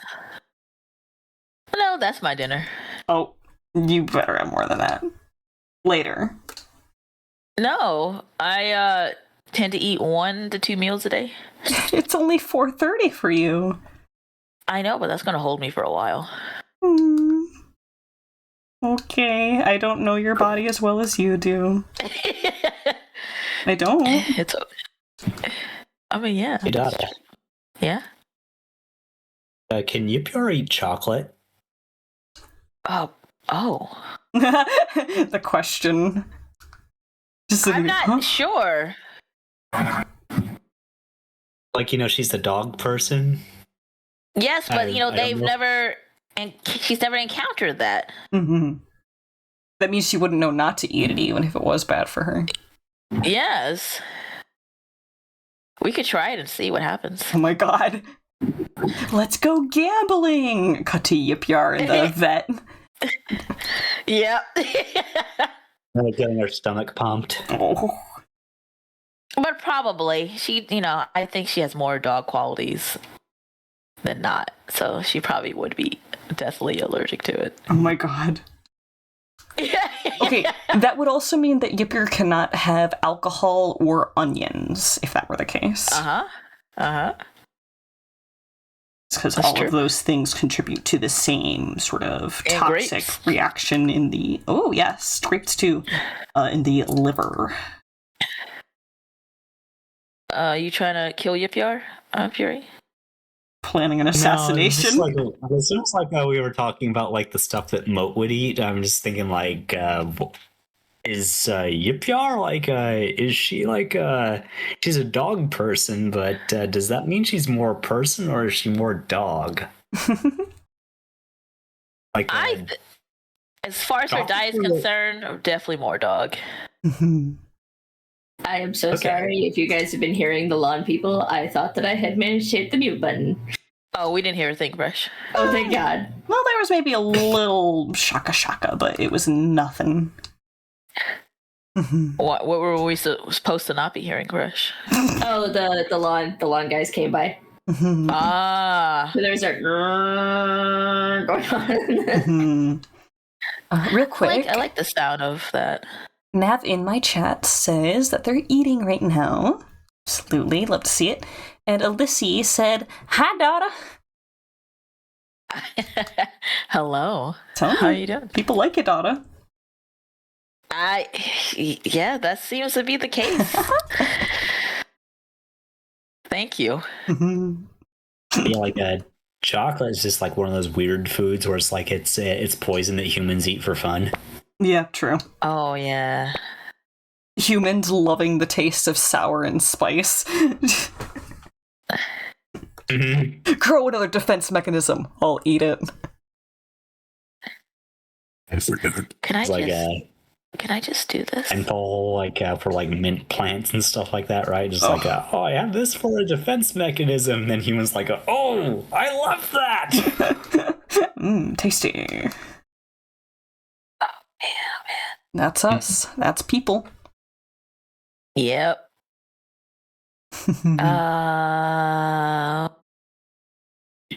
Speaker 3: No, that's my dinner.
Speaker 1: Oh, you better have more than that. Later.
Speaker 3: No, I tend to eat 1 to 2 meals a day.
Speaker 1: It's only 4:30 for you.
Speaker 3: I know, but that's gonna hold me for a while.
Speaker 1: Okay, I don't know your body as well as you do. I don't.
Speaker 3: It's. I mean, yeah.
Speaker 4: Hey, Dada,
Speaker 3: Yeah.
Speaker 4: can Yipyar eat chocolate?
Speaker 3: Oh.
Speaker 1: The question. Just
Speaker 3: I'm not sure.
Speaker 4: Like, she's the dog person.
Speaker 3: Yes, but
Speaker 4: I don't
Speaker 3: they've
Speaker 4: know.
Speaker 3: never, and she's never encountered that.
Speaker 1: Mm-hmm. That means she wouldn't know not to eat it even if it was bad for her.
Speaker 3: Yes. We could try it and see what happens.
Speaker 1: Oh my god. Let's go gambling! Cut to Yipyar and the vet.
Speaker 3: Yeah.
Speaker 4: Like getting her stomach pumped.
Speaker 1: Oh.
Speaker 3: But probably she, I think she has more dog qualities than not, so she probably would be deathly allergic to it.
Speaker 1: Oh my god. Okay, that would also mean that Yipyar cannot have alcohol or onions, if that were the case. It's because
Speaker 3: That's
Speaker 1: all
Speaker 3: true.
Speaker 1: of those things contribute to the same sort of
Speaker 3: And
Speaker 1: toxic
Speaker 3: grapes.
Speaker 1: reaction in the... Oh, yes, grapes too. In the liver.
Speaker 3: You trying to kill Yipyar, Fury?
Speaker 1: Planning an assassination.
Speaker 4: No, it seems like we were talking about like the stuff that Moat would eat. I'm just thinking like, is Yipyar like, is she like, she's a dog person, but does that mean she's more person or is she more dog? Like,
Speaker 3: As far as her
Speaker 4: Dog
Speaker 3: diet is
Speaker 4: food.
Speaker 3: concerned, definitely more dog.
Speaker 2: I am so
Speaker 4: Okay.
Speaker 2: sorry if you guys have been hearing the lawn people. I thought that I had managed to hit the mute button.
Speaker 3: Oh, we didn't hear a thing, Brush.
Speaker 2: Oh, thank God.
Speaker 1: Well, there was maybe a little shaka, but it was nothing.
Speaker 3: What were we supposed to not be hearing, Brush?
Speaker 2: Oh, the lawn guys came by.
Speaker 3: Ah.
Speaker 2: So there was a going on.
Speaker 1: Real quick,
Speaker 3: I like the sound of that.
Speaker 1: Nav in my chat says that they're eating right now. Absolutely, love to see it. And Alyssy said, "Hi, daughter."
Speaker 3: Hello.
Speaker 1: Tell
Speaker 3: How
Speaker 1: me,
Speaker 3: you doing?
Speaker 1: people like it, daughter.
Speaker 3: Yeah, that seems to be the case. Thank you.
Speaker 4: Yeah, like chocolate is just like one of those weird foods where it's like it's poison that humans eat for fun.
Speaker 1: Yeah, true.
Speaker 3: Oh yeah.
Speaker 1: Humans loving the taste of sour and spice. Grow another defense mechanism. I'll eat it.
Speaker 3: Can I
Speaker 4: It's like
Speaker 3: can I just do this?
Speaker 4: menthol, like for like mint plants and stuff like that, right? Just like, oh, I have this for a defense mechanism. And then humans like, oh, I love that.
Speaker 1: Tasty.
Speaker 3: Oh man.
Speaker 1: That's us. That's people.
Speaker 3: Yep.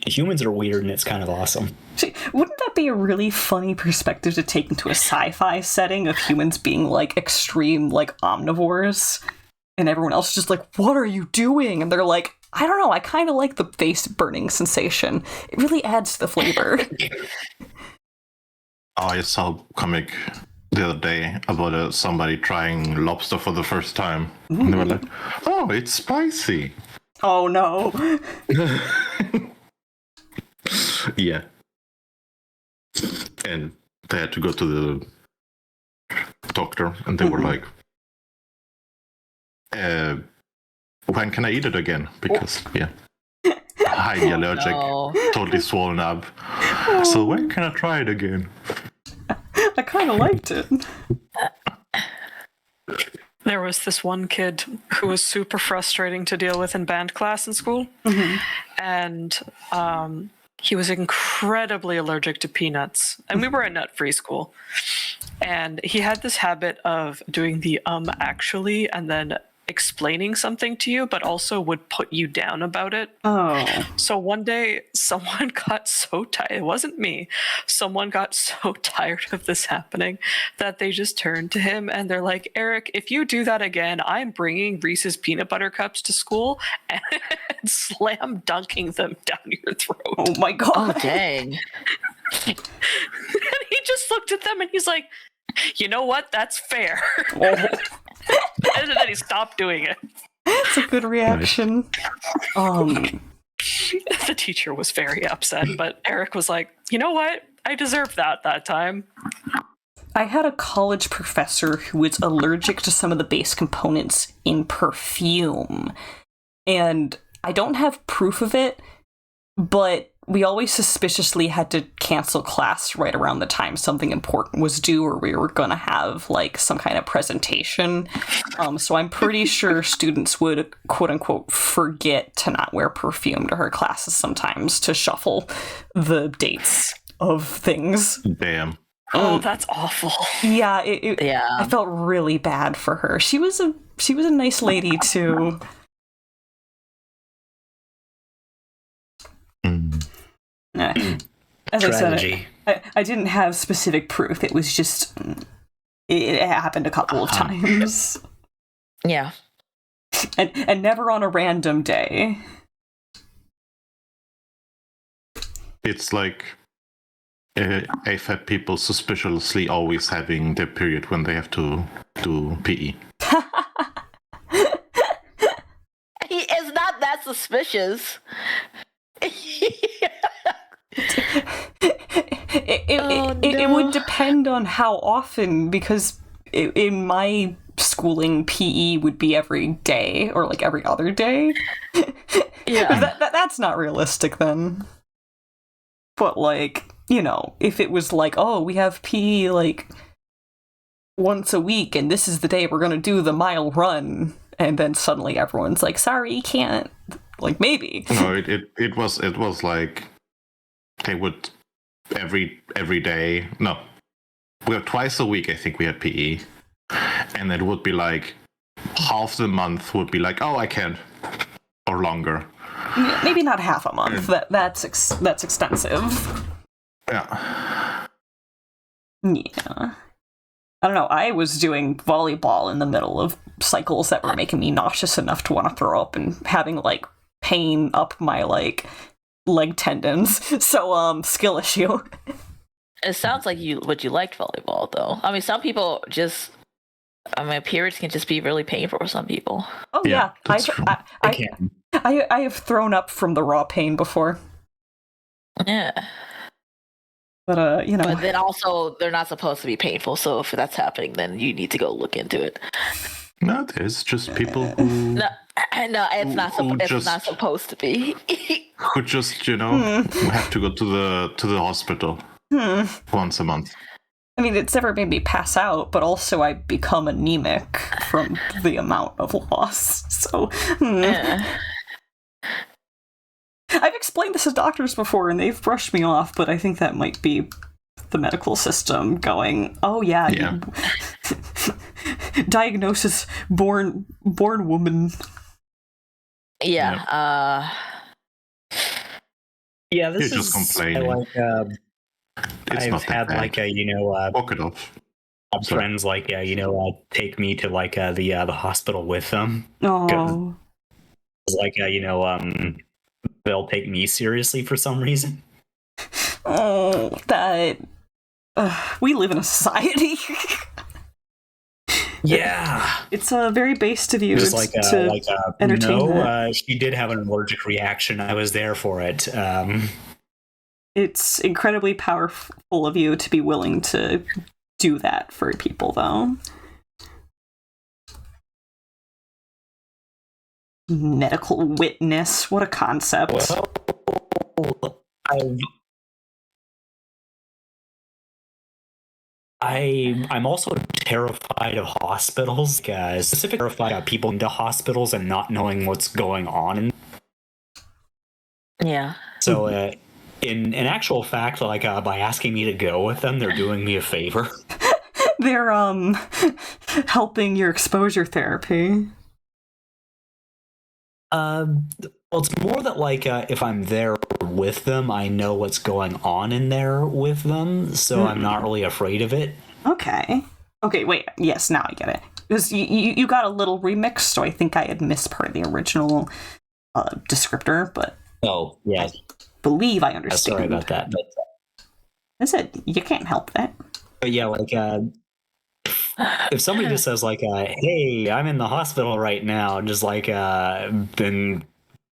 Speaker 4: Humans are weird, and it's kind of awesome.
Speaker 1: See, wouldn't that be a really funny perspective to take into a sci-fi setting of humans being like extreme like omnivores, and everyone else is just like, "What are you doing?" And they're like, "I don't know. I kind of like the face burning sensation. It really adds to the flavor."
Speaker 6: I saw a comic the other day about somebody trying lobster for the first time. And they were like, "Oh, it's spicy."
Speaker 1: Oh no.
Speaker 6: Yeah. And they had to go to the doctor, and they were like, when can I eat it again? Because, yeah, highly allergic,
Speaker 3: No.
Speaker 6: totally swollen up. So when can I try it again?
Speaker 1: I kind of liked it.
Speaker 7: There was this one kid who was super frustrating to deal with in band class in school. And he was incredibly allergic to peanuts. And we were a nut-free school. And he had this habit of doing the actually and then explaining something to you, but also would put you down about it.
Speaker 1: Oh.
Speaker 7: So one day, someone got so tired. It wasn't me. Someone got so tired of this happening that they just turned to him and they're like, "Eric, if you do that again, I'm bringing Reese's peanut butter cups to school and slam dunking them down your throat."
Speaker 1: Oh my god.
Speaker 3: Oh dang.
Speaker 7: And he just looked at them and he's like, "You know what? That's fair." And then he stopped doing it.
Speaker 1: That's a good reaction.
Speaker 7: The teacher was very upset, but Eric was like, "You know what? I deserved that time."
Speaker 1: I had a college professor who was allergic to some of the base components in perfume. And I don't have proof of it, but we always suspiciously had to cancel class right around the time something important was due or we were going to have like some kind of presentation. So I'm pretty sure students would quote unquote forget to not wear perfume to her classes sometimes to shuffle the dates of things.
Speaker 6: Damn.
Speaker 7: Oh, that's awful.
Speaker 1: Yeah,
Speaker 3: Yeah.
Speaker 1: I felt really bad for her. She was a nice lady too. As
Speaker 4: Strategy.
Speaker 1: I said, I didn't have specific proof. It was just it happened a couple of times,
Speaker 3: Yeah.
Speaker 1: and never on a random day.
Speaker 6: It's like I've had people suspiciously always having their period when they have to do PE.
Speaker 3: It's not that suspicious.
Speaker 1: It would depend on how often, because in my schooling, PE would be every day or like every other day.
Speaker 3: Yeah.
Speaker 1: That's not realistic then. But like, you know, if it was like, oh, we have PE like once a week and this is the day we're gonna do the mile run, and then suddenly everyone's like, sorry, you can't. Like maybe.
Speaker 6: No, it was like they would every day. No, we have twice a week. I think we had PE, and it would be like half the month would be like, oh, I can't, or longer.
Speaker 1: Maybe not half a month. That's extensive.
Speaker 6: Yeah.
Speaker 1: Yeah. I don't know, I was doing volleyball in the middle of cycles that were making me nauseous enough to want to throw up and having, like, pain up my, like, leg tendons. So, skill issue.
Speaker 3: It sounds like you liked volleyball, though. I mean, some people just. I mean, periods can just be really painful for some people.
Speaker 1: Oh, yeah.
Speaker 6: that's true.
Speaker 1: I have thrown up from the raw pain before.
Speaker 3: Yeah.
Speaker 1: But, you know.
Speaker 3: But then also, they're not supposed to be painful. So if that's happening, then you need to go look into it.
Speaker 6: No, there's just people who
Speaker 3: No, it's not. It's not supposed to be.
Speaker 6: who just, you know, who have to go to the hospital once a month.
Speaker 1: I mean, it's never made me pass out, but also I become anemic from the amount of loss. So, I've explained this to doctors before, and they've brushed me off, but I think that might be the medical system going, oh yeah. Diagnosis, born woman.
Speaker 3: Yeah.
Speaker 4: Yeah, this
Speaker 6: You're
Speaker 4: is
Speaker 6: just complaining.
Speaker 4: like
Speaker 6: It's
Speaker 4: I've
Speaker 6: not that
Speaker 4: had
Speaker 6: bad.
Speaker 4: like
Speaker 6: Walk it off.
Speaker 4: friends like take me to like the hospital with them.
Speaker 1: Oh.
Speaker 4: It's like they'll take me seriously for some reason.
Speaker 1: Oh, that. We live in a society.
Speaker 4: Yeah,
Speaker 1: It's very based of you
Speaker 4: just
Speaker 1: to entertain that.
Speaker 4: she did have an allergic reaction. I was there for it.
Speaker 1: It's incredibly powerful of you to be willing to do that for people, though. Medical witness, what a concept.
Speaker 4: Well, I'm also terrified of hospitals, specifically terrified of people into hospitals and not knowing what's going on.
Speaker 3: Yeah.
Speaker 4: So, in actual fact, like by asking me to go with them, they're doing me a favor.
Speaker 1: They're helping your exposure therapy.
Speaker 4: Well, it's more that like if I'm there with them, I know what's going on in there with them, so I'm not really afraid of it.
Speaker 1: Okay, wait, yes, now I get it. Because you got a little remix, so I think I had missed part of the original descriptor, but
Speaker 4: Oh, yeah.
Speaker 1: I believe I understand.
Speaker 4: Sorry about that.
Speaker 1: Is it? You can't help that.
Speaker 4: But yeah, like if somebody just says like, "Hey, I'm in the hospital right now," just like then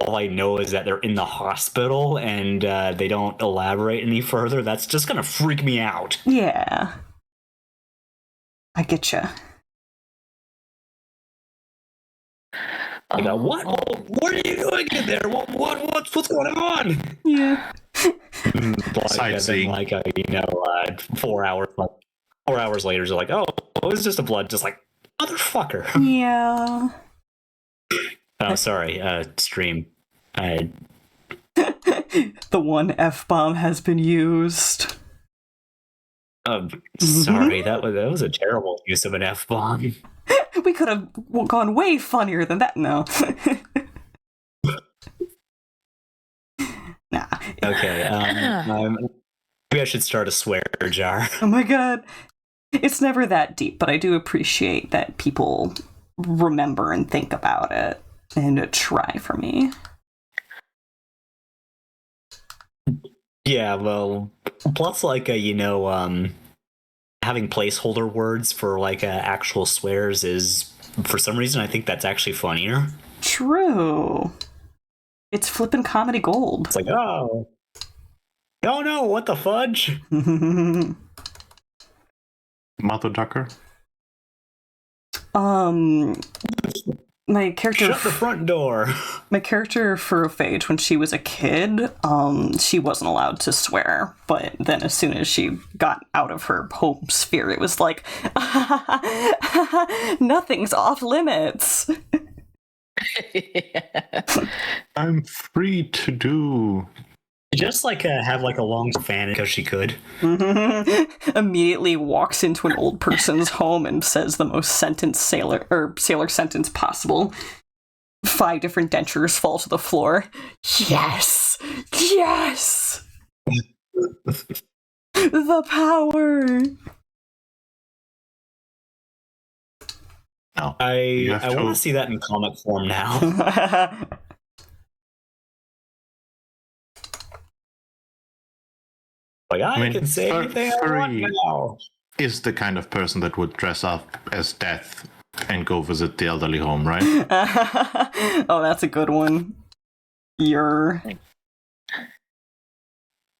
Speaker 4: all I know is that they're in the hospital and they don't elaborate any further. That's just gonna freak me out.
Speaker 1: Yeah. I get you.
Speaker 4: Like, what are you doing in there? What's going on?
Speaker 1: Yeah.
Speaker 6: Sightseeing.
Speaker 4: Then, like 4 hours, 4 hours later, they're like, "Oh, it was just a blood." Just like, motherfucker.
Speaker 1: Yeah.
Speaker 4: Oh, sorry. Stream.
Speaker 1: The one F-bomb has been used.
Speaker 4: Sorry, that was a terrible use of an F-bomb.
Speaker 1: We could have gone way funnier than that. No. Nah.
Speaker 4: Okay. Maybe I should start a swear jar.
Speaker 1: Oh my god. It's never that deep, but I do appreciate that people remember and think about it and try for me.
Speaker 4: Yeah, well, plus like having placeholder words for like actual swears is, for some reason, I think that's actually funnier.
Speaker 1: True. It's flippin' comedy gold.
Speaker 4: It's like, oh no, what the fudge?
Speaker 6: Mother ducker.
Speaker 1: My character.
Speaker 4: Shut the front door.
Speaker 1: My character Furophage, when she was a kid, she wasn't allowed to swear. But then, as soon as she got out of her home sphere, it was like, nothing's off limits.
Speaker 6: I'm free to do.
Speaker 4: Just like have like a long fan because she could.
Speaker 1: Immediately walks into an old person's home and says the most sailor sentence possible. 5 different dentures fall to the floor. Yes! Yes! The power!
Speaker 6: No.
Speaker 4: I
Speaker 6: You have
Speaker 4: want
Speaker 6: to-
Speaker 4: to see that in comic form now. Like I
Speaker 6: mean,
Speaker 4: can say anything I want
Speaker 6: furry-
Speaker 4: now.
Speaker 6: Is the kind of person that would dress up as Death and go visit the elderly home, right?
Speaker 1: Oh, that's a good one. You're.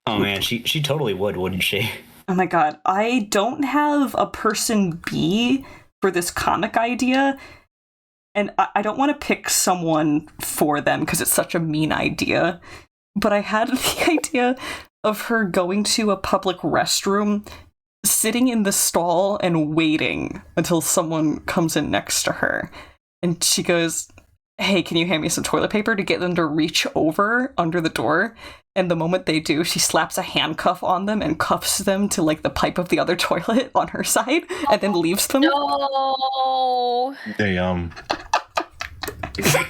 Speaker 4: Oh man, she totally would, wouldn't she?
Speaker 1: Oh my god, I don't have a person B for this comic idea, and I don't want to pick someone for them because it's such a mean idea, but I had the idea of her going to a public restroom, sitting in the stall and waiting until someone comes in next to her. And she goes, "Hey, can you hand me some toilet paper?" to get them to reach over under the door. And the moment they do, she slaps a handcuff on them and cuffs them to like the pipe of the other toilet on her side and then leaves them.
Speaker 3: No.
Speaker 6: They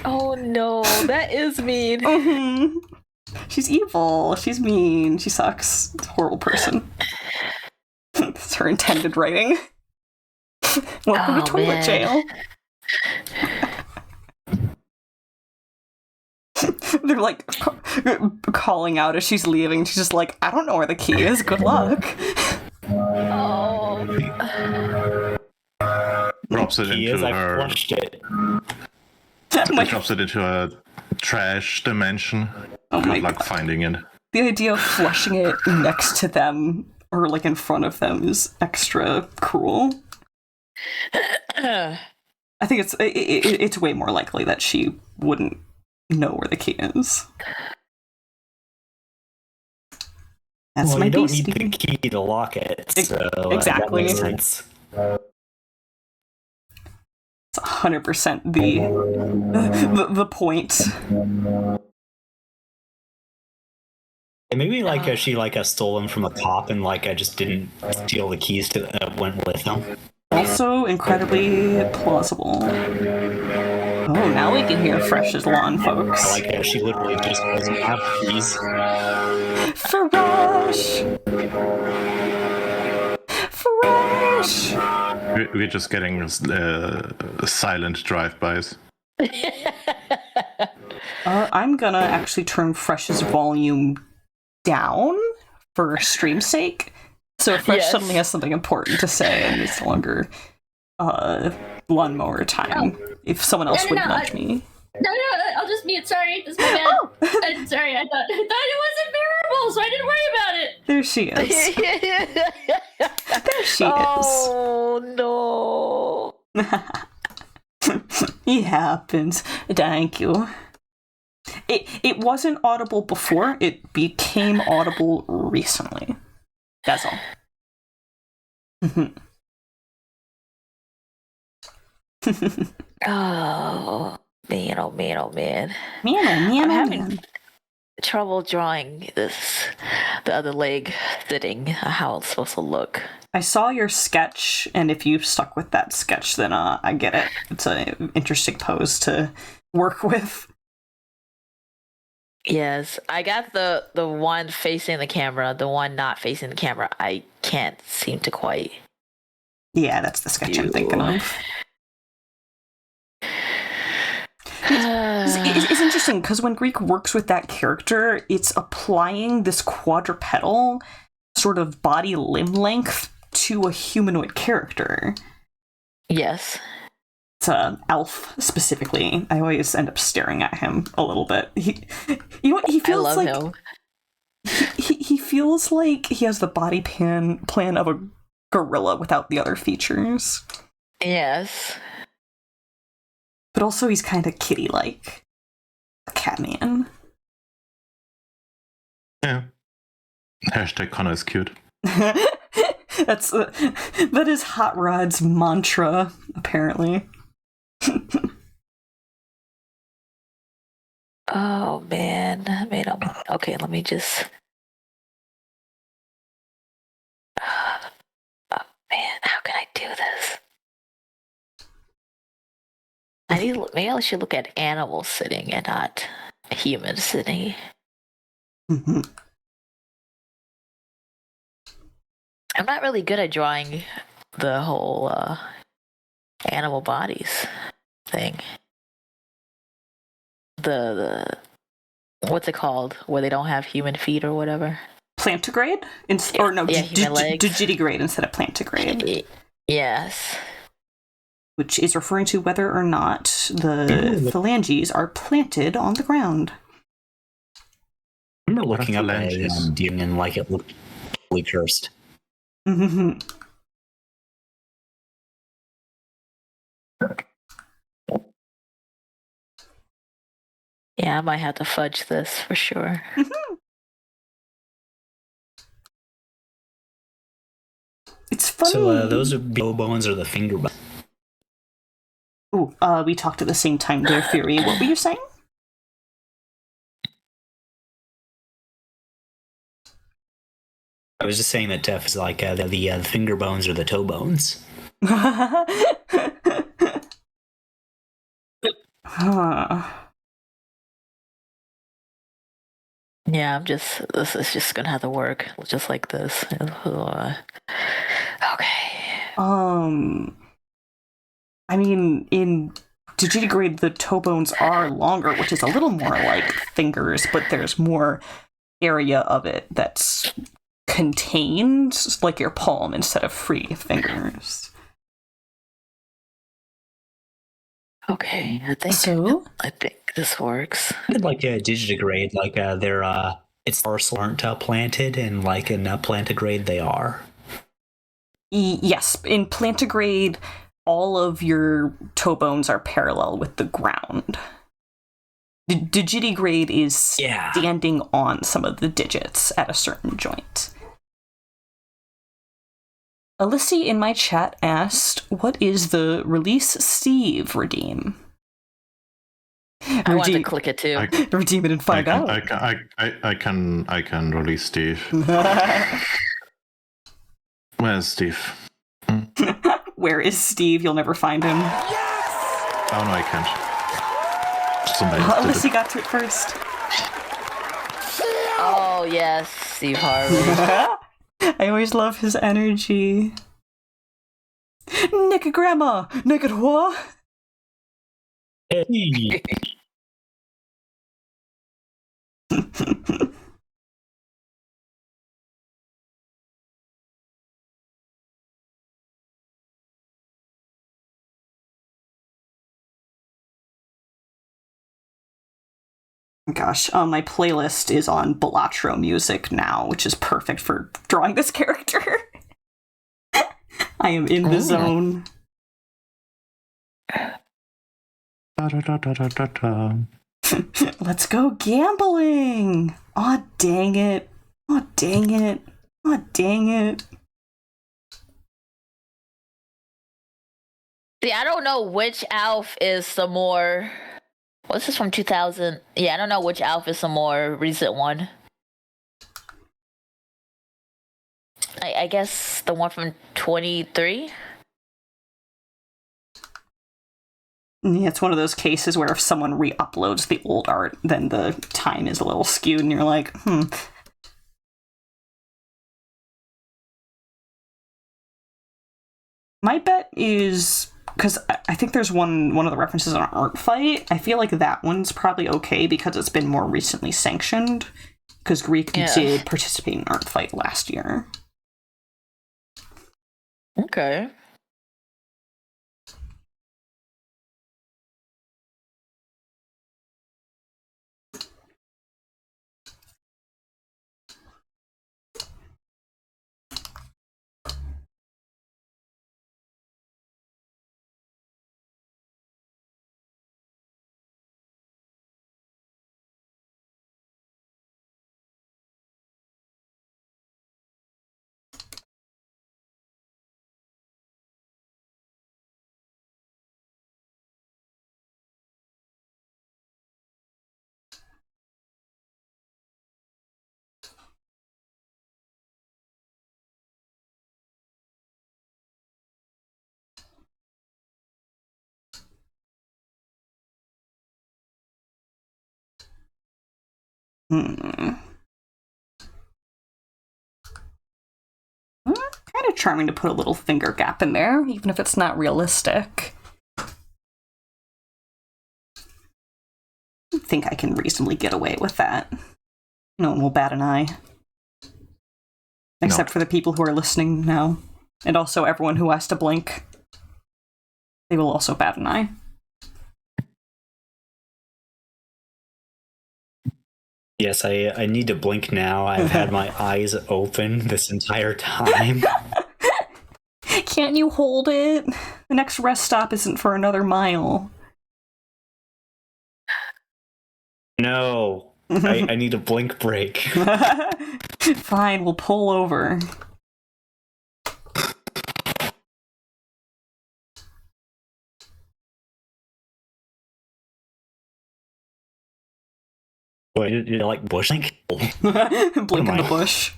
Speaker 3: Oh no, that is mean.
Speaker 1: Mhm. She's evil. She's mean. She sucks. It's a horrible person. It's her intended writing. Welcome to
Speaker 3: Oh,
Speaker 1: toilet
Speaker 3: man.
Speaker 1: jail. They're like calling out as she's leaving. She's just like, "I don't know where the key is. Good luck."
Speaker 3: Oh.
Speaker 6: drops it
Speaker 4: He
Speaker 6: into
Speaker 4: is. I
Speaker 6: her.
Speaker 4: flushed it.
Speaker 1: My-
Speaker 6: Drops it into a trash dimension.
Speaker 1: Oh my
Speaker 6: Good luck finding it.
Speaker 1: The idea of flushing it next to them or like in front of them is extra cruel. I think it's way more likely that she wouldn't know where the key is. That's
Speaker 4: Well,
Speaker 1: my
Speaker 4: you don't
Speaker 1: beastie.
Speaker 4: need the key to lock it. So
Speaker 1: Exactly.
Speaker 4: That makes sense.
Speaker 1: It's 100% the point.
Speaker 4: And maybe like she stole them from a cop and just didn't steal the keys that went with them.
Speaker 1: Also incredibly plausible. Oh, now we can hear Fresh's lawn, folks.
Speaker 4: Like she literally just doesn't have keys.
Speaker 1: Fresh! Fresh!
Speaker 6: We're just getting silent drive-bys.
Speaker 1: I'm gonna actually turn Fresh's volume down for stream's sake. So if Fresh
Speaker 3: Yes.
Speaker 1: suddenly has something important to say and it's no longer lawnmower time, if someone else would nudge me.
Speaker 2: No, I'll just mute. Sorry, this is my bad. I'm sorry, I thought it wasn't bearable, so I didn't worry about it.
Speaker 1: There she is. There she
Speaker 3: Oh no.
Speaker 1: is. It happens. Thank you. It wasn't audible before, it became audible recently. That's all. Mhm.
Speaker 3: Oh man, oh man, oh man.
Speaker 1: Man,
Speaker 3: I'm having trouble drawing the other leg sitting, how it's supposed to look.
Speaker 1: I saw your sketch, and if you stuck with that sketch, then I get it. It's an interesting pose to work with.
Speaker 3: Yes, I got the one facing the camera, the one not facing the camera. I can't seem to quite.
Speaker 1: Yeah, that's the sketch I'm thinking of. It's interesting because when Greek works with that character, it's applying this quadrupedal sort of body limb length to a humanoid character.
Speaker 3: Yes.
Speaker 1: It's Elf specifically. I always end up staring at him a little bit. He feels
Speaker 3: I love
Speaker 1: like
Speaker 3: him.
Speaker 1: he feels like he has the body plan of a gorilla without the other features.
Speaker 3: Yes.
Speaker 1: But also he's kind of kitty-like. A Catman.
Speaker 6: Yeah. Hashtag Connor is cute.
Speaker 1: That is Hot Rod's mantra, apparently.
Speaker 3: Oh man, okay, let me just. Oh man, how can I do this? Maybe I should look at animals sitting and not humans sitting.
Speaker 1: Mhm.
Speaker 3: I'm not really good at drawing the whole animal bodies thing. The what's it called? Where they don't have human feet or whatever.
Speaker 1: Plantigrade?
Speaker 3: Human legs.
Speaker 1: Digitigrade instead of plantigrade.
Speaker 3: Yes.
Speaker 1: Which is referring to whether or not the phalanges are planted on the ground.
Speaker 4: I remember looking up
Speaker 6: phalanges?
Speaker 4: deer and like it looked really cursed.
Speaker 1: Mm-hmm.
Speaker 3: Yeah, I might have to fudge this for sure.
Speaker 1: It's funny.
Speaker 4: So those are toe bones or the finger bones?
Speaker 1: Ooh, we talked at the same time there, Fury. What were you saying?
Speaker 4: I was just saying that Tef is like the finger bones or the toe bones.
Speaker 1: Huh.
Speaker 3: Yeah, this is just gonna have to work just like this. Okay.
Speaker 1: I mean, in digitigrade, the toe bones are longer, which is a little more like fingers, but there's more area of it that's contained, like your palm, instead of free fingers.
Speaker 3: Okay, I think this works.
Speaker 4: Like a digitigrade, like they're its tarsal aren't planted, and like in plantigrade they are.
Speaker 1: Yes, in plantigrade, all of your toe bones are parallel with the ground. Digitigrade is standing on some of the digits at a certain joint. Alyssa in my chat asked, what is the release Steve redeem?
Speaker 3: I want to click it too.
Speaker 1: Redeem it and find out.
Speaker 6: I can release Steve. Where's Steve?
Speaker 1: Where is Steve? You'll never find him.
Speaker 6: Oh no, I can't. Somebody
Speaker 1: Alyssa got to it first.
Speaker 3: Oh yes, Steve Harvey.
Speaker 1: I always love his energy. Naked grandma! Naked what?
Speaker 4: Hey.
Speaker 1: Gosh, my playlist is on Balatro music now, which is perfect for drawing this character. I am in the zone. Let's go gambling! Aw, dang it. Aw, dang it. Aw, dang it.
Speaker 3: See, I don't know which Alf is the more... What's this from 2000? Yeah, I don't know which Alf is the more recent one. I guess the one from 23?
Speaker 1: Yeah, it's one of those cases where if someone re-uploads the old art, then the time is a little skewed, and you're like, My bet is, because I think there's one of the references on Art Fight. I feel like that one's probably okay because it's been more recently sanctioned. Because Greek did participate in Art Fight last year.
Speaker 3: Okay.
Speaker 1: I'm kind of charming to put a little finger gap in there, even if it's not realistic. I think I can reasonably get away with that. No one will bat an eye. Except for the people who are listening now. And also everyone who has to blink. They will also bat an eye.
Speaker 4: Yes, I need to blink now. I've had my eyes open this entire time.
Speaker 1: Can't you hold it? The next rest stop isn't for another mile.
Speaker 4: No, I need a blink break.
Speaker 1: Fine, we'll pull over.
Speaker 4: Wait, did you like bush link?
Speaker 1: Blink in the bush.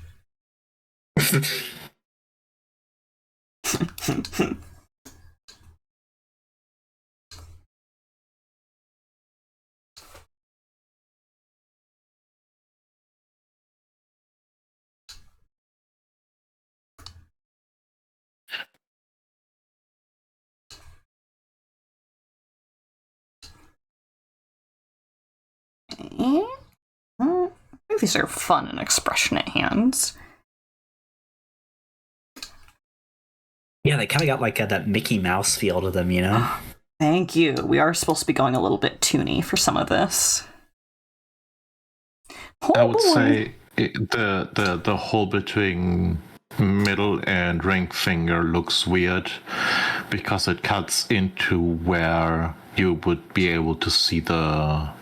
Speaker 1: I think these are fun and expressionate hands.
Speaker 4: Yeah, they kind of got like that Mickey Mouse feel to them, you know?
Speaker 1: Thank you. We are supposed to be going a little bit toony for some of this.
Speaker 6: I would say the hole between middle and ring finger looks weird because it cuts into where you would be able to see the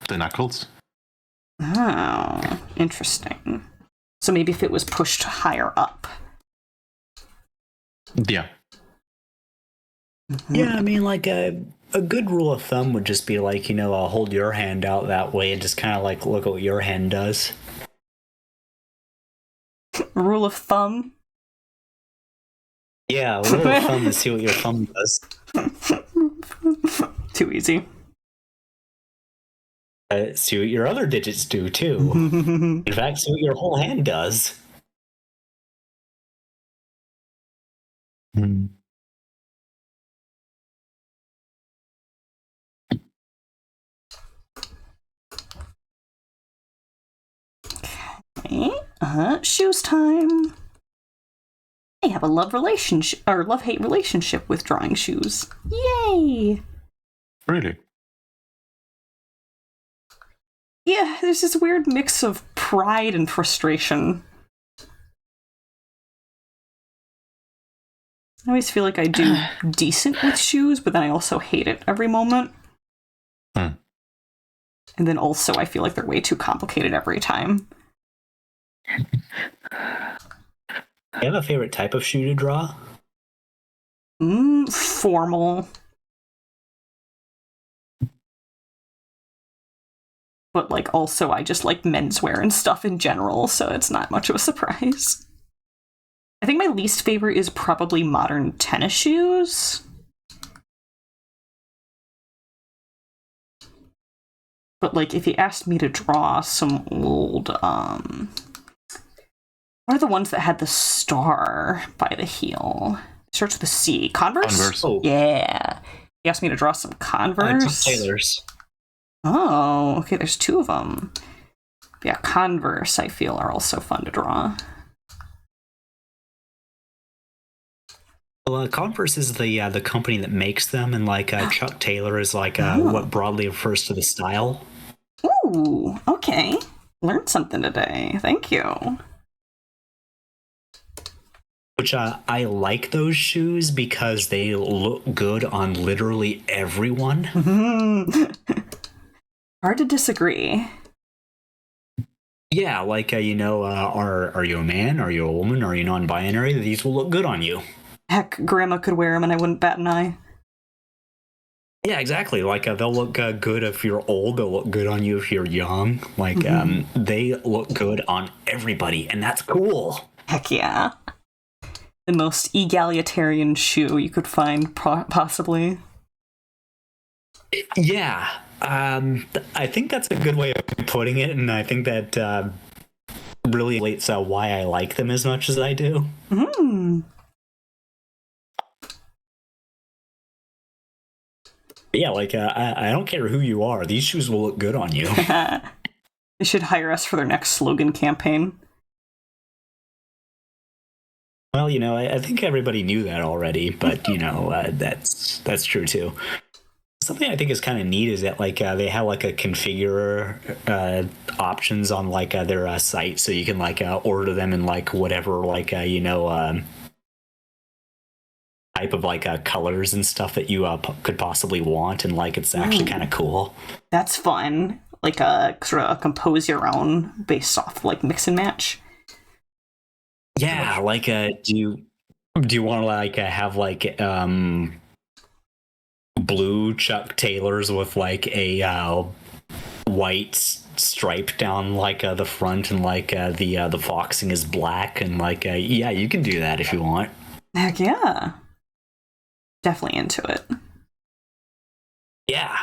Speaker 6: knuckles.
Speaker 1: Oh, interesting. So maybe if it was pushed higher up.
Speaker 6: Yeah.
Speaker 4: Yeah, I mean, like a good rule of thumb would just be like, hold your hand out that way and just kind of like look at what your hand does.
Speaker 1: Rule of thumb?
Speaker 4: Yeah, rule of thumb is see what your thumb does.
Speaker 1: Too easy.
Speaker 4: See what your other digits do, too. In fact, see what your whole hand does.
Speaker 1: Okay. Shoes time. I have a love-hate relationship with drawing shoes. Yay!
Speaker 6: Really?
Speaker 1: Yeah, there's this weird mix of pride and frustration. I always feel like I do decent with shoes, but then I also hate it every moment. And then also I feel like they're way too complicated every time.
Speaker 4: Do you have a favorite type of shoe to draw?
Speaker 1: Formal. But like also I just like menswear and stuff in general, so it's not much of a surprise. I think my least favorite is probably modern tennis shoes. But like if you asked me to draw some old what are the ones that had the star by the heel? Starts with a C. Converse?
Speaker 4: Oh.
Speaker 1: Yeah. You asked me to draw some Converse?
Speaker 4: Tailors.
Speaker 1: Oh, okay, there's two of them. Yeah, Converse, I feel, are also fun to draw.
Speaker 4: Well, Converse is the company that makes them, and like Chuck Taylor is like what broadly refers to the style.
Speaker 1: Ooh, okay. Learned something today. Thank you.
Speaker 4: Which I like those shoes because they look good on literally everyone.
Speaker 1: Hard to disagree.
Speaker 4: Yeah, like are you a man? Are you a woman? Are you non-binary? These will look good on you.
Speaker 1: Heck, Grandma could wear them and I wouldn't bat an eye.
Speaker 4: Yeah, exactly. Like they'll look good if you're old. They'll look good on you if you're young. Like they look good on everybody, and that's cool.
Speaker 1: Heck yeah. The most egalitarian shoe you could find, possibly.
Speaker 4: Yeah, I think that's a good way of putting it, and I think that really relates why I like them as much as I do.
Speaker 1: Hmm.
Speaker 4: But yeah, like I don't care who you are. These shoes will look good on you.
Speaker 1: They should hire us for their next slogan campaign.
Speaker 4: Well, I think everybody knew that already, but that's true too. Something I think is kind of neat is that like they have like a configure options on like their site, so you can like order them in like whatever like type of like colors and stuff that you could possibly want, and like it's actually kind of cool.
Speaker 1: That's fun. Like a sort of compose your own based off like mix and match.
Speaker 4: Yeah, like do you want to like have like blue Chuck Taylors with like a white stripe down like the front, and like the foxing is black, and like yeah, you can do that if you want.
Speaker 1: Heck yeah. Definitely into it.
Speaker 4: Yeah.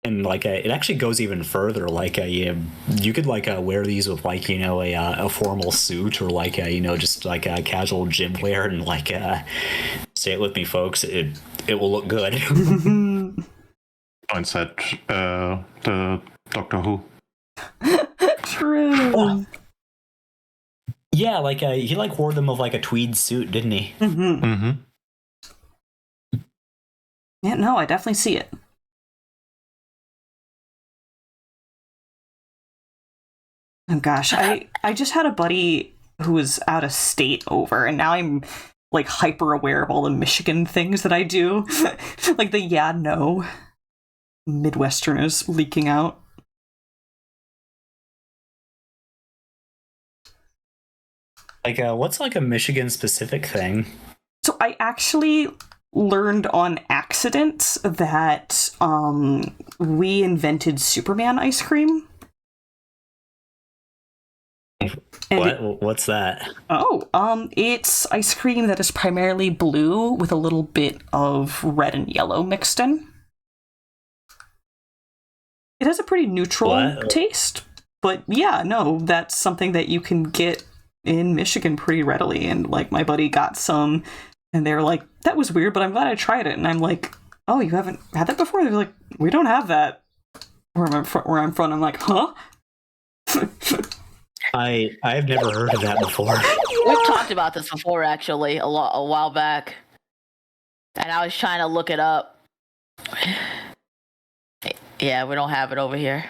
Speaker 4: And like it actually goes even further. Like you could like wear these with like a formal suit, or like just like a casual gym wear, and like say it with me, folks, it will look good.
Speaker 6: Points at the Doctor Who.
Speaker 1: True.
Speaker 4: Oh. Yeah, like he like wore them with like a tweed suit, didn't he?
Speaker 1: Mm-hmm.
Speaker 6: Mm-hmm.
Speaker 1: Yeah, no, I definitely see it. Oh gosh, I just had a buddy who was out of state over, and now I'm like hyper aware of all the Michigan things that I do. Like the yeah, no. Midwesterners leaking out.
Speaker 4: Like what's like a Michigan specific thing?
Speaker 1: So I actually learned on accident that we invented Superman ice cream. And
Speaker 4: What's that?
Speaker 1: It's ice cream that is primarily blue with a little bit of red and yellow mixed in. It has a pretty neutral taste, but yeah, no, that's something that you can get in Michigan pretty readily. And like my buddy got some, and they were like, "That was weird, but I'm glad I tried it." And I'm like, "Oh, you haven't had that before?" They're like, "We don't have that where I'm from." I'm like, "Huh?"
Speaker 4: I've never heard of that before.
Speaker 3: We've talked about this before, actually, a while back, and I was trying to look it up. Yeah, we don't have it over here.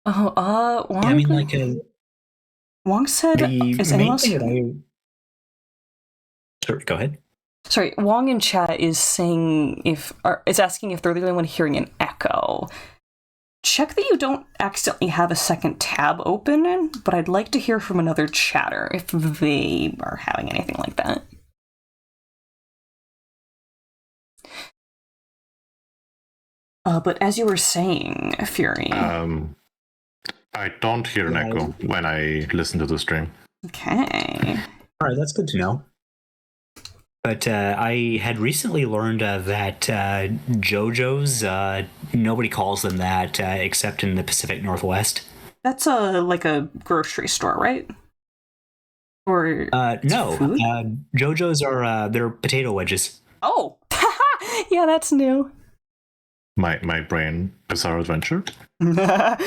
Speaker 1: Oh, Wong,
Speaker 4: Yeah, I mean, like
Speaker 1: Wong said, is anyone else...
Speaker 4: Sure, go ahead.
Speaker 1: Sorry, Wong in chat is saying is asking if they're the only one hearing an echo. Check that you don't accidentally have a second tab open, but I'd like to hear from another chatter if they are having anything like that. But as you were saying, Fury...
Speaker 6: I don't hear an echo when I listen to the stream.
Speaker 1: Okay.
Speaker 4: All right, that's good to know. But I had recently learned that JoJo's, nobody calls them that except in the Pacific Northwest.
Speaker 1: That's like a grocery store, right? Or
Speaker 4: no,
Speaker 1: food?
Speaker 4: JoJo's are they're potato wedges.
Speaker 1: Oh, yeah, that's new.
Speaker 6: My brain, Bizarre Adventure.
Speaker 4: But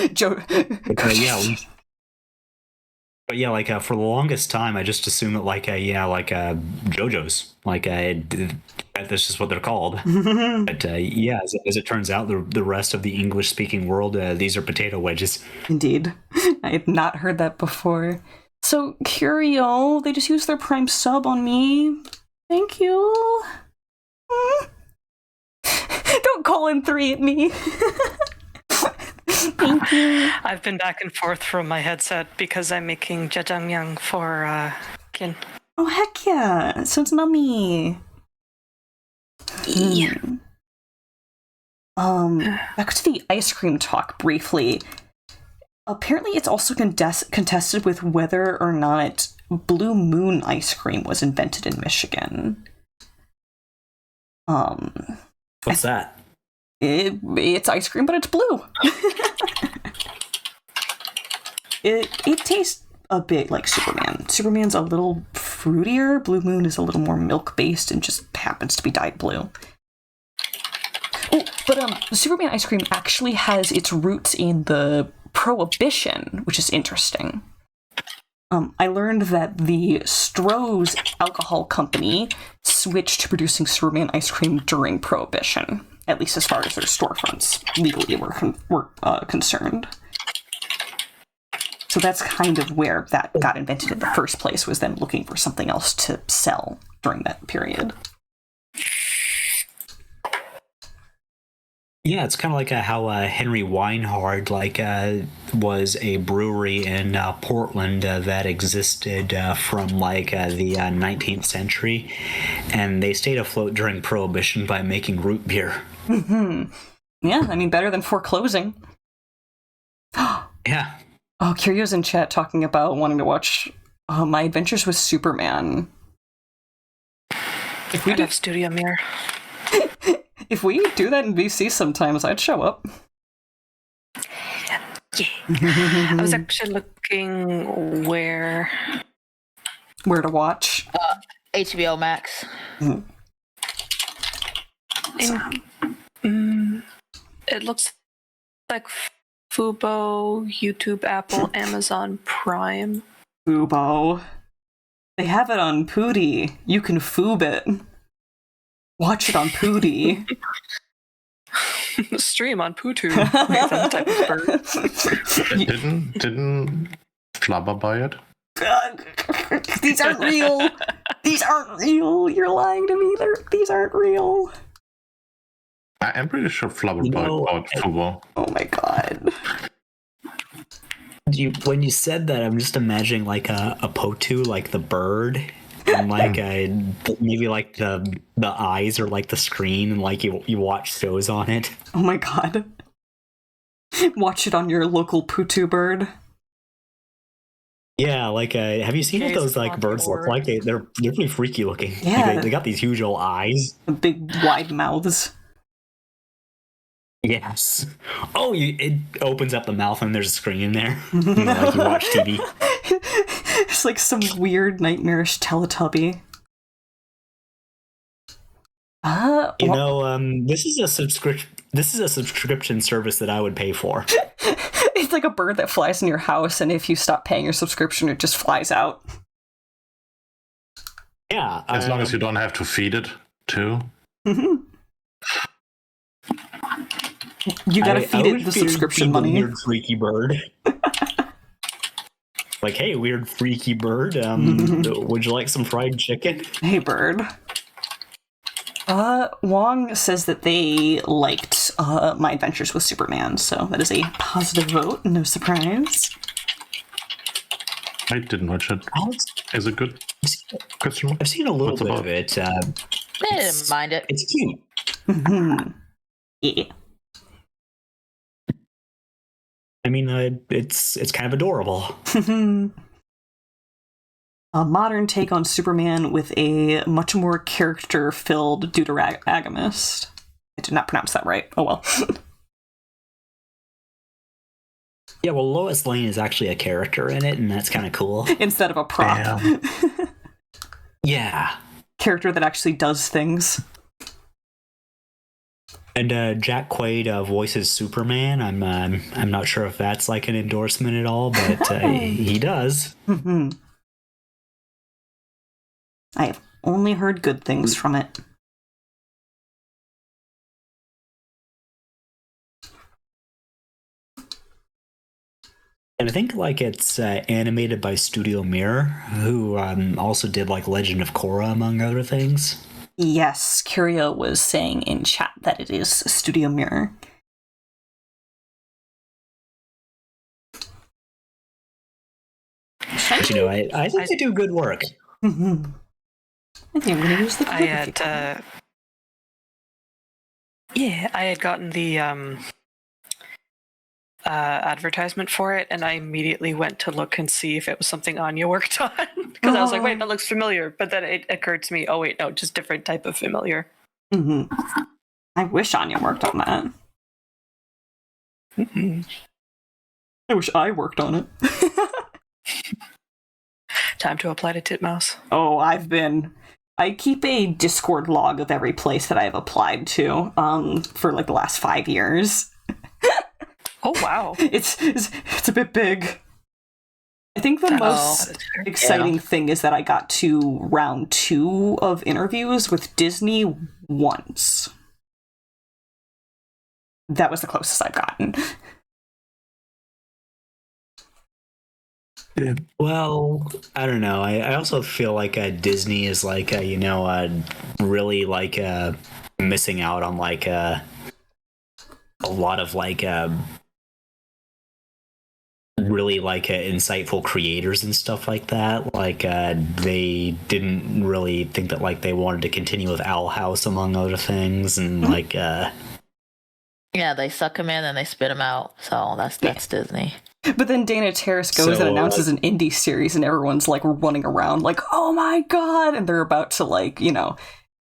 Speaker 4: yeah, like for the longest time, I just assumed that like JoJo's, like that's just what they're called. But yeah, as it turns out, the rest of the English-speaking world, these are potato wedges.
Speaker 1: Indeed, I had not heard that before. So Curio, they just used their Prime sub on me. Thank you. Don't call in 3 at me. Thank you.
Speaker 7: I've been back and forth from my headset because I'm making jjajangmyeon for Kin.
Speaker 1: Oh, heck yeah. Sounds nummy.
Speaker 2: Yeah.
Speaker 1: Back to the ice cream talk briefly. Apparently it's also contested with whether or not Blue Moon ice cream was invented in Michigan.
Speaker 4: What's that?
Speaker 1: It's ice cream, but it's blue. It tastes a bit like Superman. Superman's a little fruitier. Blue Moon is a little more milk-based and just happens to be dyed blue. Oh, but the Superman ice cream actually has its roots in the Prohibition, which is interesting. I learned that the Stroh's alcohol company switched to producing Superman ice cream during Prohibition, at least as far as their storefronts legally were concerned. So that's kind of where that got invented in the first place, was them looking for something else to sell during that period.
Speaker 4: Yeah, it's kind of like how Henry Weinhard was a brewery in Portland that existed from the 19th century, and they stayed afloat during Prohibition by making root beer.
Speaker 1: Mm-hmm. Yeah, I mean, better than foreclosing.
Speaker 4: Yeah.
Speaker 1: Oh, Curio's in chat talking about wanting to watch My Adventures with Superman. If we
Speaker 7: I'd have Studio Mirror.
Speaker 1: If we do that in VC sometimes, I'd show up.
Speaker 7: Yeah. I was actually looking where
Speaker 1: to watch.
Speaker 3: HBO Max.
Speaker 7: It looks like Fubo, YouTube, Apple, Amazon Prime.
Speaker 1: Fubo. They have it on Pootie. You can Foob it. Watch it on Pootie.
Speaker 7: Stream on Pootu. Wait, that type of bird.
Speaker 6: Didn't Flubber buy it?
Speaker 1: These aren't real. These aren't real. You're lying to me. These aren't real.
Speaker 6: I'm pretty sure Flubber bought Fubo.
Speaker 1: Oh my god.
Speaker 4: When you said that, I'm just imagining like a Potu, like the bird, and maybe like the eyes or like the screen, and like you watch shows on it.
Speaker 1: Oh my god. Watch it on your local Putu bird.
Speaker 4: Yeah, have you seen what those birds look like? They're pretty freaky looking.
Speaker 1: Yeah.
Speaker 4: They got these huge old eyes.
Speaker 1: Big wide mouths.
Speaker 4: Yes. Oh, it opens up the mouth and there's a screen in there. You watch TV.
Speaker 1: It's like some weird nightmarish Teletubby.
Speaker 4: This is a subscription service that I would pay for.
Speaker 1: It's like a bird that flies in your house, and if you stop paying your subscription, it just flies out.
Speaker 4: Yeah.
Speaker 6: As long as you don't have to feed it, too.
Speaker 1: Mm-hmm. You gotta feed it the subscription money.
Speaker 4: Weird freaky bird. Like, hey, weird freaky bird. Would you like some fried chicken?
Speaker 1: Hey, bird. Wong says that they liked My Adventures with Superman, so that is a positive vote. No surprise.
Speaker 6: I didn't watch it. Is it good? Question mark?
Speaker 4: I've seen a little bit of it.
Speaker 3: I didn't mind it.
Speaker 4: It's cute.
Speaker 1: Mm-hmm. Yeah.
Speaker 4: I mean, it's kind of adorable.
Speaker 1: A modern take on Superman with a much more character-filled deuteragamist. I did not pronounce that right. Oh well.
Speaker 4: Yeah, well, Lois Lane is actually a character in it, and that's kind of cool.
Speaker 1: Instead of a prop.
Speaker 4: Yeah.
Speaker 1: Character that actually does things.
Speaker 4: And Jack Quaid voices Superman. I'm not sure if that's like an endorsement at all, but he does.
Speaker 1: Mm-hmm. I have only heard good things from it.
Speaker 4: And I think it's animated by Studio Mirror, who also did Legend of Korra, among other things.
Speaker 1: Yes, Curio was saying in chat that it is Studio Mirror.
Speaker 4: But, I think they do good work.
Speaker 1: Mm-hmm. I think I'm going to use the
Speaker 7: I had gotten the advertisement for it, and I immediately went to look and see if it was something Anya worked on, because I was like, wait, that looks familiar, but then it occurred to me, oh wait, no, just different type of familiar.
Speaker 1: Mm-hmm. I wish Anya worked on that.
Speaker 7: Mm-hmm.
Speaker 1: I wish I worked on it.
Speaker 7: Time to apply to Titmouse.
Speaker 1: Oh, I keep a Discord log of every place that I've applied to for like the last 5 years.
Speaker 7: Oh, wow.
Speaker 1: It's a bit big. I think the most exciting thing is that I got to round 2 of interviews with Disney once. That was the closest I've gotten.
Speaker 4: Well, I don't know. I also feel like Disney is like really like missing out on like a lot of like really like insightful creators and stuff like that. Like they didn't really think that like they wanted to continue with Owl House among other things, and like
Speaker 3: Yeah, they suck him in and they spit him out. So that's Disney.
Speaker 1: But then Dana Terrace goes and announces an indie series, and everyone's like running around like, oh my god, and they're about to like,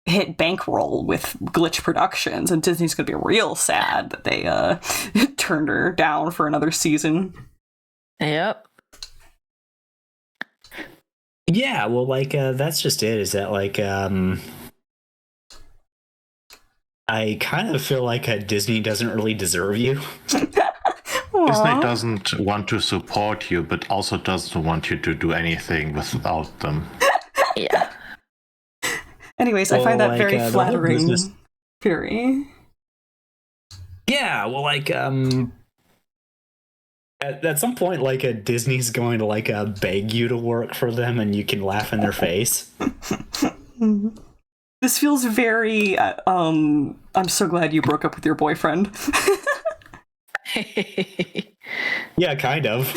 Speaker 1: hit bankroll with Glitch Productions, and Disney's gonna be real sad that they turned her down for another season.
Speaker 3: Yep.
Speaker 4: Yeah, well, like that's just it. Is that like I kind of feel like Disney doesn't really deserve you.
Speaker 6: Disney doesn't want to support you, but also doesn't want you to do anything without them.
Speaker 3: Yeah.
Speaker 1: Anyways, I find that very flattering. Very.
Speaker 4: Yeah, well, like at some point, like Disney's going to like beg you to work for them, and you can laugh in their face.
Speaker 1: This feels very. I'm so glad you broke up with your boyfriend.
Speaker 4: Yeah, kind of.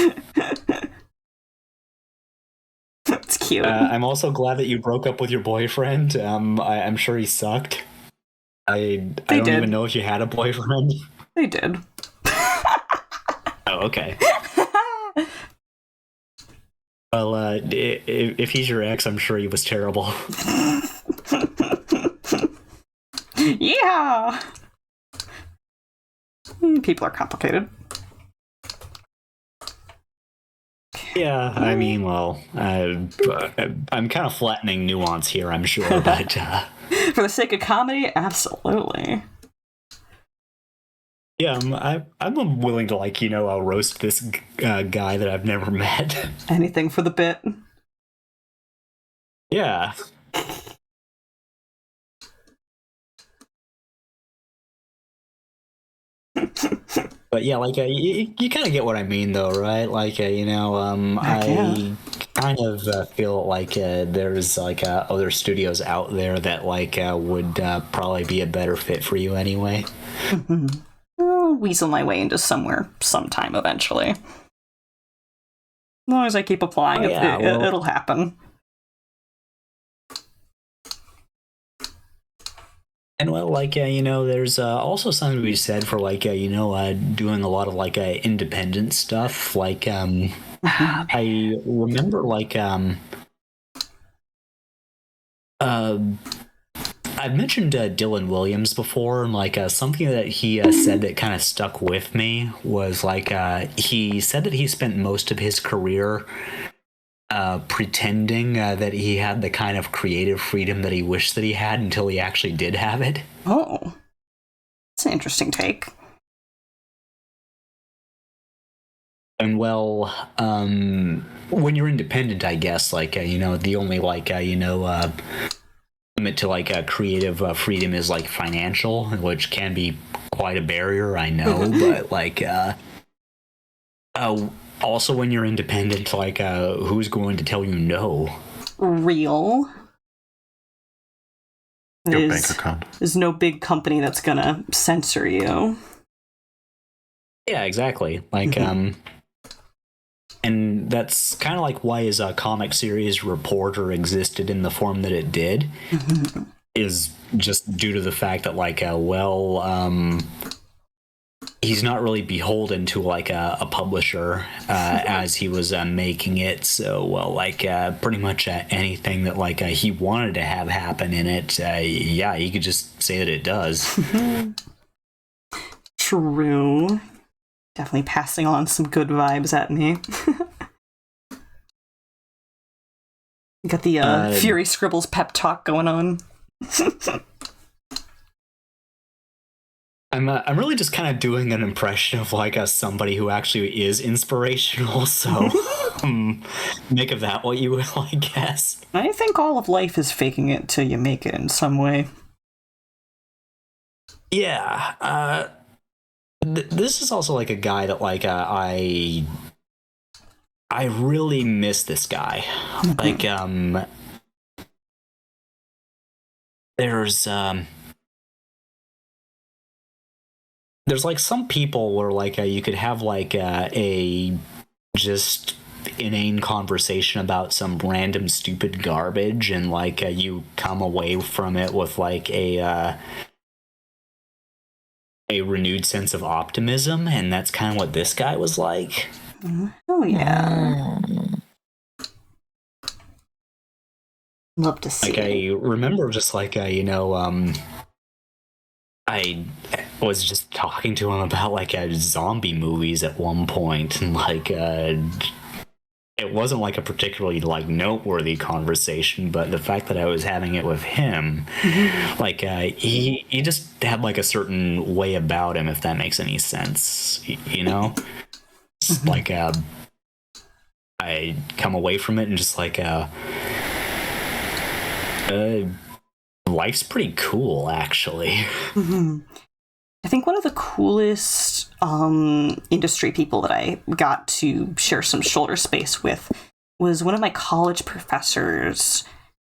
Speaker 1: That's cute.
Speaker 4: I'm also glad that you broke up with your boyfriend. I'm sure he sucked. I don't even know if you had a boyfriend.
Speaker 1: They did.
Speaker 4: Oh, okay. Well, if he's your ex, I'm sure he was terrible.
Speaker 1: Yeah. People are complicated.
Speaker 4: Yeah, I mean, well, I'm kind of flattening nuance here, I'm sure, but
Speaker 1: for the sake of comedy, absolutely.
Speaker 4: Yeah, I'm willing to like roast this guy that I've never met.
Speaker 1: Anything for the bit.
Speaker 4: Yeah. But yeah, like you kind of get what I mean, though, right? Like I kind of feel like there's like other studios out there that like would probably be a better fit for you anyway.
Speaker 1: I'll weasel my way into somewhere sometime eventually. As long as I keep applying, it'll happen.
Speaker 4: And well, like there's also something to be said for like doing a lot of like independent stuff. Like I remember like I've mentioned Dylan Williams before, and like something that he said that kind of stuck with me was like he said that he spent most of his career pretending that he had the kind of creative freedom that he wished that he had until he actually did have it.
Speaker 1: Oh, that's an interesting take.
Speaker 4: And well, when you're independent, I guess like the only like limit to like creative freedom is like financial, which can be quite a barrier, I know. But like also when you're independent, like who's going to tell you no?
Speaker 1: Real.
Speaker 6: Your bank account.
Speaker 1: There's no big company that's gonna censor you.
Speaker 4: Yeah, exactly. Like and that's kind of like why his comic series Reporter existed in the form that it did, is just due to the fact that like he's not really beholden to like a publisher as he was making it. So well, like pretty much anything that like he wanted to have happen in it, yeah, he could just say that it does.
Speaker 1: True. Definitely passing on some good vibes at me. You got the Fury Scribbles pep talk going on.
Speaker 4: I'm really just kind of doing an impression of like somebody who actually is inspirational. So make of that what you will, I guess.
Speaker 1: I think all of life is faking it till you make it in some way.
Speaker 4: Yeah. This is also like a guy that like I really miss this guy. Like there's like some people where like you could have like a just inane conversation about some random stupid garbage, and like you come away from it with like a renewed sense of optimism, and that's kind of what this guy was like.
Speaker 1: Oh yeah. Love to see.
Speaker 4: Like I remember just like I was just talking to him about like zombie movies at one point, and like it wasn't like a particularly like noteworthy conversation, but the fact that I was having it with him, like he just had like a certain way about him, if that makes any sense, you know. It's like I come away from it and just like life's pretty cool, actually.
Speaker 1: I think one of the coolest industry people that I got to share some shoulder space with was one of my college professors,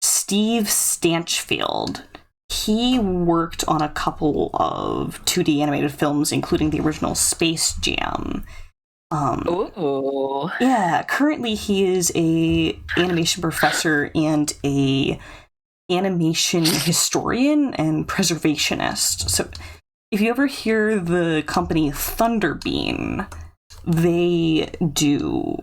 Speaker 1: Steve Stanchfield. He worked on a couple of 2D animated films, including the original Space Jam.
Speaker 3: Ooh.
Speaker 1: Yeah, currently he is a animation professor and a animation historian and preservationist. So if you ever hear the company Thunderbeam, they do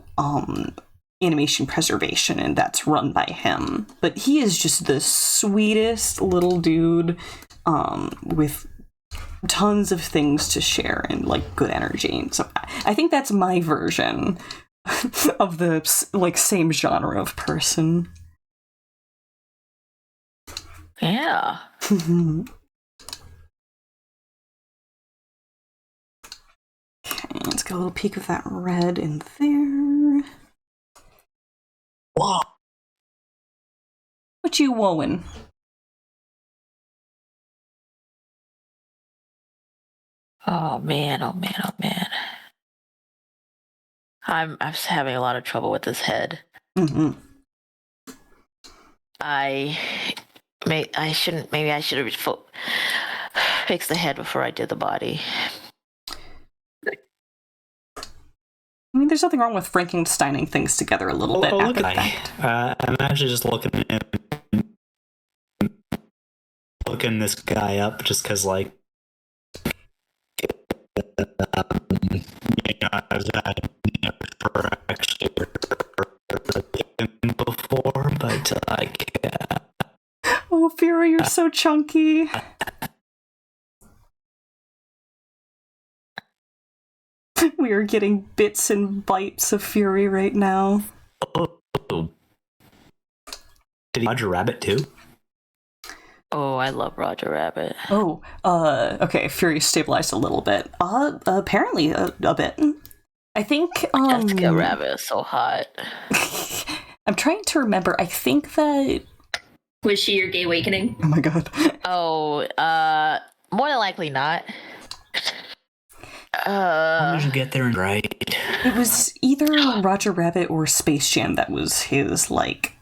Speaker 1: animation preservation, and that's run by him. But he is just the sweetest little dude with tons of things to share and like good energy. So I think that's my version of the like same genre of person.
Speaker 3: Yeah.
Speaker 1: Okay, let's get a little peek of that red in there.
Speaker 4: Wow.
Speaker 1: What you wowing?
Speaker 3: Oh man. I'm having a lot of trouble with this head. I shouldn't. Maybe I should have fixed the head before I did the body.
Speaker 1: I mean, there's nothing wrong with Frankensteining things together a little bit.
Speaker 4: Look,
Speaker 1: After that.
Speaker 4: I'm actually just looking this guy up just because, like, I was never actually heard him before, but like.
Speaker 1: Oh, Fury, you're so chunky. We are getting bits and bytes of Fury right now.
Speaker 4: Oh. Did he Roger Rabbit too?
Speaker 3: Oh, I love Roger Rabbit.
Speaker 1: Oh, okay, Fury stabilized a little bit. Apparently a bit. I think,
Speaker 3: Jessica Rabbit is so hot.
Speaker 1: I'm trying to remember. I think that...
Speaker 2: Was she your gay awakening?
Speaker 1: Oh my god.
Speaker 3: Oh, more than likely not.
Speaker 4: How did you get there right?
Speaker 1: It was either Roger Rabbit or Space Jam that was his, like,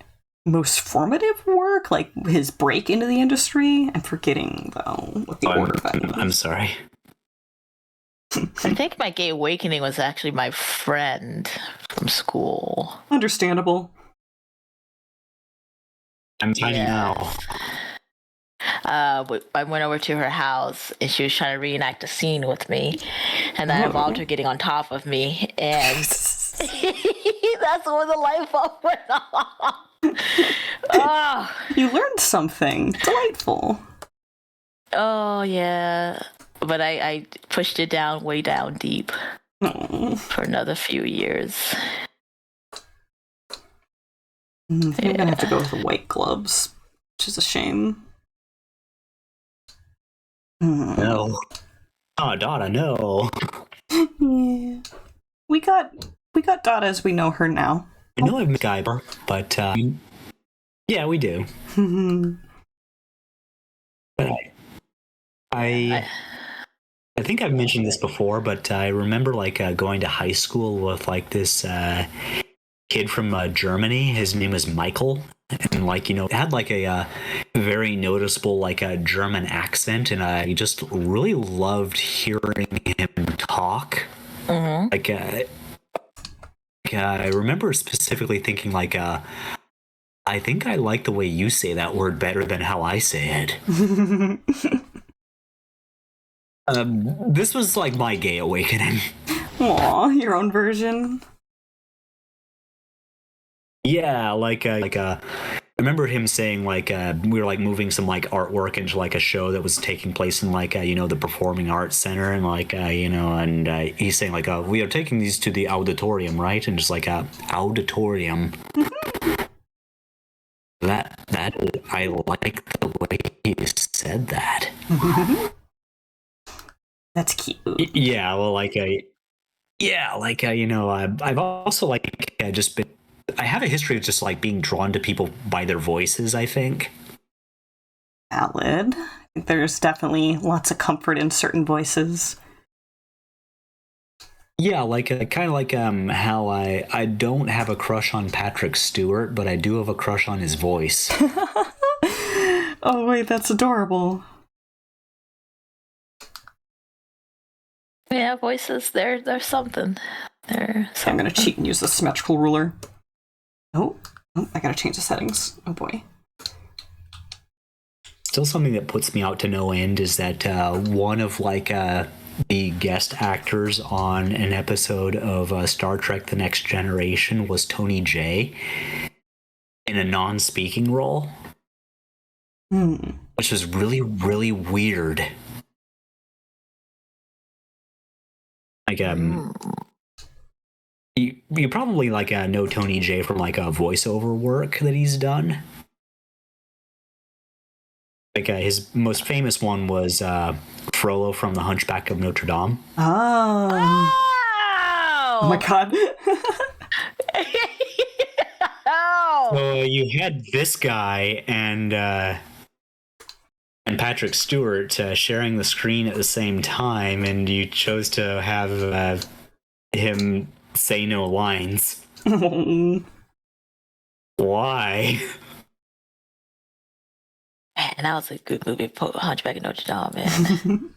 Speaker 1: most formative work, like his break into the industry. I'm forgetting, though, what the order of that was.
Speaker 4: I'm sorry.
Speaker 3: I think my gay awakening was actually my friend from school.
Speaker 1: Understandable.
Speaker 4: I'm tiny now.
Speaker 3: I went over to her house and she was trying to reenact a scene with me, and that involved her getting on top of me, and that's when the light bulb went off. Oh.
Speaker 1: You learned something delightful.
Speaker 3: Oh yeah, but I pushed it down way down deep for another few years.
Speaker 1: I think I'm gonna have to go with the white gloves, which is a shame.
Speaker 4: No. Oh, Donna, no.
Speaker 1: Yeah. We got Dot as we know her now.
Speaker 4: I know I've met Guyver, but yeah, we do. But I think I've mentioned this before, but I remember like going to high school with like this kid from Germany. His name was Michael, and like had like a very noticeable like a German accent, and I just really loved hearing him talk.
Speaker 3: Mm-hmm.
Speaker 4: Like I remember specifically thinking like I think I like the way you say that word better than how I say it. This was like my gay awakening.
Speaker 1: Aw, your own version.
Speaker 4: Yeah, I remember him saying like we were like moving some like artwork into like a show that was taking place in like the Performing Arts Center, and like and he's saying like we are taking these to the auditorium, right? And just like auditorium. That I like the way he said that.
Speaker 1: That's cute.
Speaker 4: Yeah, well, I've also like just been. I have a history of just like being drawn to people by their voices, I think.
Speaker 1: Valid. I think there's definitely lots of comfort in certain voices.
Speaker 4: Yeah, like kind of like how I don't have a crush on Patrick Stewart, but I do have a crush on his voice.
Speaker 1: Oh wait, that's adorable.
Speaker 3: Yeah, voices. There's something.
Speaker 1: I'm gonna cheat and use the symmetrical ruler. Oh, I gotta change the settings. Oh boy.
Speaker 4: Still, something that puts me out to no end is that one of like the guest actors on an episode of Star Trek: The Next Generation was Tony Jay in a non-speaking role, which was really, really weird. Like you probably like know Tony Jay from like a voiceover work that he's done. Like his most famous one was Frollo from The Hunchback of Notre Dame.
Speaker 1: Oh my god.
Speaker 4: So you had this guy and Patrick Stewart sharing the screen at the same time, and you chose to have him say no lines. Why?
Speaker 3: Man, that was a good movie, Hunchback of Notre Dame, man.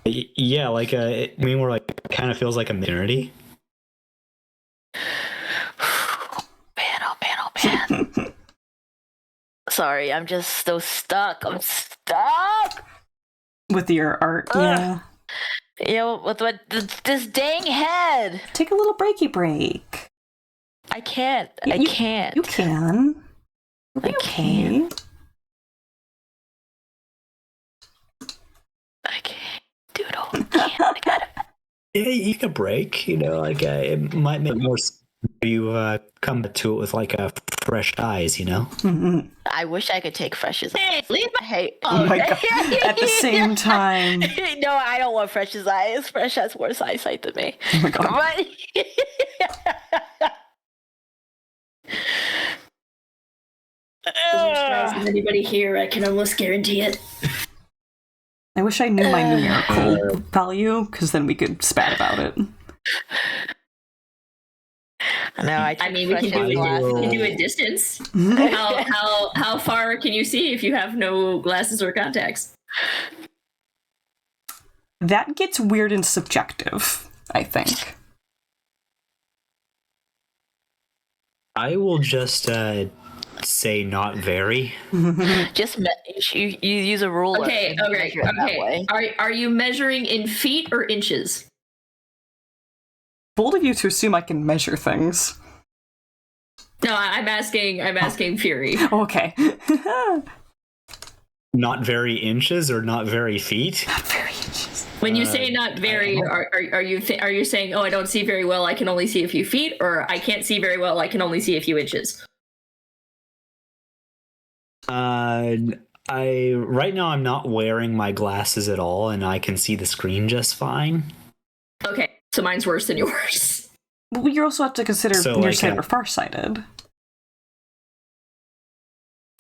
Speaker 4: Yeah, like I mean, we're like kind of feels like a minority.
Speaker 3: Man, oh man. Sorry, I'm just so stuck. I'm stuck
Speaker 1: With your art, yeah.
Speaker 3: Yeah, with this dang head.
Speaker 1: Take a little break.
Speaker 3: I can't.
Speaker 1: You
Speaker 3: I can't.
Speaker 1: You can.
Speaker 3: I can't. I can't do it all. I can't. I gotta.
Speaker 4: Yeah, you can break. Like it might make more sense if you come to it with like fresh eyes.
Speaker 1: Mm-hmm.
Speaker 3: I wish I could take Fresh's.
Speaker 2: Hey, leave my
Speaker 3: Hey.
Speaker 1: Oh my god. At the same time.
Speaker 3: No, I don't want Fresh's eyes. Fresh has worse eyesight than me.
Speaker 1: Oh my god.
Speaker 2: Is anybody here? I can almost guarantee it.
Speaker 1: I wish I knew my numerical value, because then we could spat about it.
Speaker 3: No,
Speaker 2: I mean, we can do a distance. How far can you see if you have no glasses or contacts?
Speaker 1: That gets weird and subjective, I think.
Speaker 3: I
Speaker 4: will just say not very.
Speaker 3: Just you use a ruler.
Speaker 2: Okay. Are you measuring in feet or inches?
Speaker 1: Bold of you to assume I can measure things.
Speaker 2: No, I'm asking Fury.
Speaker 1: Okay.
Speaker 4: Not very inches or not very feet?
Speaker 1: Not very inches.
Speaker 2: When you say not very, are you saying, oh, I don't see very well, I can only see a few feet, or I can't see very well, I can only see a few inches?
Speaker 4: Right now I'm not wearing my glasses at all, and I can see the screen just fine.
Speaker 2: Okay, so mine's worse than yours.
Speaker 1: Well, you also have to consider
Speaker 4: So,
Speaker 1: nearsighted
Speaker 4: like,
Speaker 1: or farsighted.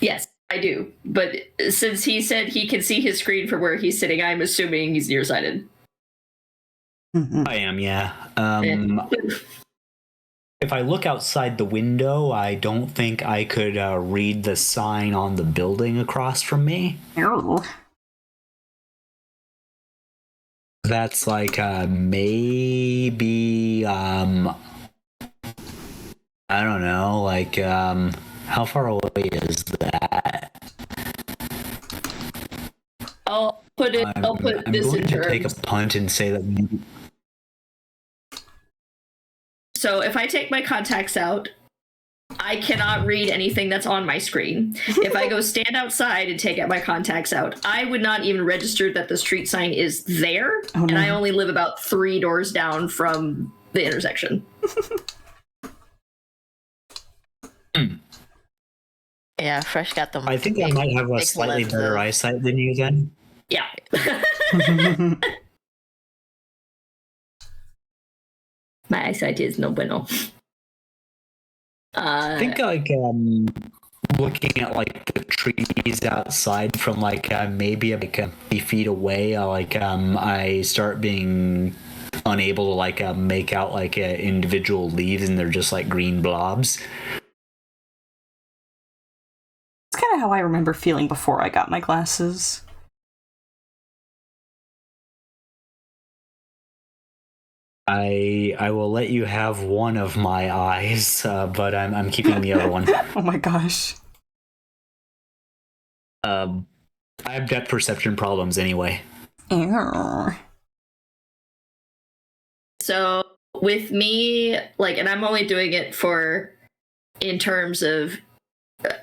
Speaker 2: Yes, I do. But since he said he can see his screen from where he's sitting, I'm assuming he's nearsighted.
Speaker 4: I am, yeah. If I look outside the window, I don't think I could read the sign on the building across from me.
Speaker 1: Oh.
Speaker 4: That's like maybe I don't know, like how far away is that?
Speaker 2: I'll put
Speaker 4: I'm
Speaker 2: this
Speaker 4: going
Speaker 2: in
Speaker 4: to take a
Speaker 2: terms.
Speaker 4: punt and say that maybe.
Speaker 2: So if I take my contacts out, I cannot read anything that's on my screen. If I go stand outside and take out my contacts out, I would not even register that the street sign is there,
Speaker 1: Oh, no.
Speaker 2: and I only live about 3 doors down from the intersection.
Speaker 3: Yeah, Fresh got them.
Speaker 4: I think I might have a
Speaker 3: big
Speaker 4: slightly better
Speaker 3: lenses.
Speaker 4: eyesight than you then.
Speaker 2: Yeah. My eyesight is no bueno.
Speaker 4: I think like looking at like the trees outside from like maybe like 50 feet away, I start being unable to like make out like individual leaves, and they're just like green blobs.
Speaker 1: It's kind of how I remember feeling before I got my glasses.
Speaker 4: I will let you have one of my eyes, but I'm keeping the other one.
Speaker 1: Oh my gosh.
Speaker 4: I have depth perception problems anyway.
Speaker 1: Ew.
Speaker 2: So with me, like, and I'm only doing it for in terms of,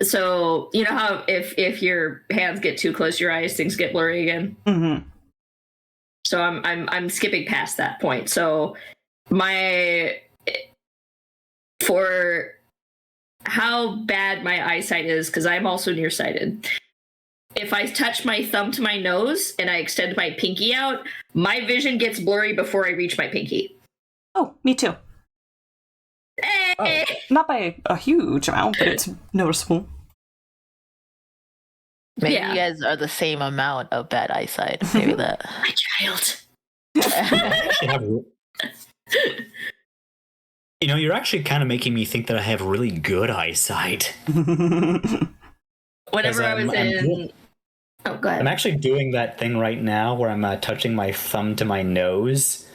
Speaker 2: so you know how if your hands get too close to your eyes, things get blurry again.
Speaker 1: Mm-hmm.
Speaker 2: So I'm skipping past that point. So for how bad my eyesight is, because I'm also nearsighted. If I touch my thumb to my nose and I extend my pinky out, my vision gets blurry before I reach my pinky.
Speaker 1: Oh, me too.
Speaker 2: Hey!
Speaker 1: Not by a huge amount, but it's noticeable.
Speaker 3: Maybe
Speaker 2: Yeah.
Speaker 3: you guys are the same amount of bad eyesight. Maybe that.
Speaker 2: My child.
Speaker 4: I actually have. You know, you're actually kind of making me think that I have really good eyesight.
Speaker 2: Whenever I was in... Oh, go ahead.
Speaker 4: I'm actually doing that thing right now where I'm touching my thumb to my nose,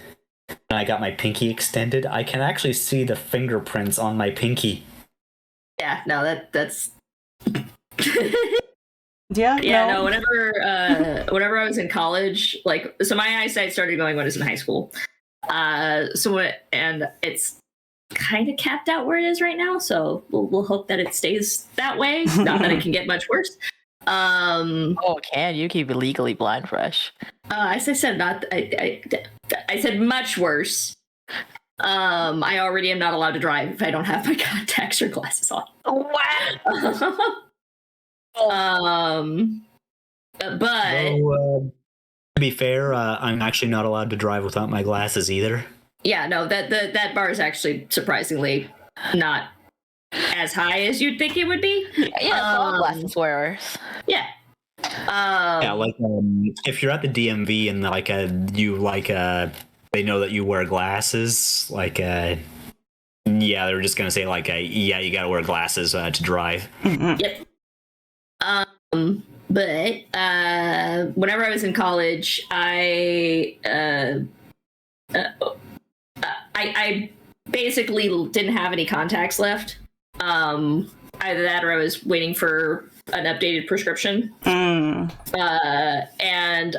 Speaker 4: and I got my pinky extended. I can actually see the fingerprints on my pinky.
Speaker 2: Yeah, no, that's...
Speaker 1: Yeah,
Speaker 2: Yeah, no, whenever I was in college, like, so my eyesight started going when I was in high school. And it's kind of capped out where it is right now, so we'll hope that it stays that way. Not that it can get much worse.
Speaker 3: Oh, can you keep it legally blind, Fresh?
Speaker 2: As I said, I said much worse. I already am not allowed to drive if I don't have my contacts or glasses on.
Speaker 3: Wow.
Speaker 2: But
Speaker 4: Though, to be fair, I'm actually not allowed to drive without my glasses either.
Speaker 2: yeah, no, that bar is actually surprisingly not as high as you'd think it would be.
Speaker 3: Yeah, all glasses wearers.
Speaker 2: Yeah.
Speaker 4: Yeah, like if you're at the DMV and like they know that you wear glasses, like yeah, they're just gonna say like yeah, you gotta wear glasses to drive.
Speaker 2: Yep. But whenever I was in college, I basically didn't have any contacts left. Either that or I was waiting for an updated prescription. And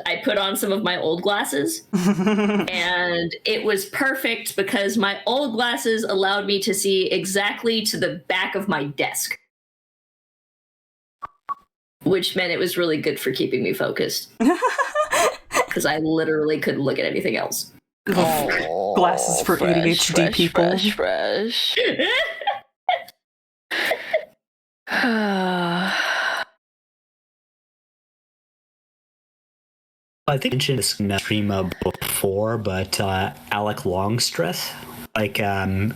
Speaker 2: I put on some of my old glasses, and it was perfect because my old glasses allowed me to see exactly to the back of my desk, which meant it was really good for keeping me focused. because I literally couldn't look at anything else.
Speaker 3: Oh,
Speaker 1: Glasses for ADHD people.
Speaker 3: Fresh.
Speaker 4: I think I mentioned this in the stream before, but Alec Longstreth, like I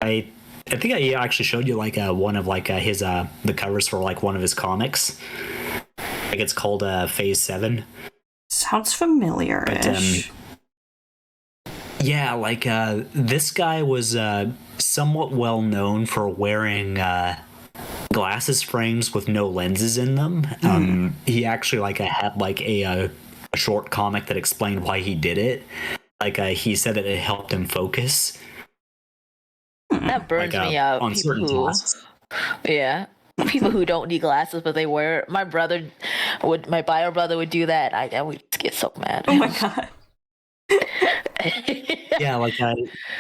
Speaker 4: think I actually showed you like one of like his the covers for like one of his comics. Like it's called Phase 7.
Speaker 1: Sounds familiar.
Speaker 4: But yeah, like this guy was somewhat well known for wearing glasses frames with no lenses in them. He actually like had like a short comic that explained why he did it. Like he said that it helped him focus.
Speaker 3: That burns
Speaker 4: Like,
Speaker 3: me out.
Speaker 4: on
Speaker 3: People
Speaker 4: certain
Speaker 3: who,
Speaker 4: tasks.
Speaker 3: yeah, people who don't need glasses but they wear it. My bio brother would do that. I would just get so mad.
Speaker 1: Oh my god.
Speaker 4: Yeah, like I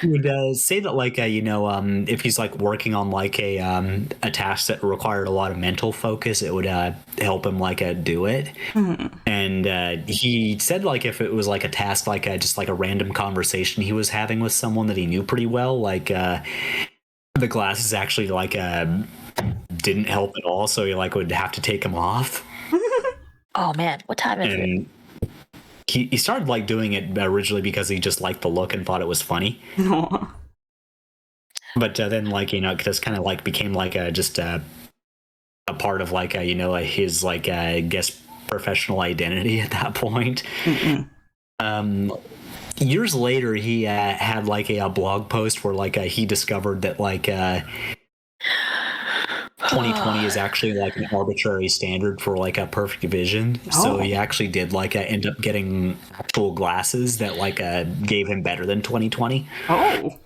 Speaker 4: would say that like if he's like working on like a task that required a lot of mental focus, it would help him like do it. And he said like if it was like a task like just like a random conversation he was having with someone that he knew pretty well, like the glasses actually like didn't help at all, so he like would have to take them off.
Speaker 3: Oh man, what time is it?
Speaker 4: And he started like doing it originally because he just liked the look and thought it was funny. But then like it just kind of like became like just a part of like his like I guess professional identity at that point. Years later he had like a blog post where like he discovered that like 2020 is actually like an arbitrary standard for like a perfect vision. So he actually did like end up getting actual glasses that like gave him better than 2020.
Speaker 1: Oh,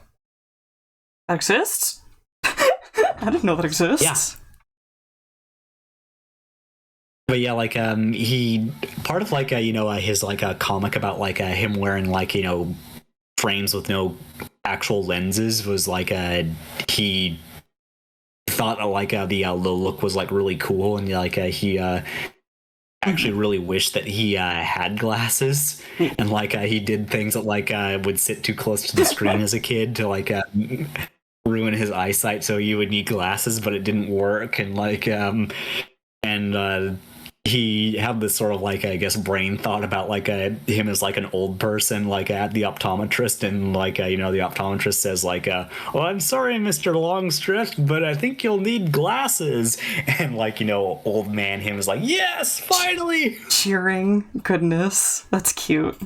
Speaker 1: that exists? I didn't know that exists.
Speaker 4: Yeah. But yeah, like he part of like his like a comic about like him wearing like frames with no actual lenses was like he thought like the look was like really cool, and like he actually really wished that he had glasses, and like he did things that like would sit too close to the screen as a kid to like ruin his eyesight, so you would need glasses, but it didn't work, and like he had this sort of like I guess brain thought about like him as like an old person like at the optometrist, and like the optometrist says like oh, I'm sorry Mr. Longstreth, but I think you'll need glasses, and like old man him is like, yes, finally,
Speaker 1: Cheering. Goodness, that's cute.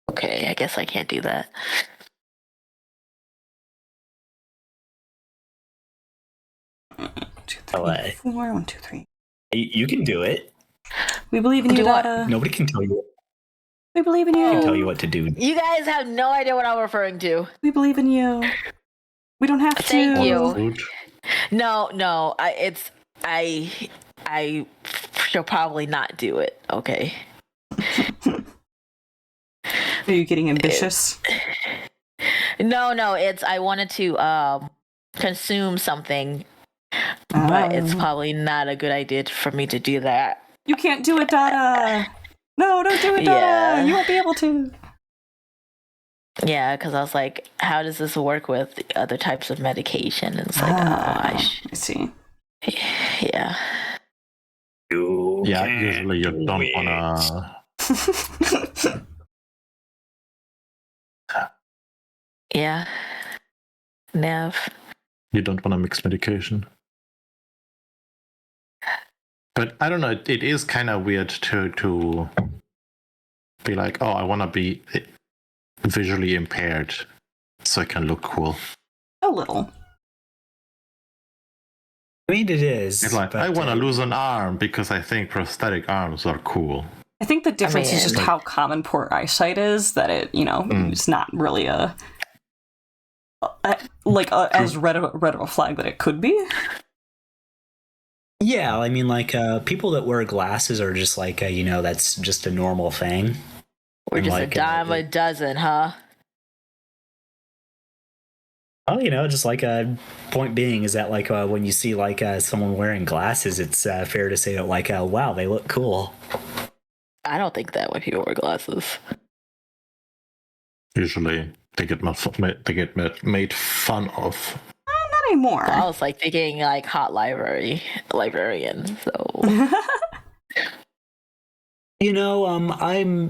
Speaker 3: Okay, I guess I can't do that.
Speaker 1: Two, three, four. 1, 2, 3.
Speaker 4: You can do it.
Speaker 1: We believe in you, Dada.
Speaker 4: Nobody can tell you.
Speaker 1: We believe in
Speaker 4: Can tell
Speaker 1: you.
Speaker 4: you what to do.
Speaker 3: You guys have no idea what I'm referring to.
Speaker 1: We believe in you. We don't have to.
Speaker 3: Thank you.
Speaker 6: Food.
Speaker 3: No, I shall probably not do it. Okay.
Speaker 1: Are you getting ambitious?
Speaker 3: No, it's I wanted to consume something, but it's probably not a good idea for me to do that.
Speaker 1: You can't do it, Dada. No, don't do it, Dada.
Speaker 3: Yeah.
Speaker 1: You won't be able to.
Speaker 3: Yeah, because I was like, how does this work with the other types of medication? And it's like,
Speaker 1: I see.
Speaker 3: Yeah.
Speaker 6: Yeah, usually you don't wanna.
Speaker 3: Yeah. Nev.
Speaker 6: You don't wanna mix medication. But I don't know. It is kind of weird to be like, oh, I wanna be visually impaired so I can look cool.
Speaker 1: A little.
Speaker 4: I mean, it is.
Speaker 6: It's like,
Speaker 4: but,
Speaker 6: I want to lose an arm because I think prosthetic arms are cool.
Speaker 1: I think the difference is
Speaker 3: mean,
Speaker 1: just how common poor eyesight is, that it, it's not really as red of a flag that it could be.
Speaker 4: Yeah, I mean, like people that wear glasses are just like that's just a normal thing.
Speaker 3: We're
Speaker 4: And
Speaker 3: just
Speaker 4: like,
Speaker 3: a dime a dozen, huh?
Speaker 4: Oh, just like point being is that like when you see like someone wearing glasses, it's fair to say that like wow, they look cool.
Speaker 3: I don't think that when people wear glasses.
Speaker 6: Usually they get made fun of.
Speaker 1: Not anymore.
Speaker 3: I was like thinking like hot librarian. So
Speaker 4: I'm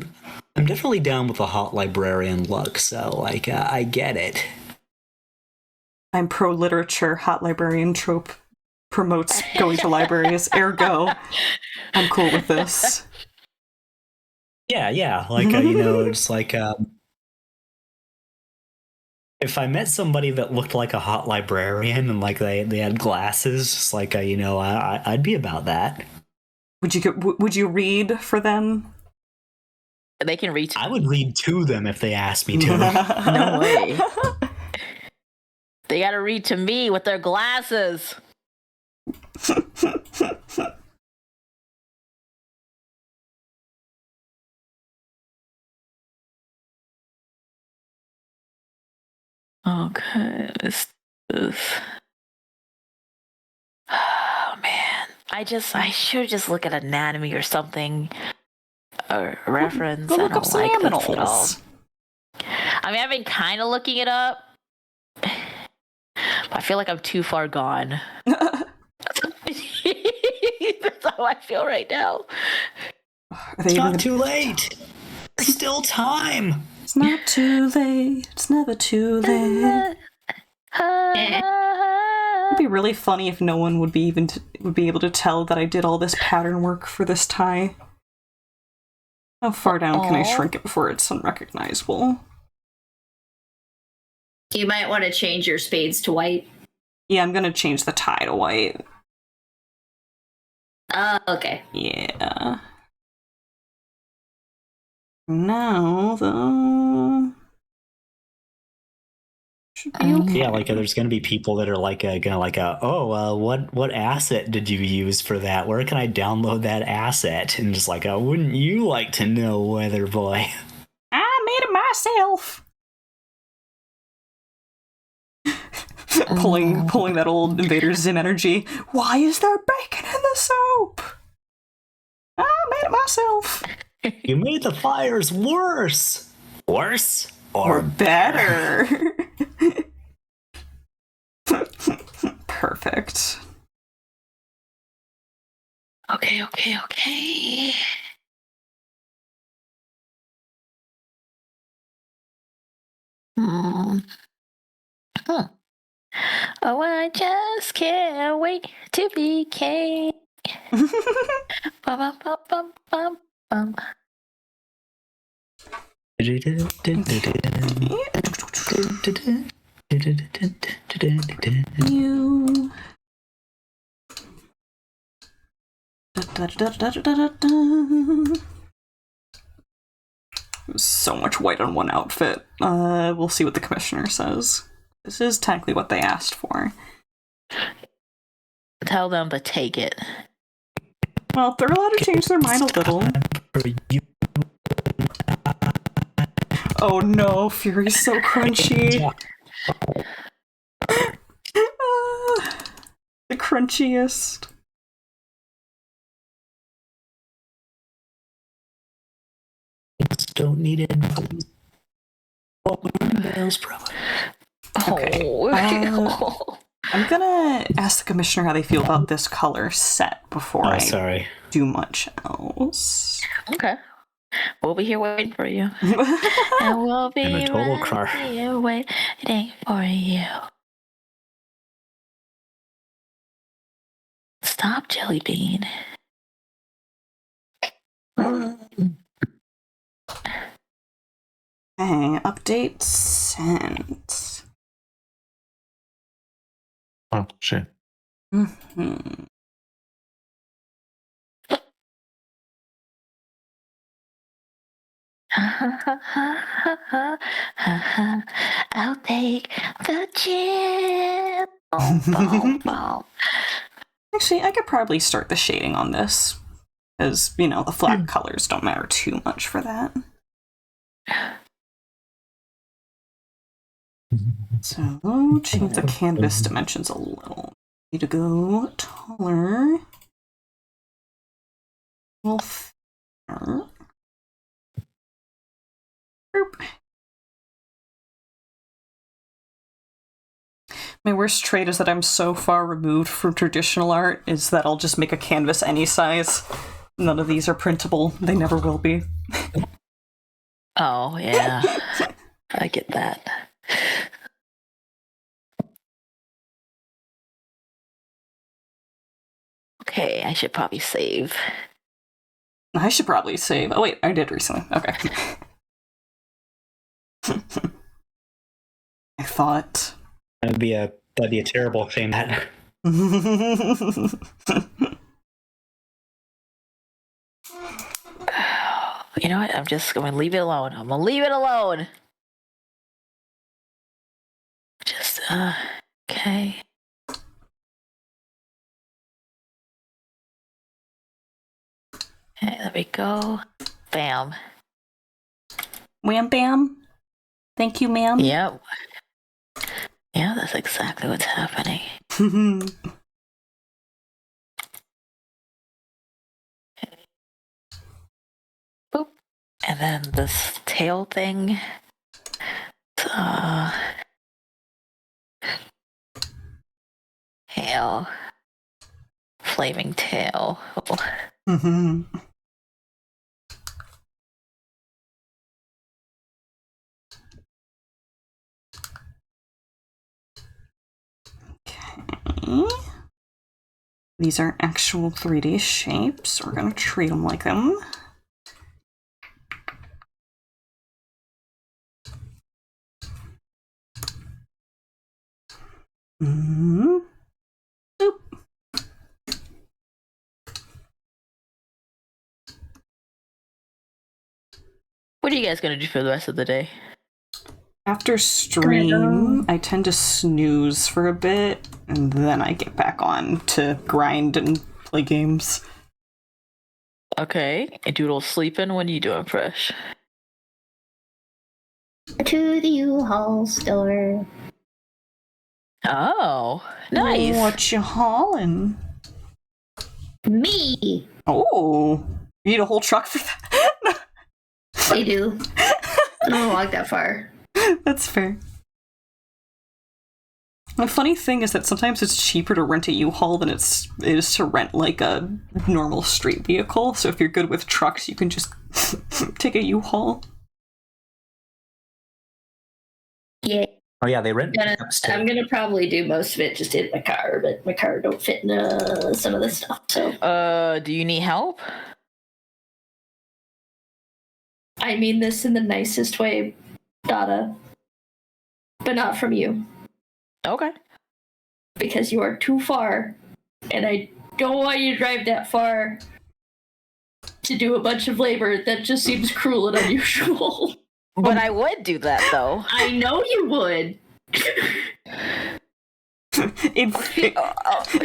Speaker 4: definitely down with the hot librarian look. So like I get it.
Speaker 1: I'm pro literature. Hot librarian trope promotes going to libraries. Ergo, I'm cool with this.
Speaker 4: Yeah. Like it's like if I met somebody that looked like a hot librarian and like they had glasses, just like I'd be about that.
Speaker 1: Would you read for them?
Speaker 3: they can reach.
Speaker 4: I would read to them if they asked me to.
Speaker 3: No way. They gotta read to me with their glasses. Okay, this. Oh man, I should just look at anatomy or something, or reference.
Speaker 1: Go look
Speaker 3: I don't
Speaker 1: up some
Speaker 3: like this at all.
Speaker 1: aminals.
Speaker 3: I mean, I've been kind of looking it up. I feel like I'm too far gone. That's how I feel right now.
Speaker 4: It's not too late. There's still time.
Speaker 1: It's not too late. It's never too late. It'd be really funny if no one would be able to tell that I did all this pattern work for this tie. How far down can I shrink it before it's unrecognizable?
Speaker 2: You might want to change your spades to white.
Speaker 1: Yeah, I'm gonna change the tie to white.
Speaker 2: Okay.
Speaker 1: Yeah. Now, though... should be okay.
Speaker 4: Yeah, like there's gonna be people that are like what asset did you use for that? Where can I download that asset? And just like, wouldn't you like to know, Weather Boy?
Speaker 1: I made it myself. pulling that old Invader Zim energy. Why is there bacon in the soup? I made it myself.
Speaker 4: You made the fires worse. Worse or
Speaker 1: better. Perfect.
Speaker 3: Okay. Oh, I just can't wait to be king. Bum, bum, bum, bum, bum.
Speaker 1: You. So much white on one outfit. We'll see what the commissioner says. This is technically what they asked for.
Speaker 3: Tell them to take it.
Speaker 1: Well, they're allowed to change their mind a little. Oh no, Fury's so crunchy. The crunchiest.
Speaker 4: Don't need it.
Speaker 1: Okay. I'm gonna ask the commissioner how they feel about this color set before I do much else.
Speaker 3: Okay. We'll be here waiting for you. And we'll be
Speaker 4: a total
Speaker 3: here waiting for you. Stop, Jelly Bean.
Speaker 1: Okay, update sent.
Speaker 6: Oh, shit.
Speaker 1: Mm-hmm.
Speaker 3: I'll take the chip. Boom, boom.
Speaker 1: Actually, I could probably start the shading on this, as the flat colors don't matter too much for that. So, change the canvas dimensions a little. Need to go taller. A little thinner. Boop. My worst trait is that I'm so far removed from traditional art is that I'll just make a canvas any size. None of these are printable. They never will be.
Speaker 3: Oh, yeah. I get that. Okay, I should probably save.
Speaker 1: I should probably save. Oh, wait, I did recently. Okay. I thought.
Speaker 4: That'd be a terrible shame.
Speaker 3: You know what? I'm just going to leave it alone. I'm going to leave it alone. Just, okay. Okay, there we go. Bam.
Speaker 1: Wham bam. Thank you, ma'am.
Speaker 3: Yep. Yeah, that's exactly what's happening. Boop. And then this tail thing. Tail. Flaming tail. Oh.
Speaker 1: Okay. These are actual 3D shapes. We're going to treat them like them. Boop.
Speaker 3: What are you guys going to do for the rest of the day?
Speaker 1: After stream, I tend to snooze for a bit, and then I get back on to grind and play games.
Speaker 3: Okay. And Doodle's sleeping. When are you doing, Fresh?
Speaker 2: To the U-Haul store.
Speaker 3: Oh, nice.
Speaker 1: What you hauling?
Speaker 2: Me!
Speaker 1: Oh, you need a whole truck for that?
Speaker 2: I do. I don't walk that far.
Speaker 1: That's fair. The funny thing is that sometimes it's cheaper to rent a U-Haul than it is to rent like a normal street vehicle. So if you're good with trucks, you can just take a U-Haul.
Speaker 2: Yeah.
Speaker 4: Oh yeah, they rent.
Speaker 2: I'm gonna probably do most of it just in my car, but my car don't fit in some of this stuff. So
Speaker 3: Do you need help?
Speaker 2: I mean this in the nicest way, Dada, but not from you
Speaker 3: Okay.
Speaker 2: because you are too far, and I don't want you to drive that far to do a bunch of labor. That just seems cruel and unusual.
Speaker 3: But I would do that, though.
Speaker 2: I know you would.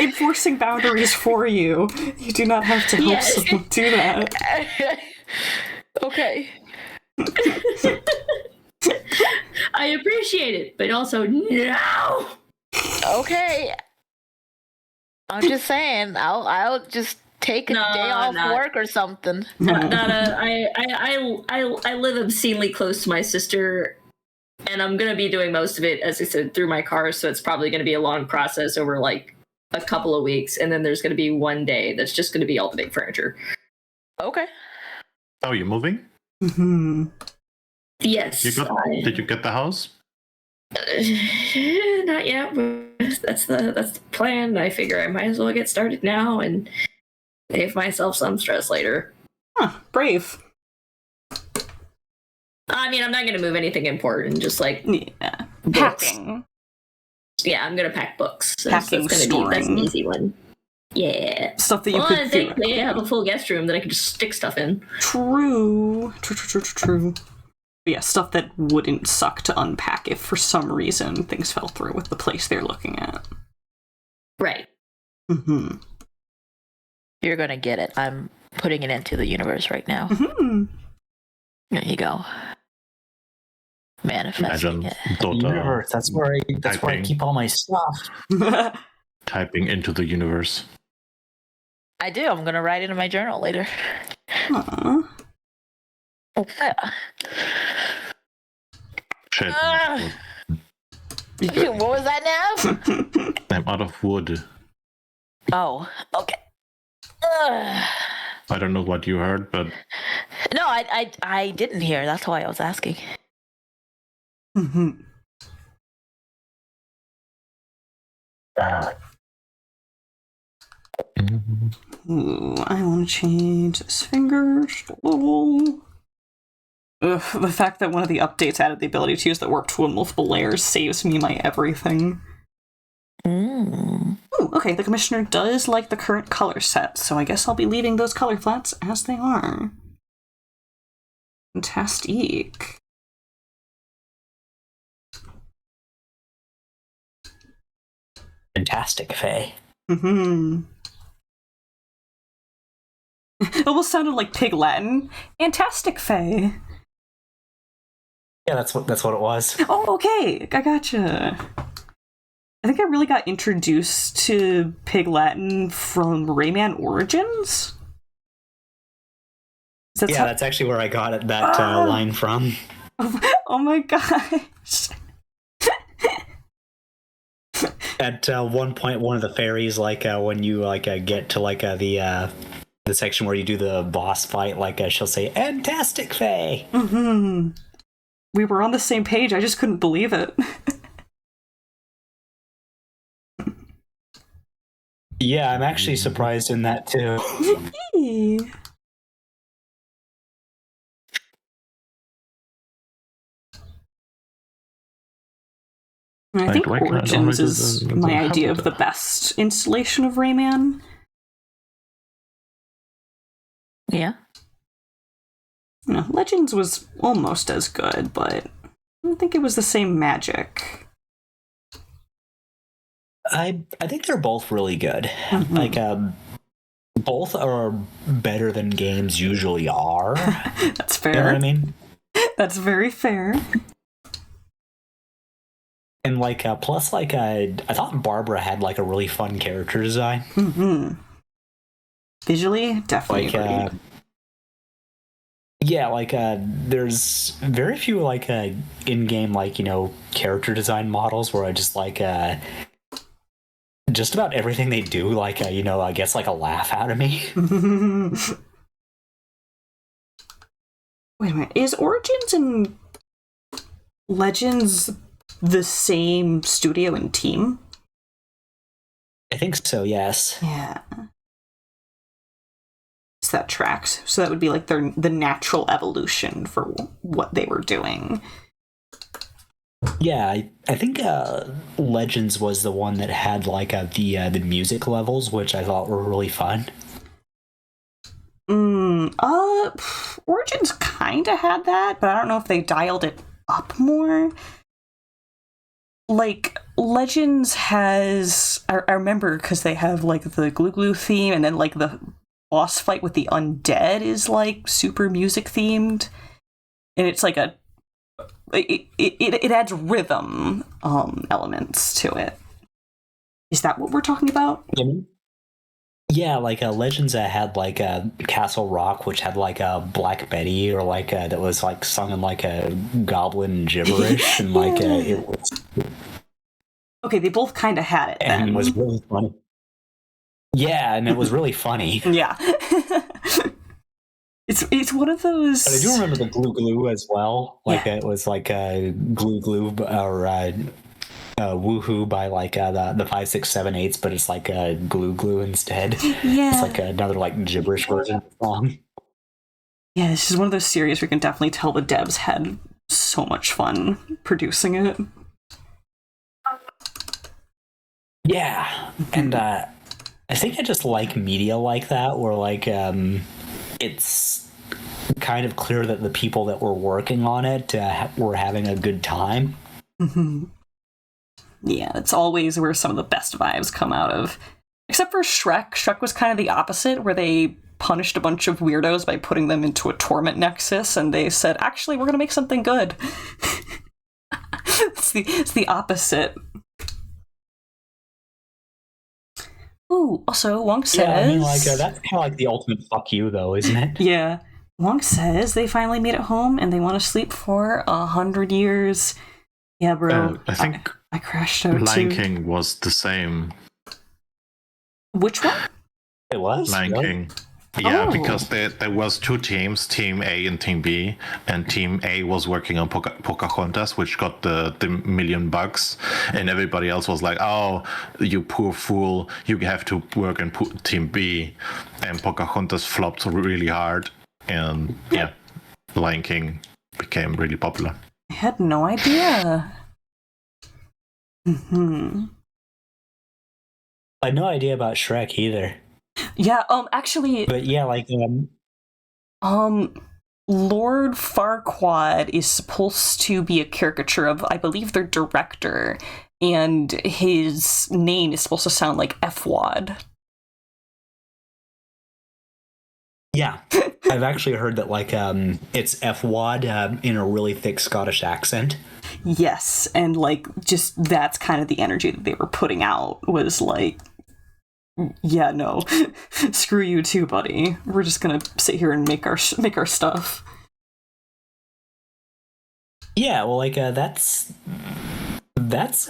Speaker 1: Enforcing boundaries for you. You do not have to help someone do that.
Speaker 3: Okay.
Speaker 2: I appreciate it, but also no.
Speaker 3: Okay. I'm just saying, I'll just take a day off work or something.
Speaker 2: I live obscenely close to my sister, and I'm gonna be doing most of it, as I said, through my car. So it's probably gonna be a long process over like a couple of weeks, and then there's gonna be one day that's just gonna be all the big furniture.
Speaker 3: Okay.
Speaker 6: Oh, you're moving?
Speaker 1: Mm-hmm.
Speaker 2: Yes.
Speaker 6: Did you get the house?
Speaker 2: Not yet. But that's the plan. I figure I might as well get started now and save myself some stress later.
Speaker 1: Huh, brave.
Speaker 2: I mean, I'm not going to move anything important, just like
Speaker 1: Yeah.
Speaker 2: books.
Speaker 1: Packing.
Speaker 2: Yeah, I'm going to pack books.
Speaker 1: Packing,
Speaker 2: that's an easy one. Yeah.
Speaker 1: Stuff that you
Speaker 2: Well,
Speaker 1: could
Speaker 2: and thankfully I have a full guest room that I can just stick stuff in.
Speaker 1: True. But yeah, stuff that wouldn't suck to unpack if for some reason things fell through with the place they're looking at.
Speaker 2: Right.
Speaker 1: Mm-hmm.
Speaker 3: You're gonna get it. I'm putting it into the universe right now.
Speaker 1: Mm-hmm.
Speaker 3: There you go. Manifesting
Speaker 6: Imagine
Speaker 3: it.
Speaker 6: Dota
Speaker 4: Universe. That's where I
Speaker 6: typing.
Speaker 4: keep all my stuff.
Speaker 6: typing into the universe.
Speaker 3: I do. I'm gonna write it in my journal later.
Speaker 1: Aw.
Speaker 3: Yeah.
Speaker 6: Shit.
Speaker 3: Ah. What was that now?
Speaker 6: I'm out of wood.
Speaker 3: Oh, okay.
Speaker 6: I don't know what you heard, but
Speaker 3: No, I didn't hear. That's why I was asking.
Speaker 1: Mhm. Ooh, I want to change this finger just a little. Ugh, the fact that one of the updates added the ability to use the warp tool in multiple layers saves me my everything.
Speaker 3: Mm.
Speaker 1: Ooh, okay, the commissioner does like the current color set, so I guess I'll be leaving those color flats as they are. Fantastic.
Speaker 4: Fantastic, Faye.
Speaker 1: Mm-hmm. It almost sounded like Pig Latin. Fantastic, Faye.
Speaker 4: Yeah, that's what it was.
Speaker 1: Oh, okay. I gotcha. I think I really got introduced to Pig Latin from Rayman Origins.
Speaker 4: That's actually where I got that line from.
Speaker 1: Oh my gosh.
Speaker 4: At one point, one of the fairies, when you get to the section where you do the boss fight, she'll say, "Fantastic, Faye."
Speaker 1: Mm-hmm. We were on the same page. I just couldn't believe it.
Speaker 4: Yeah, I'm actually surprised in that too.
Speaker 1: I think
Speaker 6: why can't I
Speaker 1: Origins
Speaker 6: do
Speaker 1: is
Speaker 6: the
Speaker 1: my idea of the
Speaker 6: Habitat?
Speaker 1: best installation of Rayman.
Speaker 3: Yeah.
Speaker 1: You know, Legends was almost as good, but I don't think it was the same magic.
Speaker 4: I think they're both really good.
Speaker 1: Mhm.
Speaker 4: Both are better than games usually are.
Speaker 1: That's
Speaker 4: You know
Speaker 1: fair.
Speaker 4: what I mean?
Speaker 1: That's very fair.
Speaker 4: And plus, I thought Barbara had a really fun character design.
Speaker 1: Mm-hmm. Visually, definitely agreed.
Speaker 4: Yeah, there's very few in-game character design models where I just just about everything they do gets a laugh out of me.
Speaker 1: Wait a minute. Is Origins and Legends the same studio and team?
Speaker 4: I think so, yes.
Speaker 1: Yeah. So that tracks. So that would be the natural evolution for what they were doing.
Speaker 4: Yeah, I think Legends was the one that had the music levels, which I thought were really fun.
Speaker 1: Origins kind of had that, but I don't know if they dialed it up more. Legends has, I remember because they have the Glue Glue theme, and then the boss fight with the undead is super music themed, and it's it adds rhythm elements to it. Is that what we're talking about?
Speaker 4: Yeah, Legends that had Castle Rock, which had a Black Betty, or that was sung in a goblin gibberish, and it was.
Speaker 1: Okay, they both kind of had it then.
Speaker 4: And it was really funny. Yeah, and it was really funny.
Speaker 1: Yeah. It's one of those.
Speaker 4: But I do remember the Glue Glue as well. It was a Glue Glue or Woohoo by the 5, 6, 7, 8s, but it's a Glue Glue instead.
Speaker 1: Yeah.
Speaker 4: It's another gibberish version of the song.
Speaker 1: Yeah, this is one of those series where you can definitely tell the devs had so much fun producing it.
Speaker 4: Yeah, and I think I just like media like that, where it's kind of clear that the people that were working on it were having a good time.
Speaker 1: Mm-hmm. Yeah, it's always where some of the best vibes come out of. Except for Shrek. Shrek was kind of the opposite, where they punished a bunch of weirdos by putting them into a torment nexus, and they said, actually, we're going to make something good. It's the opposite. Ooh, also, Wong says...
Speaker 4: Yeah, I mean, like, that's kind of like the ultimate fuck you, though, isn't it?
Speaker 1: Yeah. Wong says they finally made it home and they want to sleep for 100 years. Yeah, bro.
Speaker 6: I think
Speaker 1: I crashed out
Speaker 6: Lion
Speaker 1: too.
Speaker 6: King was the same.
Speaker 1: Which one?
Speaker 4: It was?
Speaker 6: Lion
Speaker 4: Really?
Speaker 6: King. Yeah,
Speaker 1: Oh.
Speaker 6: because there was two teams, Team A and Team B, and Team A was working on Pocahontas, which got the $1 million, and everybody else was like, "Oh, you poor fool, you have to work in Team B," and Pocahontas flopped really hard, and yeah, Lion King became really popular.
Speaker 1: I had no idea. Hmm.
Speaker 4: I had no idea about Shrek either.
Speaker 1: Yeah, actually,
Speaker 4: But yeah, like,
Speaker 1: Lord Farquaad is supposed to be a caricature of, I believe, their director, and his name is supposed to sound like F-Wad.
Speaker 4: yeah. I've actually heard that, like, it's F-Wad in a really thick Scottish accent.
Speaker 1: Yes, and, like, just that's kind of the energy that they were putting out, was like, yeah, no, screw you too, buddy. We're just gonna sit here and make our stuff.
Speaker 4: Yeah, well, like, that's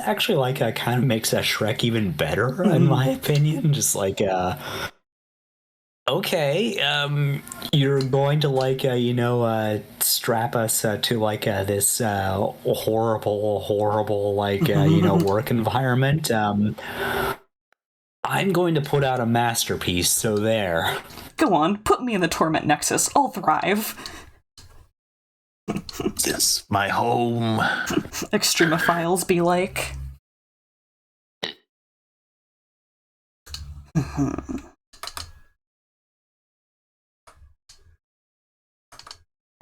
Speaker 4: actually, like, kind of makes Shrek even better, in my opinion. Just like, okay, you're going to, like, strap us to, like, this horrible, like, work environment. I'm going to put out a masterpiece, so there.
Speaker 1: Go on, put me in the Torment Nexus. I'll thrive.
Speaker 6: This is my home.
Speaker 1: Extremophiles be like. I'm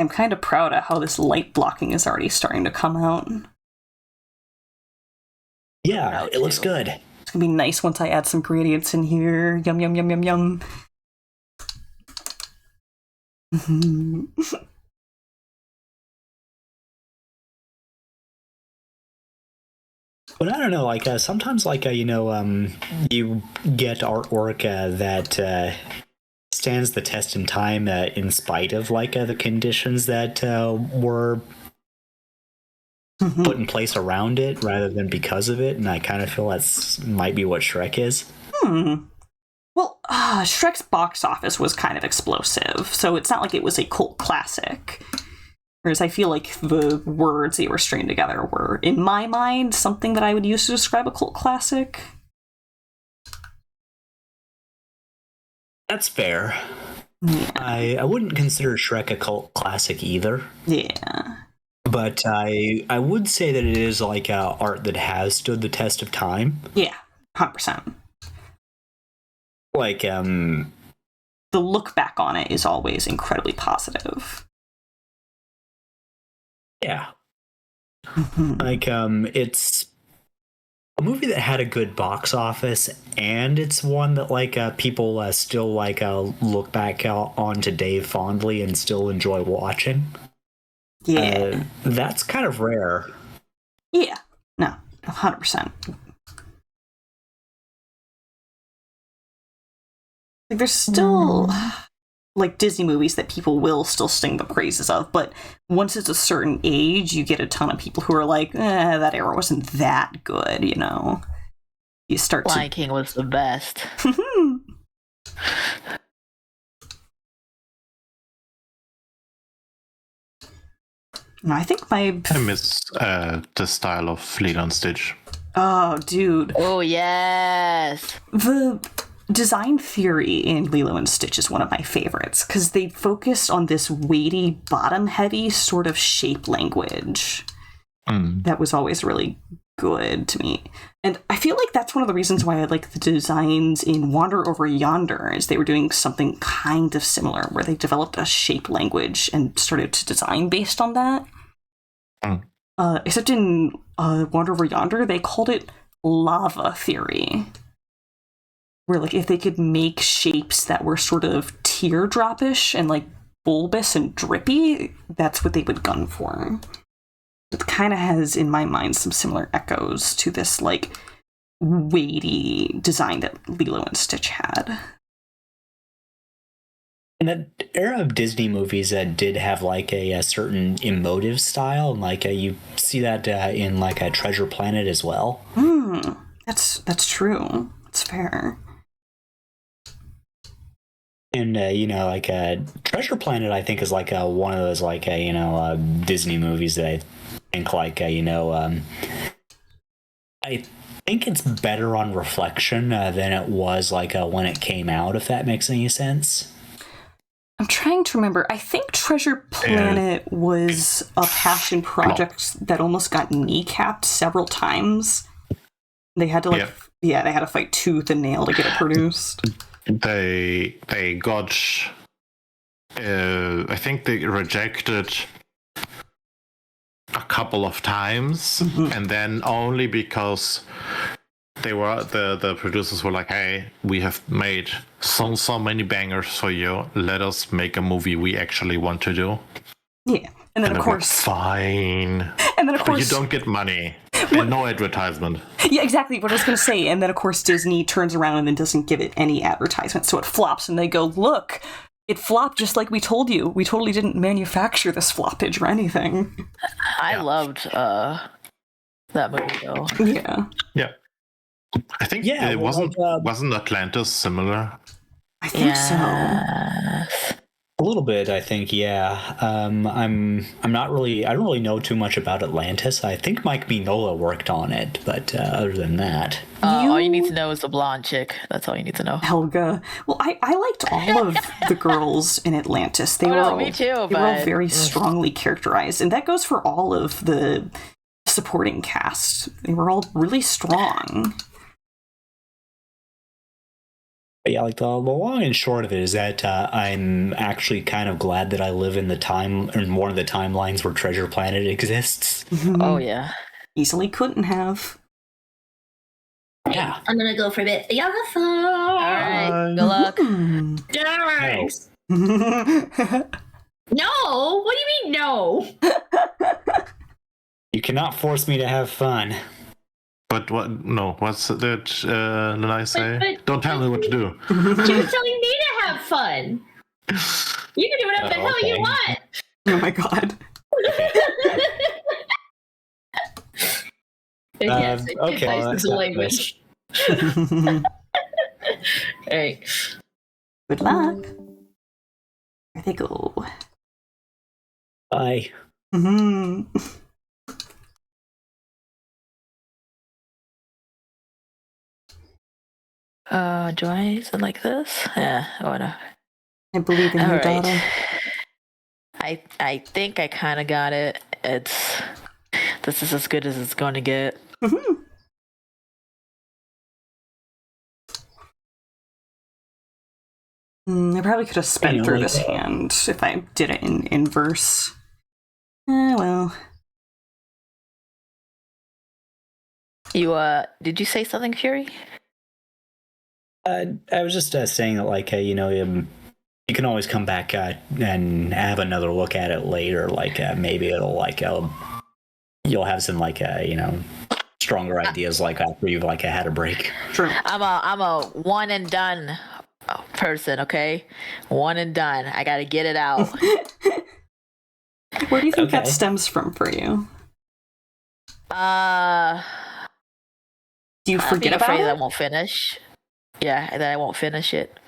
Speaker 1: kind of proud of how this light blocking is already starting to come out.
Speaker 4: Yeah, it looks good.
Speaker 1: It's gonna be nice once I add some gradients in here. Yum, yum, yum, yum, yum.
Speaker 4: But I don't know, like, sometimes, like, you get artwork that stands the test in time in spite of, like, the conditions that were put in place around it rather than because of it, and I kind of feel that's might be what Shrek is.
Speaker 1: Well, Shrek's box office was kind of explosive, so it's not like it was a cult classic. Whereas I feel like the words they were stringing together were, in my mind, something that I would use to describe a cult classic.
Speaker 4: That's fair.
Speaker 1: Yeah.
Speaker 4: I wouldn't consider Shrek a cult classic either.
Speaker 1: Yeah.
Speaker 4: But I would say that it is, like, art that has stood the test of time.
Speaker 1: Yeah, 100%.
Speaker 4: Like,
Speaker 1: The look back on it is always incredibly positive.
Speaker 4: yeah. Like, it's a movie that had a good box office, and it's one that, like, people still, like, look back on today fondly and still enjoy watching.
Speaker 1: Yeah.
Speaker 4: That's kind of rare.
Speaker 1: Yeah. No, 100%. Like, there's still like Disney movies that people will still sing the praises of, but once it's a certain age, you get a ton of people who are like, that era wasn't that good, you know? You start
Speaker 3: Lion King was the best.
Speaker 1: to... No, I think my...
Speaker 6: I miss the style of Lilo and Stitch.
Speaker 1: Oh, dude.
Speaker 3: Oh, yes.
Speaker 1: The design theory in Lilo and Stitch is one of my favorites, because they focused on this weighty, bottom-heavy sort of shape language. That was always really good to me. And I feel like that's one of the reasons why I like the designs in Wander Over Yonder, is they were doing something kind of similar, where they developed a shape language and started to design based on that. Except in Wander Over Yonder, they called it lava theory. Where, like, if they could make shapes that were sort of teardrop-ish and, like, bulbous and drippy, that's what they would gun for. It kind of has, in my mind, some similar echoes to this, like, weighty design that Lilo and Stitch had.
Speaker 4: And that era of Disney movies that did have like a certain emotive style, and like you see that in like a Treasure Planet as well.
Speaker 1: That's true. It's fair.
Speaker 4: And like Treasure Planet, I think is like one of those like Disney movies that I think like I think it's better on reflection than it was like when it came out. If that makes any sense.
Speaker 1: I'm trying to remember. I think Treasure Planet was a passion project that almost got kneecapped several times. They had to they had to fight tooth and nail to get it produced.
Speaker 6: They got, I think they rejected a couple of times, and then only because they were the producers were like, hey, we have made so many bangers for you, let us make a movie we actually want to do.
Speaker 1: Yeah, and then of course,
Speaker 6: fine.
Speaker 1: And then of course,
Speaker 6: you don't get money and no advertisement.
Speaker 1: Yeah, exactly what I was going to say. And then of course, Disney turns around and then doesn't give it any advertisement, so it flops. And they go, look, it flopped just like we told you. We totally didn't manufacture this floppage or anything.
Speaker 3: I loved that movie though.
Speaker 1: Yeah.
Speaker 6: I think it wasn't Atlantis similar?
Speaker 1: I think so.
Speaker 4: A little bit, I think, yeah. I'm not really. I don't really know too much about Atlantis. I think Mike Mignola worked on it, but other than that,
Speaker 3: all you need to know is the blonde chick. That's all you need to know.
Speaker 1: Helga. Well, I liked all of the girls in Atlantis. They were all,
Speaker 3: me too.
Speaker 1: They were all very strongly characterized, and that goes for all of the supporting cast. They were all really strong.
Speaker 4: But yeah, like the long and short of it is that I'm actually kind of glad that I live in the time, in one of the timelines where Treasure Planet exists.
Speaker 3: Oh yeah,
Speaker 1: easily couldn't have.
Speaker 4: Yeah,
Speaker 2: I'm gonna go for a bit. Y'all have fun.
Speaker 3: All right, good luck.
Speaker 2: Thanks. No, what do you mean no?
Speaker 4: You cannot force me to have fun.
Speaker 6: But what? No, what's that? Lanai say? Don't tell me what to do.
Speaker 2: She was telling me to have fun. You can do whatever the hell you want.
Speaker 1: Oh my god.
Speaker 2: Yes,
Speaker 4: okay,
Speaker 2: that's the language. All right.
Speaker 1: Good luck. There they go.
Speaker 4: Bye.
Speaker 3: Do I send like this? Yeah, oh no.
Speaker 1: I believe in your daughter.
Speaker 3: I think I kind of got it. This is as good as it's going to get.
Speaker 1: I probably could have sped through this hand if I did it in verse. Well.
Speaker 3: You did you say something, Fury?
Speaker 4: I was just saying that, like, you can always come back and have another look at it later. Like, maybe it'll, like, you'll have some, like, stronger ideas, like, after you've, like, had a break.
Speaker 1: True.
Speaker 3: I'm a one and done person, okay? One and done. I gotta get it out.
Speaker 1: Where do you think that stems from for you? Do you forget about it?
Speaker 3: I won't finish. Yeah, that I won't finish it.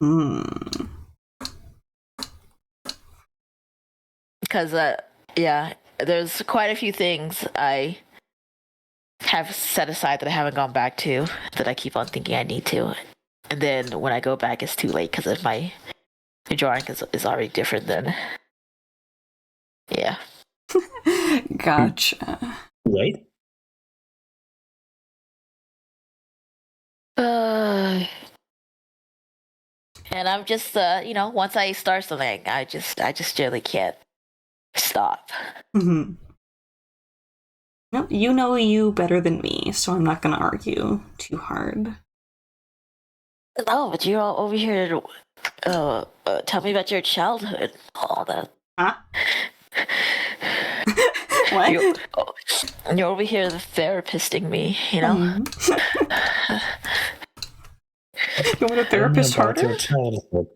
Speaker 3: Because, there's quite a few things I have set aside that I haven't gone back to that I keep on thinking I need to. And then when I go back, it's too late because my drawing is already different than... Yeah.
Speaker 1: Gotcha.
Speaker 4: Right?
Speaker 3: And I'm just, once I start something, I just generally can't stop.
Speaker 1: No, you know you better than me, so I'm not going to argue too hard.
Speaker 3: No, but you're all over here to tell me about your childhood, all that.
Speaker 1: Huh? What?
Speaker 3: You're over here therapisting me, you know?
Speaker 1: You want a therapist
Speaker 4: Tell me about
Speaker 1: harder?
Speaker 4: your childhood.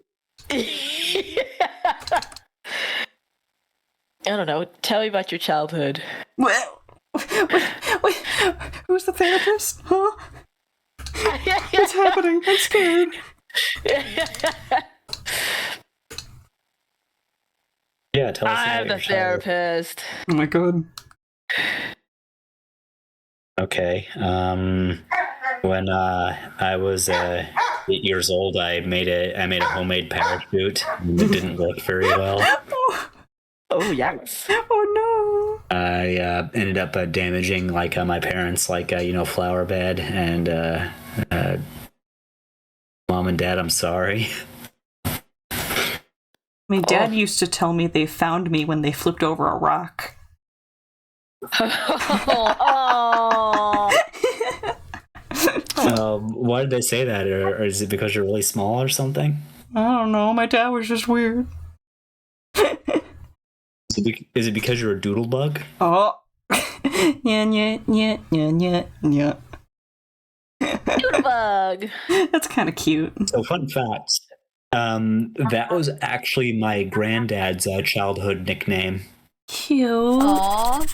Speaker 3: I don't know. Tell me about your childhood.
Speaker 1: Well, wait, who's the therapist? Huh? What's happening? I'm scared.
Speaker 4: Yeah, tell us
Speaker 3: I'm
Speaker 4: about
Speaker 3: the
Speaker 4: your childhood.
Speaker 3: therapist.
Speaker 1: Oh my god.
Speaker 4: Okay. When I was 8 years old, I made a homemade parachute. And it didn't work very well.
Speaker 3: Oh, yes.
Speaker 1: Oh
Speaker 4: I ended up damaging my parents' flower bed, and mom and dad, I'm sorry.
Speaker 1: no. My dad used to tell me they found me when they flipped over a rock.
Speaker 3: Oh.
Speaker 4: Why did they say that, or is it because you're really small or something?
Speaker 1: I don't know. My dad was just weird.
Speaker 4: Is it because you're a doodle bug?
Speaker 1: Oh. Yeah.
Speaker 3: Doodlebug.
Speaker 1: That's kind of cute.
Speaker 4: So, fun fact. That was actually my granddad's childhood nickname.
Speaker 1: Cute.
Speaker 3: Aw.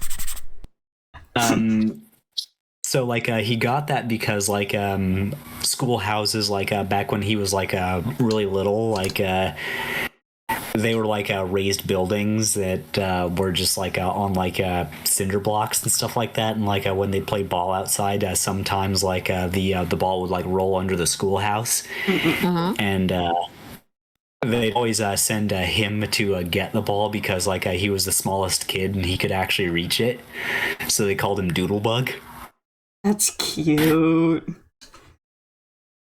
Speaker 4: So he got that because schoolhouses back when he was really little, they were raised buildings that were just on cinder blocks and stuff like that, and when they play ball outside, sometimes the ball would roll under the schoolhouse, and they'd always send him to get the ball because he was the smallest kid and he could actually reach it, so they called him Doodlebug.
Speaker 1: That's cute.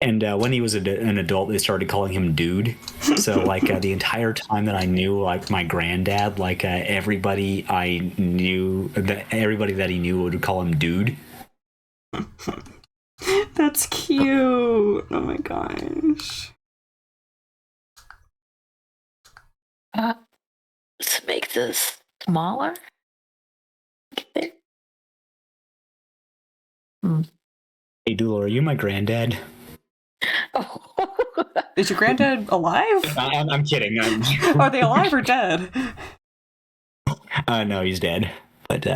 Speaker 4: And when he was an adult, they started calling him Dude. So the entire time that I knew my granddad, everybody that he knew would call him Dude.
Speaker 1: That's cute. Oh my gosh.
Speaker 3: Let's make this smaller. Okay.
Speaker 4: Hey Doodle, are you my granddad?
Speaker 3: Oh.
Speaker 1: Is your granddad alive?
Speaker 4: I'm kidding.
Speaker 1: Are they alive or dead?
Speaker 4: No, he's dead. But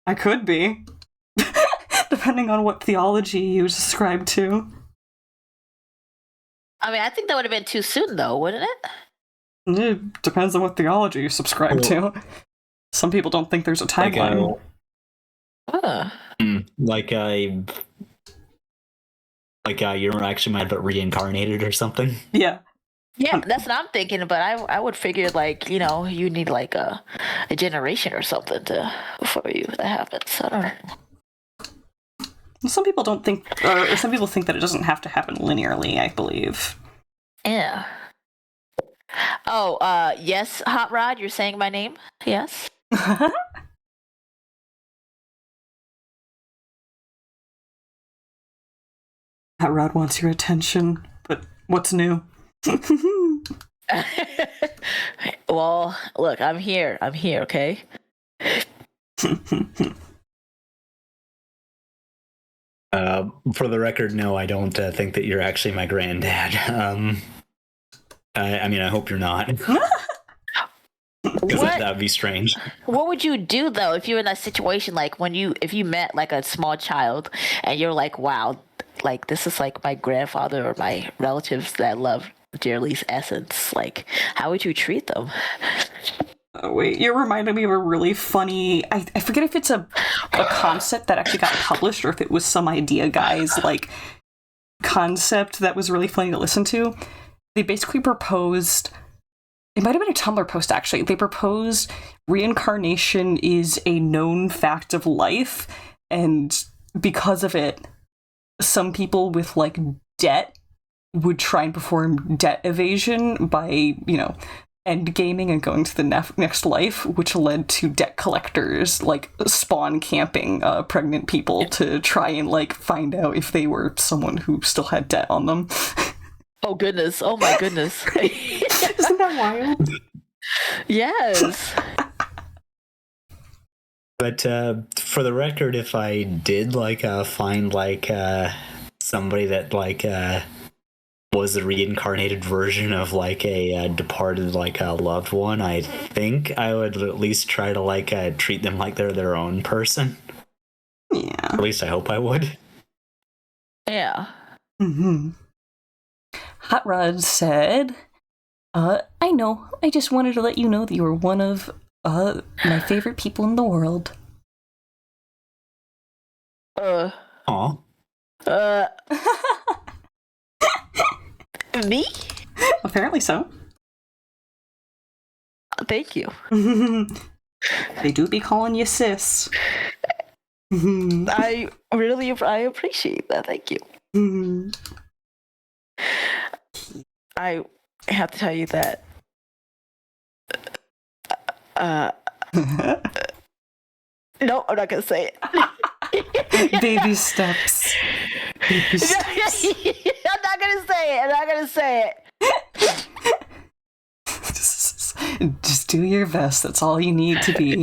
Speaker 1: I could be. Depending on what theology you subscribe to.
Speaker 3: I mean, I think that would have been too soon, though, wouldn't it?
Speaker 1: It depends on what theology you subscribe to. Some people don't think there's a timeline.
Speaker 4: You're actually might have reincarnated or something.
Speaker 1: Yeah.
Speaker 3: Yeah, that's what I'm thinking. But I would figure you need a generation or something before that happens. I don't know.
Speaker 1: Some people don't think, or some people think that it doesn't have to happen linearly, I believe.
Speaker 3: Yeah. Oh, yes, Hot Rod, you're saying my name? Yes.
Speaker 1: Hot Rod wants your attention, but what's new?
Speaker 3: Well, look, I'm here, okay?
Speaker 4: For the record, no, I don't think that you're actually my granddad. I mean, I hope you're not. Because that would be strange.
Speaker 3: What would you do though if you were in that situation, if you met a small child and you're like, wow, this is my grandfather or my relatives that I love dearly's essence, how would you treat them?
Speaker 1: Wait, you're reminding me of a really funny, I forget if it's a concept that actually got published or if it was some idea guy's concept that was really funny to listen to. They basically proposed, it might have been a Tumblr post actually, they proposed reincarnation is a known fact of life, and because of it, some people with debt would try and perform debt evasion by, end gaming and going to the next life, which led to debt collectors spawn camping pregnant people to try and find out if they were someone who still had debt on them.
Speaker 3: Oh goodness! Oh my goodness!
Speaker 1: Isn't that wild?
Speaker 3: Yes.
Speaker 4: But for the record, if I did like find like somebody that like was the reincarnated version of like a departed like a loved one, I think I would at least try to like treat them like they're their own person.
Speaker 1: Yeah.
Speaker 4: At least I hope I would.
Speaker 3: Yeah.
Speaker 1: Mm-hmm. Hot Rod said, I know. I just wanted to let you know that you were one of my favorite people in the world.
Speaker 4: Aw.
Speaker 3: Me?
Speaker 1: Apparently so.
Speaker 3: Thank you.
Speaker 1: They do be calling you sis.
Speaker 3: I appreciate that. Thank you. I have to tell you that no, I'm not gonna say it.
Speaker 1: Baby steps. Baby steps.
Speaker 3: I'm not gonna say it.
Speaker 1: Just do your best. That's all you need to be.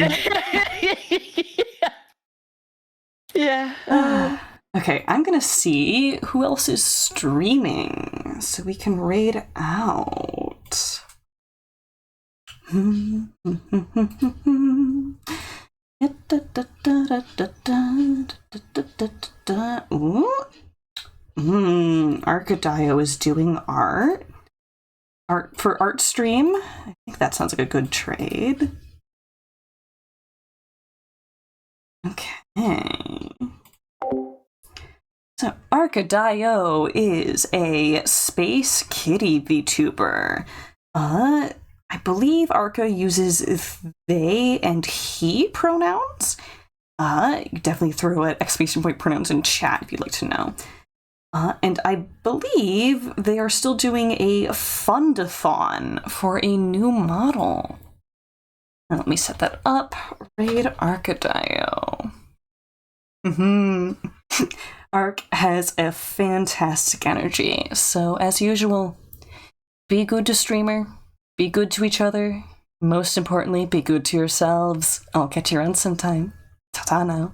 Speaker 3: Yeah.
Speaker 1: Okay, I'm gonna see who else is streaming so we can raid out. Arcadio is doing art for art stream. I think that sounds like a good trade. Okay. So Arcadio is a space kitty VTuber. I believe Arca uses they and he pronouns. You can definitely throw an exclamation point pronouns in chat if you'd like to know. And I believe they are still doing a fundathon for a new model. Now let me set that up. Raid Arcadio. Arc has a fantastic energy. So as usual, be good to streamer. Be good to each other. Most importantly, be good to yourselves. I'll catch you around sometime. Ta-ta now.